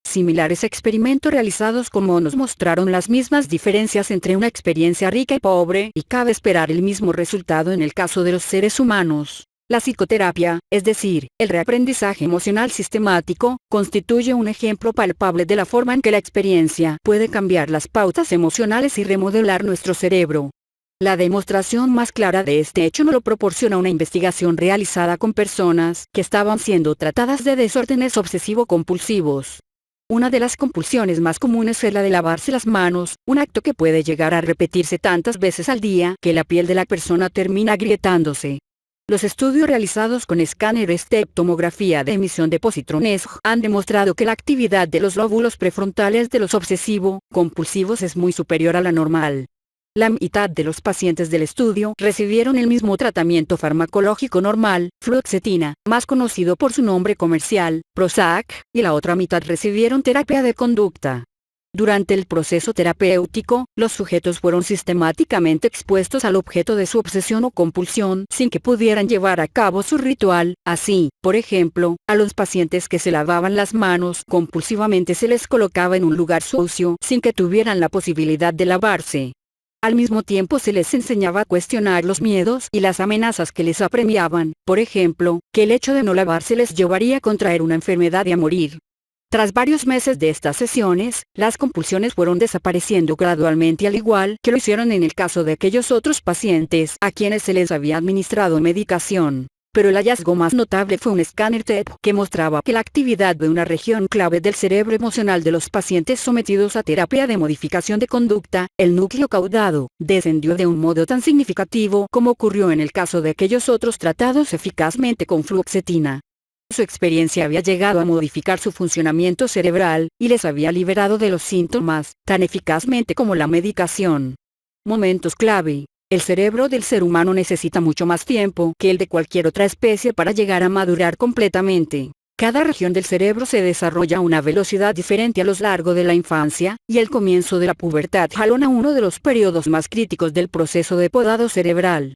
Similares experimentos realizados con monos mostraron las mismas diferencias entre una experiencia rica y pobre, y cabe esperar el mismo resultado en el caso de los seres humanos. La psicoterapia, es decir, el reaprendizaje emocional sistemático, constituye un ejemplo palpable de la forma en que la experiencia puede cambiar las pautas emocionales y remodelar nuestro cerebro. La demostración más clara de este hecho nos lo proporciona una investigación realizada con personas que estaban siendo tratadas de desórdenes obsesivo-compulsivos. Una de las compulsiones más comunes es la de lavarse las manos, un acto que puede llegar a repetirse tantas veces al día que la piel de la persona termina agrietándose. Los estudios realizados con escáneres de tomografía de emisión de positrones han demostrado que la actividad de los lóbulos prefrontales de los obsesivo-compulsivos es muy superior a la normal. La mitad de los pacientes del estudio recibieron el mismo tratamiento farmacológico normal, fluoxetina, más conocido por su nombre comercial, Prozac, y la otra mitad recibieron terapia de conducta. Durante el proceso terapéutico, los sujetos fueron sistemáticamente expuestos al objeto de su obsesión o compulsión sin que pudieran llevar a cabo su ritual. Así, por ejemplo, a los pacientes que se lavaban las manos compulsivamente se les colocaba en un lugar sucio sin que tuvieran la posibilidad de lavarse. Al mismo tiempo se les enseñaba a cuestionar los miedos y las amenazas que les apremiaban, por ejemplo, que el hecho de no lavarse les llevaría a contraer una enfermedad y a morir. Tras varios meses de estas sesiones, las compulsiones fueron desapareciendo gradualmente al igual que lo hicieron en el caso de aquellos otros pacientes a quienes se les había administrado medicación. Pero el hallazgo más notable fue un escáner TEP que mostraba que la actividad de una región clave del cerebro emocional de los pacientes sometidos a terapia de modificación de conducta, el núcleo caudado, descendió de un modo tan significativo como ocurrió en el caso de aquellos otros tratados eficazmente con fluoxetina. Su experiencia había llegado a modificar su funcionamiento cerebral, y les había liberado de los síntomas, tan eficazmente como la medicación. Momentos clave. El cerebro del ser humano necesita mucho más tiempo que el de cualquier otra especie para llegar a madurar completamente. Cada región del cerebro se desarrolla a una velocidad diferente a lo largo de la infancia, y el comienzo de la pubertad jalona uno de los periodos más críticos del proceso de podado cerebral.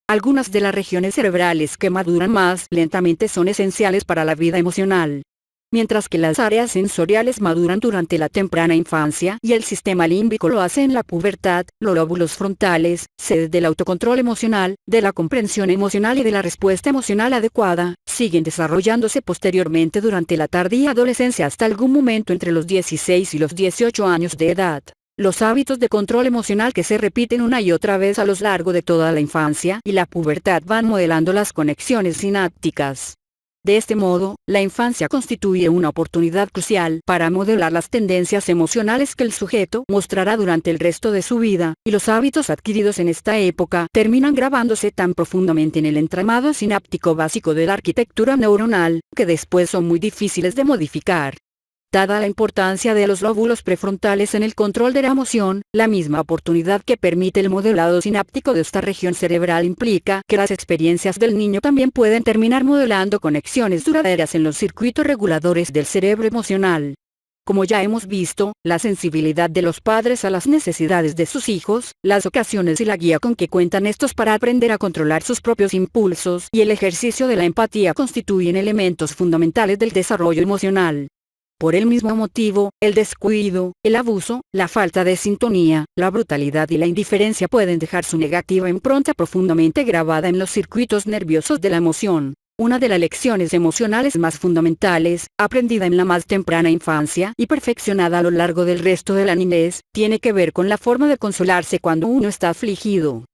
Algunas de las regiones cerebrales que maduran más lentamente son esenciales para la vida emocional. Mientras que las áreas sensoriales maduran durante la temprana infancia y el sistema límbico lo hace en la pubertad, los lóbulos frontales, sede del autocontrol emocional, de la comprensión emocional y de la respuesta emocional adecuada, siguen desarrollándose posteriormente durante la tardía adolescencia hasta algún momento entre los 16 y los 18 años de edad. Los hábitos de control emocional que se repiten una y otra vez a lo largo de toda la infancia y la pubertad van modelando las conexiones sinápticas. De este modo, la infancia constituye una oportunidad crucial para modelar las tendencias emocionales que el sujeto mostrará durante el resto de su vida, y los hábitos adquiridos en esta época terminan grabándose tan profundamente en el entramado sináptico básico de la arquitectura neuronal, que después son muy difíciles de modificar. Dada la importancia de los lóbulos prefrontales en el control de la emoción, la misma oportunidad que permite el modelado sináptico de esta región cerebral implica que las experiencias del niño también pueden terminar modelando conexiones duraderas en los circuitos reguladores del cerebro emocional. Como ya hemos visto, la sensibilidad de los padres a las necesidades de sus hijos, las ocasiones y la guía con que cuentan estos para aprender a controlar sus propios impulsos y el ejercicio de la empatía constituyen elementos fundamentales del desarrollo emocional. Por el mismo motivo, el descuido, el abuso, la falta de sintonía, la brutalidad y la indiferencia pueden dejar su negativa impronta profundamente grabada en los circuitos nerviosos de la emoción. Una de las lecciones emocionales más fundamentales, aprendida en la más temprana infancia y perfeccionada a lo largo del resto de la niñez, tiene que ver con la forma de consolarse cuando uno está afligido.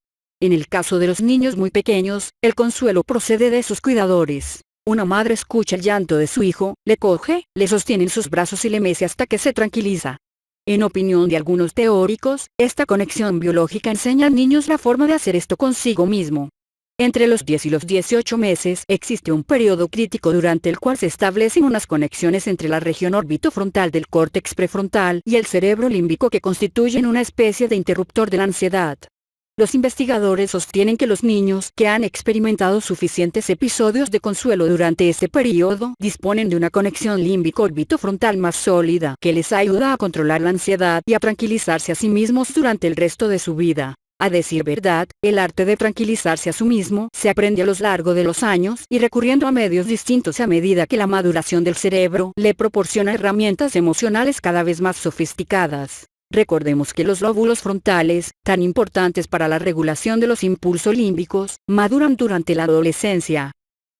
En el caso de los niños muy pequeños, el consuelo procede de sus cuidadores. Una madre escucha el llanto de su hijo, le coge, le sostiene en sus brazos y le mece hasta que se tranquiliza. En opinión de algunos teóricos, esta conexión biológica enseña a niños la forma de hacer esto consigo mismo. Entre los 10 y los 18 meses existe un periodo crítico durante el cual se establecen unas conexiones entre la región orbitofrontal del córtex prefrontal y el cerebro límbico que constituyen una especie de interruptor de la ansiedad. Los investigadores sostienen que los niños que han experimentado suficientes episodios de consuelo durante este periodo disponen de una conexión límbico-orbitofrontal más sólida que les ayuda a controlar la ansiedad y a tranquilizarse a sí mismos durante el resto de su vida. A decir verdad, el arte de tranquilizarse a sí mismo se aprende a lo largo de los años y recurriendo a medios distintos a medida que la maduración del cerebro le proporciona herramientas emocionales cada vez más sofisticadas. Recordemos que los lóbulos frontales, tan importantes para la regulación de los impulsos límbicos, maduran durante la adolescencia.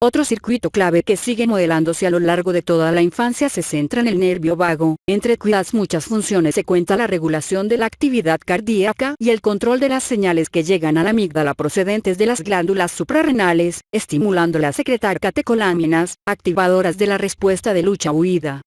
Otro circuito clave que sigue modelándose a lo largo de toda la infancia se centra en el nervio vago, entre cuyas muchas funciones se cuenta la regulación de la actividad cardíaca y el control de las señales que llegan a la amígdala procedentes de las glándulas suprarrenales, estimulándola a secretar catecolaminas, activadoras de la respuesta de lucha-huida.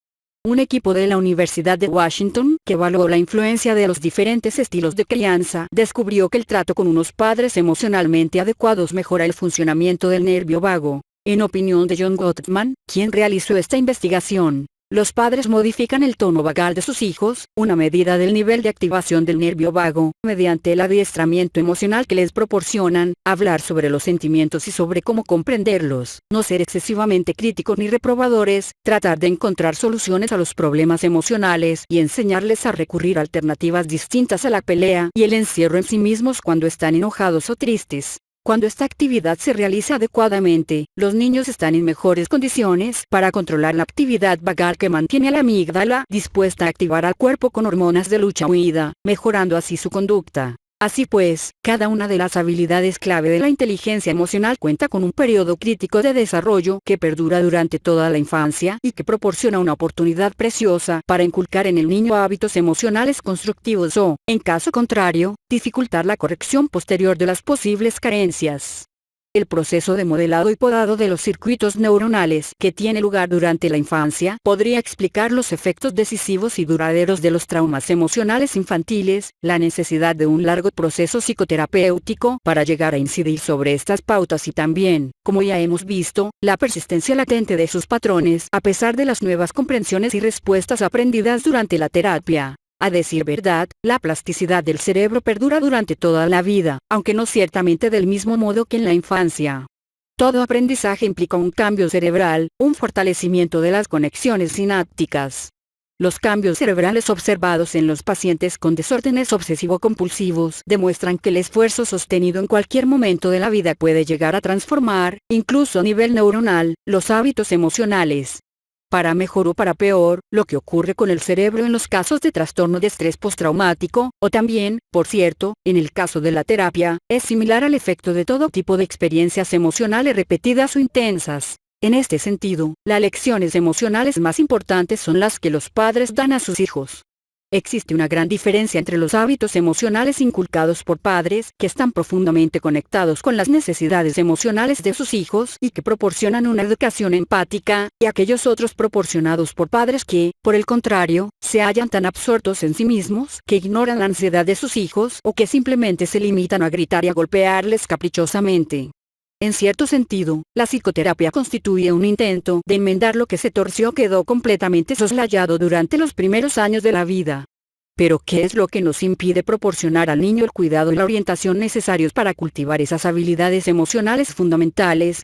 Un equipo de la Universidad de Washington, que evaluó la influencia de los diferentes estilos de crianza, descubrió que el trato con unos padres emocionalmente adecuados mejora el funcionamiento del nervio vago. En opinión de John Gottman, quien realizó esta investigación, los padres modifican el tono vagal de sus hijos, una medida del nivel de activación del nervio vago, mediante el adiestramiento emocional que les proporcionan, hablar sobre los sentimientos y sobre cómo comprenderlos, no ser excesivamente críticos ni reprobadores, tratar de encontrar soluciones a los problemas emocionales y enseñarles a recurrir a alternativas distintas a la pelea y el encierro en sí mismos cuando están enojados o tristes. Cuando esta actividad se realiza adecuadamente, los niños están en mejores condiciones para controlar la actividad vagal que mantiene a la amígdala dispuesta a activar al cuerpo con hormonas de lucha-huida, mejorando así su conducta. Así pues, cada una de las habilidades clave de la inteligencia emocional cuenta con un periodo crítico de desarrollo que perdura durante toda la infancia y que proporciona una oportunidad preciosa para inculcar en el niño hábitos emocionales constructivos o, en caso contrario, dificultar la corrección posterior de las posibles carencias. El proceso de modelado y podado de los circuitos neuronales que tiene lugar durante la infancia podría explicar los efectos decisivos y duraderos de los traumas emocionales infantiles, la necesidad de un largo proceso psicoterapéutico para llegar a incidir sobre estas pautas y también, como ya hemos visto, la persistencia latente de sus patrones a pesar de las nuevas comprensiones y respuestas aprendidas durante la terapia. A decir verdad, la plasticidad del cerebro perdura durante toda la vida, aunque no ciertamente del mismo modo que en la infancia. Todo aprendizaje implica un cambio cerebral, un fortalecimiento de las conexiones sinápticas. Los cambios cerebrales observados en los pacientes con desórdenes obsesivo-compulsivos demuestran que el esfuerzo sostenido en cualquier momento de la vida puede llegar a transformar, incluso a nivel neuronal, los hábitos emocionales. Para mejor o para peor, lo que ocurre con el cerebro en los casos de trastorno de estrés postraumático, o también, por cierto, en el caso de la terapia, es similar al efecto de todo tipo de experiencias emocionales repetidas o intensas. En este sentido, las lecciones emocionales más importantes son las que los padres dan a sus hijos. Existe una gran diferencia entre los hábitos emocionales inculcados por padres que están profundamente conectados con las necesidades emocionales de sus hijos y que proporcionan una educación empática, y aquellos otros proporcionados por padres que, por el contrario, se hallan tan absortos en sí mismos que ignoran la ansiedad de sus hijos o que simplemente se limitan a gritar y a golpearles caprichosamente. En cierto sentido, la psicoterapia constituye un intento de enmendar lo que se torció o quedó completamente soslayado durante los primeros años de la vida. Pero ¿qué es lo que nos impide proporcionar al niño el cuidado y la orientación necesarios para cultivar esas habilidades emocionales fundamentales,